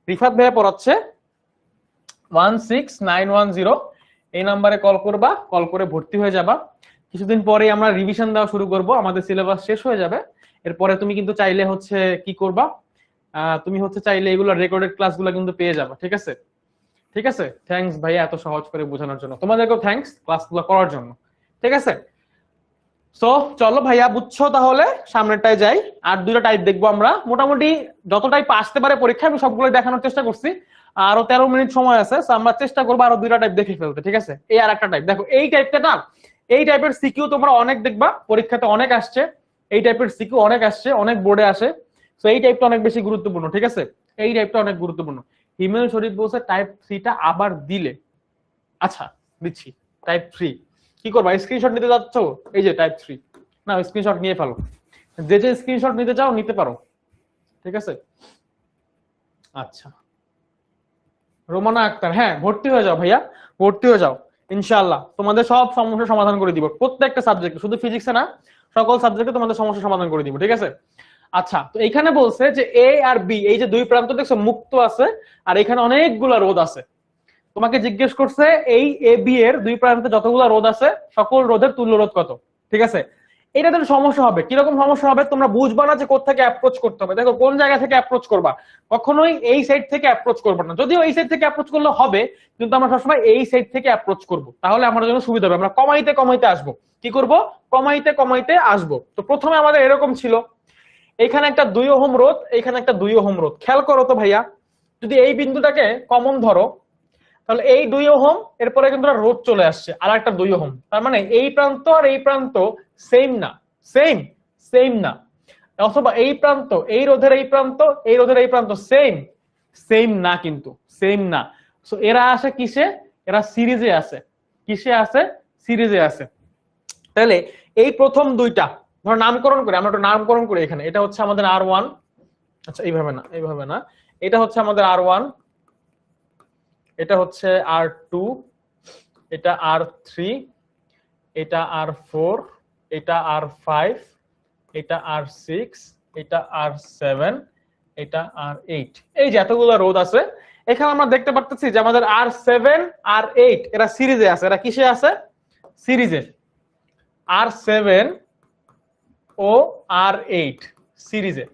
রিফাত ভাইয়া পড়াচ্ছে। 16910 এই নাম্বারে কল করবা, কল করে ভর্তি হয়ে যাবা। কিছুদিন পরে আমরা রিভিশন দেওয়া শুরু করব, আমাদের সিলেবাস শেষ হয়ে যাবে। এরপরে তুমি কিন্তু চাইলে হচ্ছে কি করবা, তুমি হচ্ছে চাইলে এগুলো রেকর্ডেড ক্লাসগুলো কিন্তু পেয়ে যাবা, ঠিক আছে। ঠিক আছে, থ্যাঙ্কস ভাইয়া এত সহজ করে বোঝানোর জন্য, তোমাদেরকেও থ্যাঙ্কস ক্লাসগুলো করার জন্য, ঠিক আছে। সো চলো ভাইয়া, বুঝছো তাহলে, সামনেরটায় যাই। আর দুটো টাইপ দেখবো আমরা, মোটামুটি যত টাইপ আসতে পারে পরীক্ষা আমি সবগুলো দেখানোর চেষ্টা করছি। আরো 13 মিনিট সময় আছে, আমরা চেষ্টা করবো আরো দুইটা টাইপ দেখে ফেলতে, ঠিক আছে। এই আর একটা টাইপ দেখো, এই টাইপটা না, এই টাইপের সিকিউ তোমরা অনেক দেখবা পরীক্ষাতে, অনেক আসছে এই টাইপের সিকিউ, অনেক আসছে, অনেক বোর্ডে আসে। তো এই টাইপটা অনেক বেশি গুরুত্বপূর্ণ, ঠিক আছে। এই টাইপটা অনেক গুরুত্বপূর্ণ। হিমেল শরীফ বলছে টাইপ 3টা আবার দিলে। আচ্ছা দিচ্ছি। টাইপ 3 কি করবা, স্ক্রিনশট নিতে যাচ্ছ? এই যে টাইপ 3, না স্ক্রিনশট নিয়ে ফেলো, যে যে স্ক্রিনশট নিতে চাও নিতে পারো, ঠিক আছে। আচ্ছা রোমানা আক্তার, হ্যাঁ ভর্তি হয়ে যাও ভাইয়া, ভর্তি হয়ে যাও, ইনশাআল্লাহ তোমাদের সব সমস্যার সমাধান করে দিব, প্রত্যেকটা সাবজেক্টে, শুধু ফিজিক্সে না, সকল সাবজেক্টে তোমাদের সমস্যার সমাধান করে দিব, ঠিক আছে। আচ্ছা তো এখানে বলছে যে এ আর বি, এই যে দুই প্রান্ত দেখছো মুক্ত আছে, আর এখানে অনেকগুলা রোধ আছে। তোমাকে জিজ্ঞেস করছে এই এ বি এর দুই প্রান্তে যতগুলো রোধ আছে, সকল রোধের তুল্য রোধ কত, ঠিক আছে। এটা তো সমস্যা হবে, কিরকম সমস্যা হবে তোমরা বুঝবা না যে কোথা থেকে অ্যাপ্রোচ করতে হবে। দেখো কোন জায়গা থেকে অ্যাপ্রোচ করবা, কখনোই এই সাইড থেকে অ্যাপ্রোচ করবা না। যদিও এই সাইড থেকে অ্যাপ্রোচ করলে হবে, কিন্তু আমরা সবসময় এই সাইড থেকে অ্যাপ্রোচ করব, তাহলে আমাদের জন্য সুবিধা হবে। আমরা কমাইতে কমাইতে আসবো, কি করব, কমাইতে কমাইতে আসবো। তো প্রথমে আমাদের এরকম ছিল, এখানে একটা 2 ওহম রোধ, এখানে একটা 2 ওহম রোধ। খেয়াল করো তো ভাইয়া, যদি এই বিন্দুটাকে কমন ধরো, তাহলে এই 2 ওহম, এরপরে কিন্তু রোধ চলে আসছে আর একটা 2 ওহম। তার মানে এই প্রান্ত আর এই প্রান্ত সেম না, সেম না। অথবা এই প্রান্ত, এই রোধের এই প্রান্ত, এই রোধের এই প্রান্ত সেম না, কিন্তু সেম না। সো এরা আসে কিসে, এরা সিরিজে আছে। কিসে আছে, সিরিজে আছে। তাহলে এই প্রথম দুইটা ধর নামকরণ করে, আমরা একটু নামকরণ করি এখানে। এটা হচ্ছে আমাদের R1, আচ্ছা এইভাবে না, এটা হচ্ছে আমাদের R1, এটা হচ্ছে R2, এটা R3, এটা R4, এটা R5, এটা R6, এটা R7, এটা R8। এই যে এতগুলো রোধ আছে, এখানে আমরা দেখতে পাচ্ছি যে আমাদের R7 R8 এরা সিরিজে আছে। এরা কিসে আছে, সিরিজে। R7 ও R8 সিরিজে,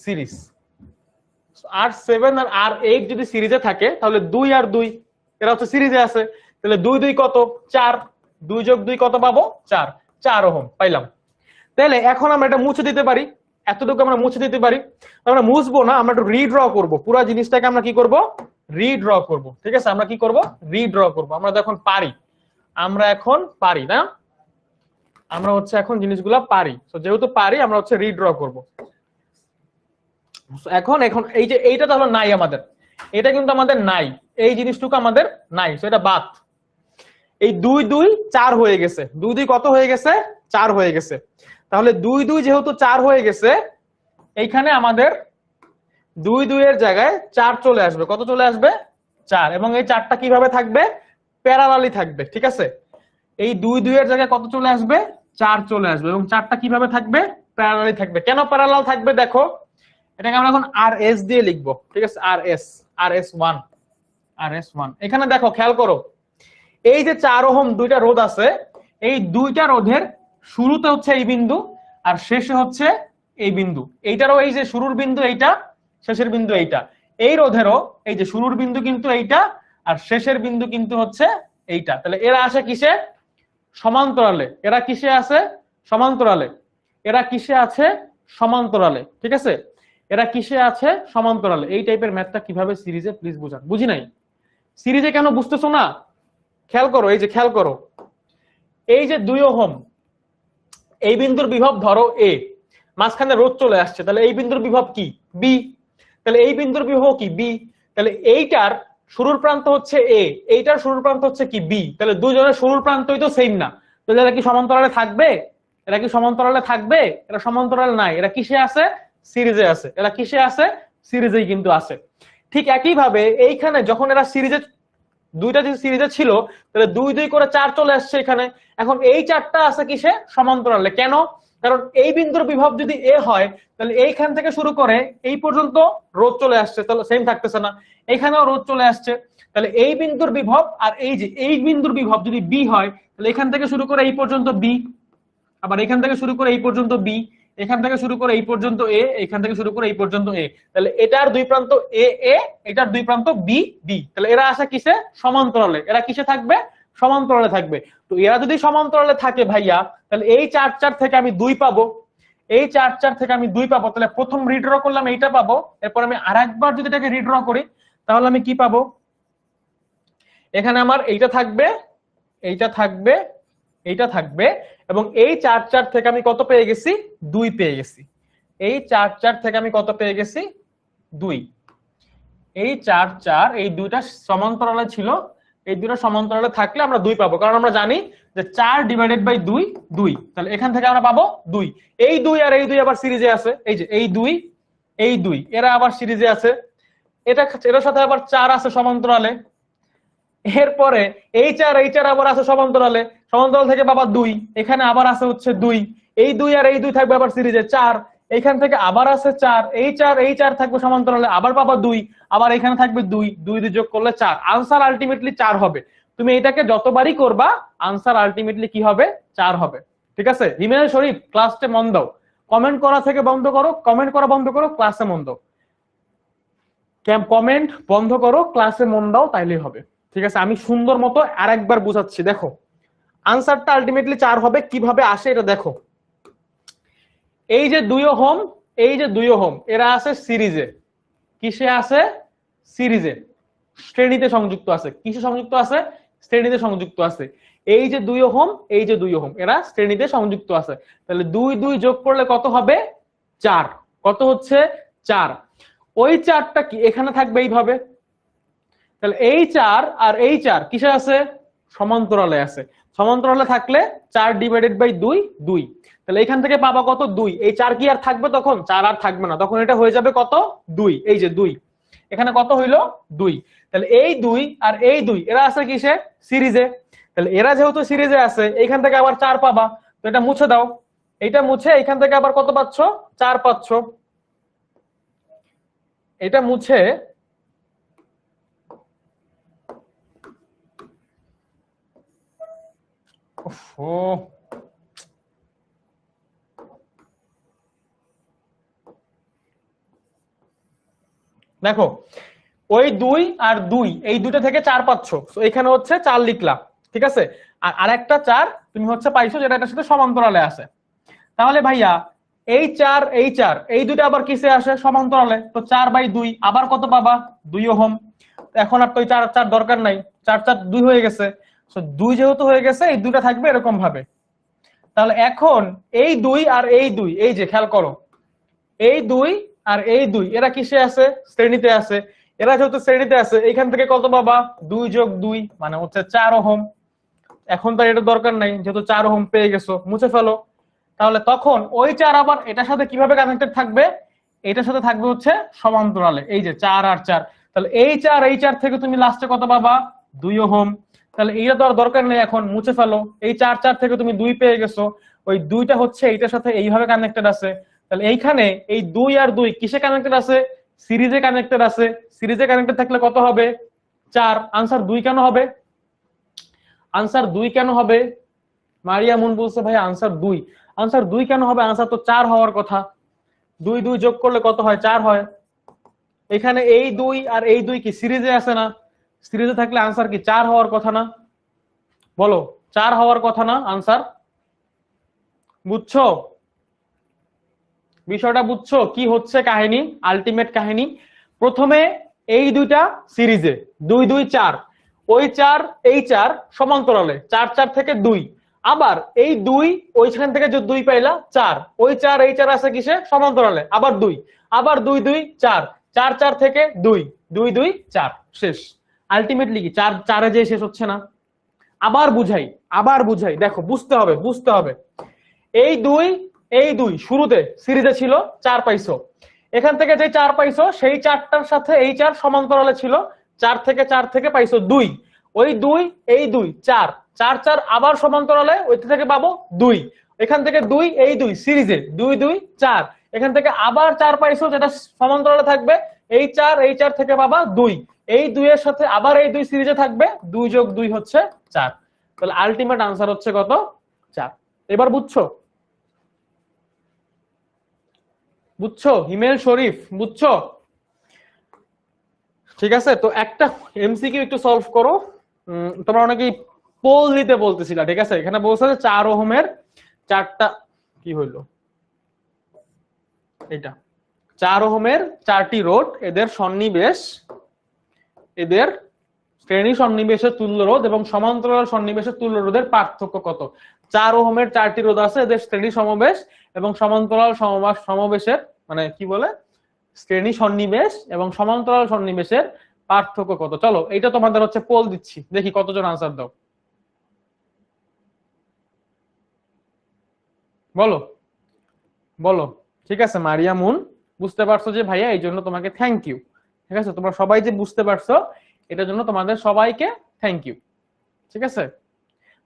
সিরিজ। R7 আর R8 যদি সিরিজে থাকে, তাহলে 2 আর 2 এরা হচ্ছে সিরিজে আছে। তাহলে 2 2 কত, 4, 2 যোগ 2 কত পাবো, 4 ওহম পাইলাম। তাহলে এখন আমরা এটা মুছে দিতে পারি, এতটুকু আমরা মুছে দিতে পারি। আমরা মুছবো না, আমরা একটু রিড্র করব, পুরো জিনিসটাকে আমরা কি করব, রিড্র করব, ঠিক আছে। আমরা কি করব, রিড্র করব। আমরা এখন পারি, না, আমরা হচ্ছে এখন জিনিসগুলা পারি। তো যেহেতু পারি, আমরা হচ্ছে রিড্র করব। এখন এখন এই যে এইটা তাহলে নাই আমাদের, এটা কিন্তু আমাদের নাই, এই জিনিসটুকু আমাদের নাই, তো এটা বাদ। এই 2 2 4 হয়ে গেছে, 2 2 কত হয়ে গেছে, 4 হয়ে গেছে। তাহলে 2 2 যেহেতু 4 হয়ে গেছে, এইখানে আমাদের 2 2 এর জায়গায় 4 চলে আসবে। কত চলে আসবে, 4। এবং এই 4টা কিভাবে থাকবে, প্যারালালি থাকবে, ঠিক আছে। এই 2 2 এর জায়গায় কত চলে আসবে, 4 চলে আসবে, এবং 4টা কিভাবে থাকবে, প্যারালালি থাকবে। কেন প্যারালাল থাকবে দেখো, এটাকে আমরা এখন RS দিয়ে লিখবো, ঠিক আছে, RS1 RS1। এখানে দেখো খেয়াল করো, এই যে 4 ওহম দুইটা রোধ আছে, এই দুইটা রোধের শুরুতে হচ্ছে এই বিন্দু আর শেষে হচ্ছে এই বিন্দু। এইটারও এই যে শুরুর বিন্দু এইটা, শেষের বিন্দু এইটা। এই রোধেরও এই যে শুরুর বিন্দু কিন্তু এইটা আর শেষের বিন্দু কিন্তু হচ্ছে এইটা। তাহলে এরা আসে কিসে, সমান্তরালে। এরা কিসে আছে, সমান্তরালে। এরা কিসে আছে, সমান্তরালে, ঠিক আছে। এরা কিসে আছে, সমান্তরালে। এই টাইপের ম্যাথটা কিভাবে সিরিজে প্লিজ বুঝান, বুঝি নাই। সিরিজে কেন বুঝতেছো না, খেয়াল করো, এই যে খেয়াল করো, এই যে 2 ওহম, এই বিন্দুর বিভব ধরো A, মাঝখানে রোধ চলে আসছে, তাহলে এই বিন্দুর বিভব কি, B। তাহলে এই বিন্দুর বিভব কি, B। তাহলে এইটার শুরুর প্রান্ত হচ্ছে A, এইটার শুরুর প্রান্ত হচ্ছে কি, B। তাহলে দুজনের শুরুর প্রান্তই তো সেম না, তাহলে এরা কি সমান্তরালে থাকবে, এরা কি সমান্তরালে থাকবে, এরা সমান্তরালে নাই, এরা কিসে আছে, সিরিজে আছে। এরা কিসে আছে, সিরিজেই কিন্তু আছে। ঠিক একই ভাবে এইখানে যখন এরা সিরিজে, দুইটা যে সিরিজে ছিল, তাহলে 2 2 করে 4 চলে আসছে এখানে। এখন এই 4টা আছে কিসে, সমান্তরালে। কেন, কারণ এই বিন্দুর বিভব যদি A হয়, তাহলে এইখান থেকে শুরু করে এই পর্যন্ত রোধ চলে আসছে, তাহলে সেম থাকতেছে না, এখানেও রোধ চলে আসছে। তাহলে এই বিন্দুর বিভব আর এই যে এই বিন্দুর বিভব যদি B হয়, তাহলে এখান থেকে শুরু করে এই পর্যন্ত B, আবার এখান থেকে শুরু করে এই পর্যন্ত B, এখান থেকে শুরু করে এই পর্যন্ত A, এখান থেকে শুরু করে এই পর্যন্ত A। তাহলে এটার দুই প্রান্ত A A, এটার দুই প্রান্ত B B। তাহলে এরা আসে কিসে, সমান্তরালে। এরা কিসে থাকবে, সমান্তরালে থাকবে। তো এরা যদি সমান্তরালে থাকে ভাইয়া, তাহলে এই 4 4 থেকে আমি 2 পাবো, এই 4 4 থেকে আমি 2 পাবো। তাহলে প্রথম রিড্র করলাম এইটা পাবো, এরপর আমি আরেকবার যদি এটাকে রিড্র করি, তাহলে আমি কি পাবো, এখানে আমার এইটা থাকবে, এইটা থাকবে, এইটা থাকবে, এবং এই 4 4 থেকে আমি কত পেয়ে গেছি, 2 পেয়ে গেছি। এই 4 4 থেকে আমি কত পেয়ে গেছি, 2। এই 4 4, এই দুইটা সমান্তরালে ছিল, এই দুটো সমান্তরালে থাকলে আমরা 2 পাবো, কারণ আমরা জানি যে 4 ডিভাইডেড বাই 2 2। তাহলে এখান থেকে আমরা পাবো 2। এই 2 আর এই 2 আবার সিরিজে আছে, এই যে এই 2 এই 2 এরা আবার সিরিজে আছে। এটা এর সাথে আবার 4 আছে সমান্তরালে। এরপরে এই 4 আবার আছে সমান্তরালে, সমান্তরাল থেকে পাবা 2, এখানে আবার আছে হচ্ছে 2। এই 2 আর এই 2 থাকবে আবার সিরিজে 4, এইখান থেকে আবার আছে 4, এই 4 থাকবে সমান্তরালে, আবার পাবা 2, আবার এখানে থাকবে 2, 2 দিয়ে যোগ করলে 4। আনসার আলটিমেটলি 4 হবে। তুমি এটাকে যতবারই করবা আনসার আলটিমেটলি কি হবে, 4 হবে, ঠিক আছে। হিমেল শরীফ ক্লাসে মন দাও, কমেন্ট করা থেকে বন্ধ করো, কমেন্ট করা বন্ধ করো, ক্লাসে মন দাও। কমেন্ট বন্ধ করো, ক্লাসে মন দাও, তাইলেই হবে, ঠিক আছে। আমি সুন্দর মতো আরেকবার বুঝাচ্ছি, দেখো আনসারটা আলটিমেটলি 4 হবে। কিভাবে আসে এটা দেখো, এই যে 2 ওহম, এই যে 2 ওহম, এরা আছে সিরিজে। কিসে আছে, সিরিজে, শ্রেণীতে সংযুক্ত আছে। কিসে সংযুক্ত আছে, শ্রেণীতে সংযুক্ত আছে। এই যে 2 ওহম, এই যে 2 ওহম, এরা শ্রেণীতে সংযুক্ত আছে। তাহলে 2 2 যোগ করলে কত হবে, 4। কত হচ্ছে, 4। ওই 4টা কি এখানে থাকবে এইভাবে। তাহলে এই 4 আর এই 4 কিসে আছে, সমান্তরালে আছে। সমান্তরালে থাকলে 4 ডিভাইডেড বাই 2 2। তাহলে এখান থেকে পাবা কত, 2। এই 4 কি আর থাকবে, তখন 4 আর থাকবে না, তখন এটা হয়ে যাবে কত, 2। এই যে 2, এখানে কত হইলো, 2। তাহলে এই 2 আর এই 2 এরা আছে কিসে, সিরিজে। তাহলে এরা যেহেতু সিরিজে আছে, এইখান থেকে আবার 4 পাবা, তো এটা মুছে দাও, এটা মুছে এখান থেকে আবার কত পাচ্ছ, 4 পাচ্ছ। এটা মুছে দেখো, ওই 2 আর 2, এই দুটো থেকে 4 পাচ্ছ, তো এখানে হচ্ছে 4 লিখলাম, ঠিক আছে। আর আরেকটা 4 তুমি হচ্ছে পাইছো, যেটা এটার সাথে সমান্তরালে আছে। তাহলে ভাইয়া এই 4 এই 4 এই দুটো আবার কিসে আসে, সমান্তরালে। তো 4 বাই 2 আবার কত পাবা, 2 ওহম। এখন আর তো 4 4 দরকার নাই, 4 4 2 হয়ে গেছে। তো 2 যেহেতু হয়ে গেছে, এই দুটো থাকবে এরকম ভাবে। তাহলে এখন এই 2 আর এই 2, এই যে খেয়াল করো, এই 2 আর এই 2 এরা কিসে আছে? শ্রেণীতে আছে। এরা যেহেতু শ্রেণীতে আছে, এখান থেকে কত পাবা? 2 যোগ 2 মানে হচ্ছে 4 ওহম। এখন তো এটা দরকার নাই, যেহেতু 4 ওহম পেয়ে গেছো, মুছে ফেলো। তাহলে তখন ওই 4 আবার এটার সাথে কিভাবে কানেক্টেড থাকবে? এটার সাথে থাকবে হচ্ছে সমান্তরালে, এই যে 4 আর 4। তাহলে এই 4 থেকে তুমি লাস্টে কত পাবা? 2 ওহম। তাহলে এইটা তো আর দরকার নেই, এখন মুছে ফেলো। এই 4 থেকে তুমি 2 পেয়ে গেছো, ওই 2টা হচ্ছে এইটার সাথে এইভাবে কানেক্টেড আছে। তাহলে এইখানে এই 2 আর 2 কিসে কানেক্টেড আছে? সিরিজে কানেক্টেড আছে। সিরিজে কানেক্টেড থাকলে কত হবে? 4। আনসার 2 কেন হবে? আনসার 2 কেন হবে? মারিয়া মুন বলছে ভাই আনসার 2। আনসার 2 কেন হবে? আনসার তো 4 হওয়ার কথা। 2 2 যোগ করলে কত হয়? 4 হয়। এখানে এই 2 আর এই 2 কি সিরিজে আছে না? সিরিজে থাকলে আনসার কি 4 হওয়ার কথা না? বলো, 4 হওয়ার কথা না আনসার? বুঝছো বিষয়টা? বুঝছো কি হচ্ছে কাহিনী, আলটিমেট কাহিনী? প্রথমে এই দুইটা সিরিজে 2 2 4, ওই 4 এই 4 সমান্তরালে 4 4 থেকে 2, আবার এই 2 ওইখান থেকে যে 2 পাইলা 4, ওই 4 এই 4 আছে কিসে? সমান্তরালে, আবার 2, আবার 2 2 4, 4 4 থেকে 2 2 2 4 শেষ। আলটিমেটলি কি 4 4 এ যে শেষ হচ্ছে না? আবার বুঝাই, দেখো বুঝতে হবে, বুঝতে হবে। এই দুই শুরুতে সিরিজে ছিল, 4 পাইছো। এখান থেকে যে 4 পাইছো সেই 4টার সাথে এই 4 সমান্তরালে ছিল, 4 থেকে পাইছো 2, ওই 2 এই 2 4 4 4 আবার সমান্তরালে, ওই থেকে পাবো 2, এখান থেকে 2 এই 2 সিরিজে 2 2 4, এখান থেকে আবার 4 পাইছো যেটা সমান্তরালে থাকবে, এই 4 থেকে পাবা 2, এই 2 এর সাথে আবার এই 2 সিরিজে থাকবে, 2 যোগ 2 হচ্ছে 4। তাহলে আলটিমেট আনসার হচ্ছে কত? 4। এবার বুঝছো? বুঝছো হিমেল শরীফ? বুঝছো? ঠিক আছে, তো একটা এমসিকিউ একটু সলভ করো। তোমরা অনেকেই পোল দিতে বলতেছিলা, ঠিক আছে? এখানে বলছে যে 4 ওহমের 4টা কি হইলো, এটা 4 ওহমের 4টি রোধ, এদের সন্নিবেশ, এদের শ্রেণী সন্নিবেশের তুল্য রোধ এবং সমান্তরাল সন্নিবেশের তুল্য রোধের পার্থক্য কত? 4 ওহমের 4টি রোধ আছে, এদের শ্রেণী সমবেশ এবং সমান্তরাল সমবেশের মানে কি বলে, শ্রেণী সন্নিবেশ এবং সমান্তরাল সন্নিবেশের পার্থক্য কত? চলো এটা তোমাদের হচ্ছে পোল দিচ্ছি, দেখি কতজন আনসার দাও। বলো বলো। ঠিক আছে মারিয়া মুন, বুঝতে পারছো যে ভাইয়া, এই জন্য তোমাকে থ্যাংক ইউ। ঠিক আছে, তোমরা সবাই যে বুঝতে পারছো এটার জন্য তোমাদের সবাইকে থ্যাংক ইউ। ঠিক আছে,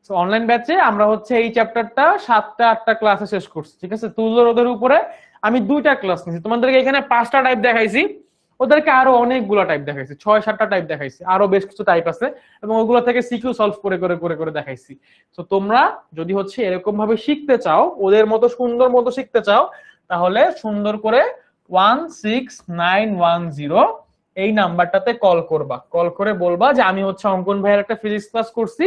তো অনলাইন ব্যাচে আমরা হচ্ছে এই চ্যাপ্টারটা 7টা 8টা ক্লাসে শেষ করছি। ঠিক আছে, তুল্য রোধের উপরে আমি 2টা ক্লাস নিয়েছি, তোমাদেরকে এখানে 5টা টাইপ দেখাইছি, ওদেরকে আরো অনেকগুলো টাইপ দেখাইছি, 6-7টা টাইপ দেখাইছি, আরো বেশ কিছু টাইপ আছে এবং ওগুলো থেকে সিকিউ সলভ করে করে করে করে দেখাইছি। তো তোমরা যদি হচ্ছে এরকম ভাবে শিখতে চাও, ওদের মতো সুন্দর মতো শিখতে চাও, তাহলে সুন্দর করে 16910 এই নাম্বারটাতে কল করবা। কল করে বলবা যে আমি হচ্ছে অঙ্কন ভাইয়ের একটা ফিজিক্স ক্লাস করছি,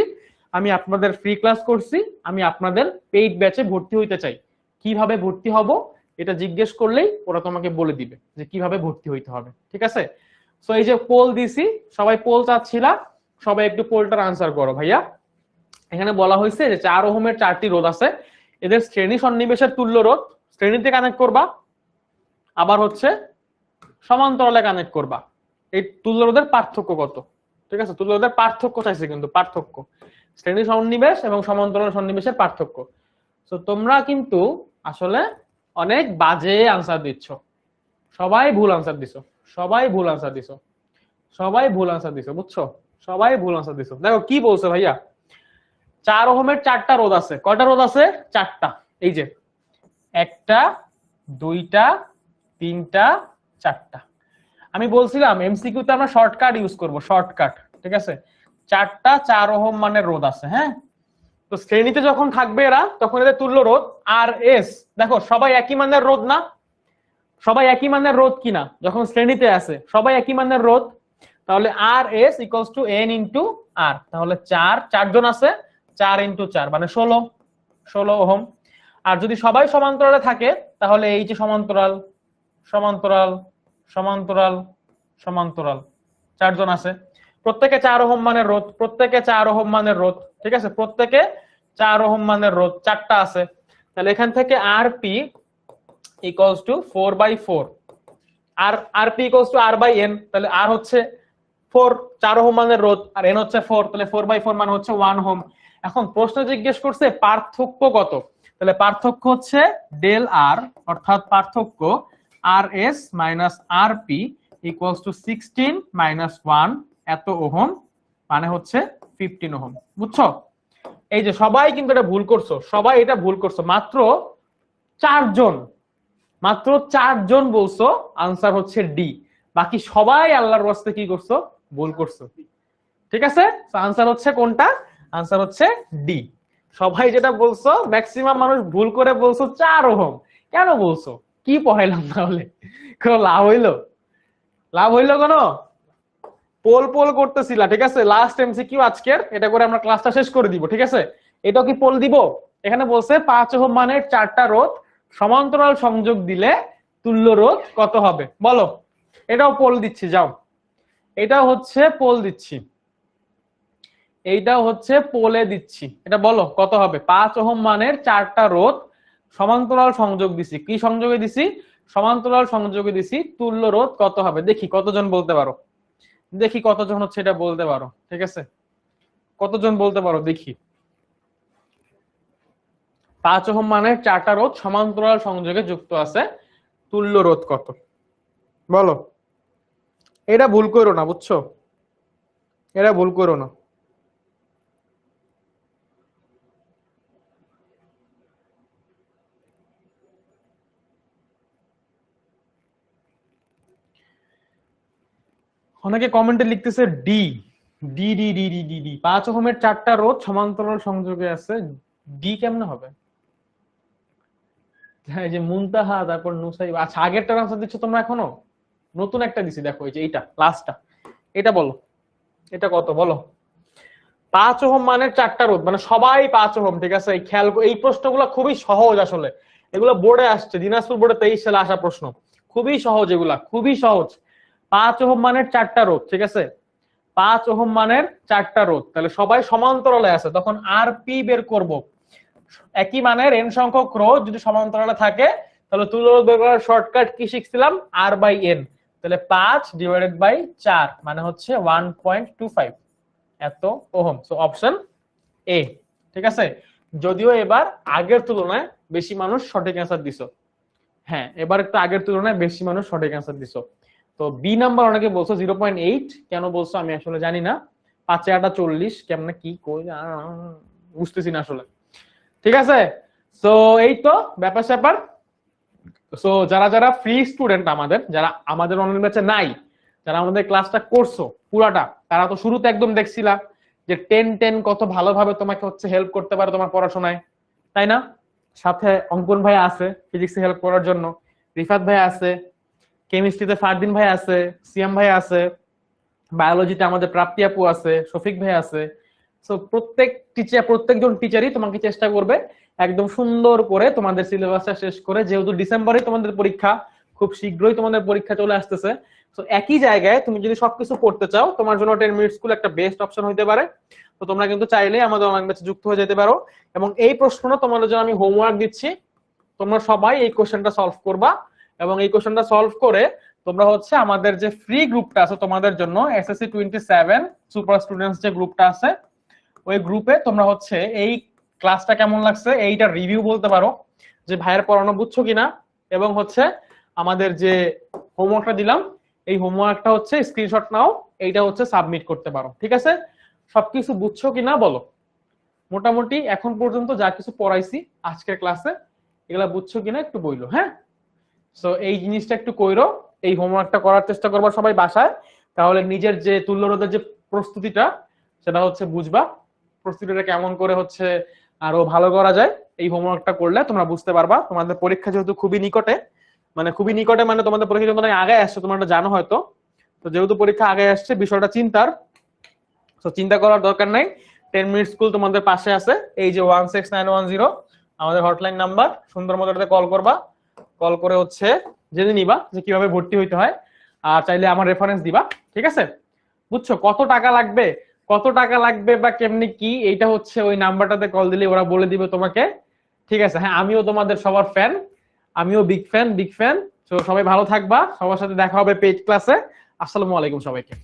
আমি আপনাদের ফ্রি ক্লাস করছি, আমি আপনাদের পেইড ব্যাচে ভর্তি হইতে চাই, কিভাবে ভর্তি হব এটা জিজ্ঞেস করলেই ওরা তোমাকে বলে দিবে যে কিভাবে ভর্তি হইতে হবে। ঠিক আছে, সো এই যে পোল দিছি, সবাই পোল চাচ্ছিলা, সবাই একটু পোলটার আনসার করো ভাইয়া। এখানে বলা হয়েছে যে 4 ওহমের 4টি রোধ আছে, এদের শ্রেণী সন্নিবেশের তুল্য রোধ, শ্রেণীতে কানেক্ট করবা, আবার হচ্ছে সমান্তরালে কানেক্ট করবা, এই তুল্য রোধের পার্থক্য কত? ঠিক আছে, তুল্য রোধের পার্থক্য চাইছে, কিন্তু পার্থক্য, শ্রেণী সন্নিবেশ এবং সমান্তরাল সন্নিবেশের পার্থক্য। তো তোমরা কিন্তু আসলে অনেক বাজে আনসার দিচ্ছ, সবাই ভুল আনসার দিছো, সবাই ভুল আনসার দিছো, সবাই ভুল আনসার দিছো, বুঝছো? সবাই ভুল আনসার দিছো। দেখো কি বলছে ভাইয়া, 4 ওহমের 4টা রোধ আছে, কয়টা রোধ আছে? 4টা। এই যে 1টা 2টা 3টা 4টা। আমি বলছিলাম এমসিকিউতে আমরা শর্টকাট ইউজ করব, শর্টকাট। ঠিক আছে, 4টা 4 ওহম মানের রোধ আছে, হ্যাঁ? তো শ্রেণীতে যখন থাকবে এরা, তখন এদের তুল্য রোধ আর এস, দেখো সবাই একই মানের রোধ না? সবাই একই মানের রোধ কিনা? যখন শ্রেণীতে আছে সবাই একই মানের রোধ, তাহলে R S equals to N into R, তাহলে 4 জন আছে, 4 ইনটু 4 মানে 16 ওহম। আর যদি সবাই সমান্তরালে থাকে, তাহলে এই যে সমান্তরাল সমান্তরাল সমান্তরাল সমান্তরাল 4 জন আছে, প্রত্যেকে 4 ওহম মানের রোধ, প্রত্যেকে 4 ওহম মানের রোধ। ঠিক আছে, প্রত্যেকে 4 ওহম মানের রোধ 4টা আছে, তাহলে এখান থেকে আর পি ইকুয়ালস টু 4/4, আর rp ইকুয়ালস টু r/n, তাহলে r হচ্ছে 4 4 ওহম মানের রোধ আর n হচ্ছে 4, তাহলে 4/4 মানে হচ্ছে 1 ওহম। এখন প্রশ্ন জিজ্ঞেস করছে পার্থক্য কত, তাহলে পার্থক্য হচ্ছে ডেল r, অর্থাৎ পার্থক্য rs minus rp equals two 16 minus 1 এত ওহম, মানে হচ্ছে 15 ওহম। বুঝছো? এই যে সবাই কিন্তু এটা ভুল করছো, সবাই এটা ভুল করছো, মাত্র 4 জন বলছো আনসার হচ্ছে ডি, বাকি সবাই আল্লাহর ওয়াস্তে কি করছো, ভুল করছো। ঠিক আছে, আনসার হচ্ছে কোনটা, আনসার হচ্ছে ডি। সবাই যেটা বলছো, ম্যাক্সিমাম মানুষ ভুল করে বলছো 4 ওহম। কেন বলছো, কি পড়াইলাম তাহলে, কোনো লাভ হইলো? লাভ হইলো কোনো? পোল পোল করতেছিলা, ঠিক আছে, লাস্ট এমসিকিউ আজকের, এটা করে আমরা ক্লাসটা শেষ করে দিব। ঠিক আছে, এটাও কি পোল দিব? এখানে বলছে 5 ওহম মানের 4টা রোধ সমান্তরাল সংযোগ দিলে তুল্য রোধ কত হবে, বলো। এটাও পোল দিচ্ছি, যাও, এটা হচ্ছে পোল দিচ্ছি, এইটাও হচ্ছে পোলে দিচ্ছি, এটা বলো কত হবে। 5 ওহম মানের 4টা রোধ সমান্তরাল সংযোগ দিছি, কি সংযোগে দিছি, সমান্তরাল সংযোগে দিছি, তুল্য রোধ কত হবে, দেখি কতজন বলতে পারো, দেখি কতজন হচ্ছে এটা বলতে পারো। ঠিক আছে, কতজন বলতে পারো দেখি। 5 ওহম মানের 4টা রোধ সমান্তরাল সংযোগে যুক্ত আছে, তুল্য রোধ কত, বলো। এটা ভুল করো না, বুঝছো, এটা ভুল করো না। অনেকে কমেন্টে লিখতেছে D, D D D D D D 5 ওহমের 4টা রোধ সমান্তরাল সংযোগে আছে, ডি কেমনে হবে? হ্যাঁ, এই যে মুনতাহা, তারপর নুসাইব, আচ্ছা আগেরটা আনসার দিচ্ছ তোমরা এখনো, নতুন একটা দিছি দেখো, এই যে এইটা লাস্টটা, এটা বলো, এটা কত বলো। 5 ওহম মানের 4টা রোধ, মানে সবাই 5 ওহম। ঠিক আছে, এই খেয়াল, এই প্রশ্নগুলো খুবই সহজ আসলে, এগুলো বোর্ডে আসছে, দিনাজপুর বোর্ডে 23 সালে আসা প্রশ্ন, খুবই সহজ, এগুলা খুবই সহজ। 5 ওহম মানের 4টা রোধ, ঠিক আছে, 5 ওহম মানের 4টা রোধ, তাহলে সবাই সমান্তরালে আছে, তখন আর পি বের করব। একই মানের n সংখ্যক রোধ যদি সমান্তরালে থাকে, তাহলে তুল্য রোধ বের করার শর্টকাট কি শিখছিলাম, r/n, তাহলে 5/4 মানে হচ্ছে 1.25 এত ওহম। সো অপশন এ, ঠিক আছে। যদিও এবার আগের তুলনায় বেশি মানুষ সঠিক অ্যান্সার দিছো, হ্যাঁ এবার একটু আগের তুলনায় বেশি মানুষ সঠিক অ্যান্সার দিছো। তো বি নাম্বার অনেকে বলছো 0.8, কেন বলছো আমি আসলে জানি না, 5 40 কেমনে কি কই বুঝতেছি না আসলে। ঠিক আছে, সো এই তো ব্যাপার স্যাপার। সো যারা যারা ফ্রি স্টুডেন্ট, আমাদের যারা আমাদের অনলাইন ব্যাচে নাই, যারা আমাদের ক্লাসটা করছো পুরাটা, তারা তো শুরুতে একদম দেখছিলা যে 10 কত ভালোভাবে তোমাকে হচ্ছে হেল্প করতে পারে তোমার পড়াশোনায়, তাই না? সাথে অঙ্কন ভাই আছে ফিজিক্সে হেল্প করার জন্য, রিফাত ভাই আছে, কেমিস্ট্রিতে ফারদিন ভাই আছে, সিএম ভাই আছে, বায়োলজিতে আমাদের প্রাপ্তি আপু আছে, শফিক ভাই আছে। সো প্রত্যেকজন টিচারই তোমাকে চেষ্টা করবে একদম সুন্দর করে তোমাদের সিলেবাসটা শেষ করে, যেহেতু ডিসেম্বরে তোমাদের পরীক্ষা, খুব শীঘ্রই তোমাদের পরীক্ষা চলে আসতেছে। তো একই জায়গায় তুমি যদি সবকিছু পড়তে চাও, তোমার জন্য 10 মিনিট স্কুল একটা বেস্ট অপশন হইতে পারে। তো তোমরা কিন্তু চাইলেই আমাদের অনলাইন ব্যাচে যুক্ত হয়ে যেতে পারো, এবং এই প্রশ্নটা তোমাদের জন্য আমি হোমওয়ার্ক দিচ্ছি, তোমরা সবাই এই কোশ্চেনটা সলভ করবা, এবং এই কোশ্চেনটা সলভ করে তোমরা হচ্ছে আমাদের যে ফ্রি গ্রুপটা আছে তোমাদের জন্য, এসএসসি 27 সুপার স্টুডেন্টস যে গ্রুপটা আছে, ওই গ্রুপে তোমরা হচ্ছে এই ক্লাসটা কেমন লাগছে এইটা রিভিউ বলতে পারো, যে ভাইয়ের পড়ানো বুঝছো কিনা, এবং হচ্ছে আমাদের যে হোমওয়ার্কটা দিলাম এই হোমওয়ার্কটা হচ্ছে স্ক্রিনশট নাও, এইটা হচ্ছে সাবমিট করতে পারো। ঠিক আছে, সবকিছু বুঝছো কিনা বলো, মোটামুটি এখন পর্যন্ত যা কিছু পড়াইছি আজকের ক্লাসে এগুলা বুঝছো কিনা একটু বইলো, হ্যাঁ। সো এই জিনিসটা একটু কইরো, এই হোমওয়ার্কটা করার চেষ্টা করবা সবাই বাসায়, তাহলে নিজের যে তুল্যরোধের যে প্রস্তুতিটা সেটা হচ্ছে বুঝবা, প্রস্তুতিটা কেমন করে হচ্ছে আরো ভালো করা যায়। এই হোমওয়ার্কটা করলে তোমরা বুঝতে পারবা, তোমাদের পরীক্ষা যেহেতু খুবই নিকটে, মানে খুবই নিকটে মানে তোমাদের পরীক্ষা যখন আগে আসছে তোমরা জানো হয়তো, তো যেহেতু পরীক্ষা আগে আসছে বিষয়টা চিন্তার, তো চিন্তা করার দরকার নাই। 10 মিনিট স্কুল তোমাদের পাশে আছে, এই যে 16910 আমাদের হটলাইন নাম্বার, সুন্দর মতো কল করবা, কল করে হচ্ছে জেনে নিবা যে কিভাবে ভর্তি হইতে হয়, আর চাইলে আমার রেফারেন্স দিবা। ঠিক আছে, বুঝছো কত টাকা লাগবে, কত টাকা লাগবে বা কেমনি কি, এইটা হচ্ছে ওই নাম্বারটাতে কল দিলে ওরা বলে দিবে তোমাকে। ঠিক আছে, হ্যাঁ আমিও তোমাদের সবার ফ্যান, আমিও বিগ ফ্যান, তো সবাই ভালো থাকবা, সবার সাথে দেখা হবে পেইড ক্লাসে। আসসালামু আলাইকুম সবাইকে।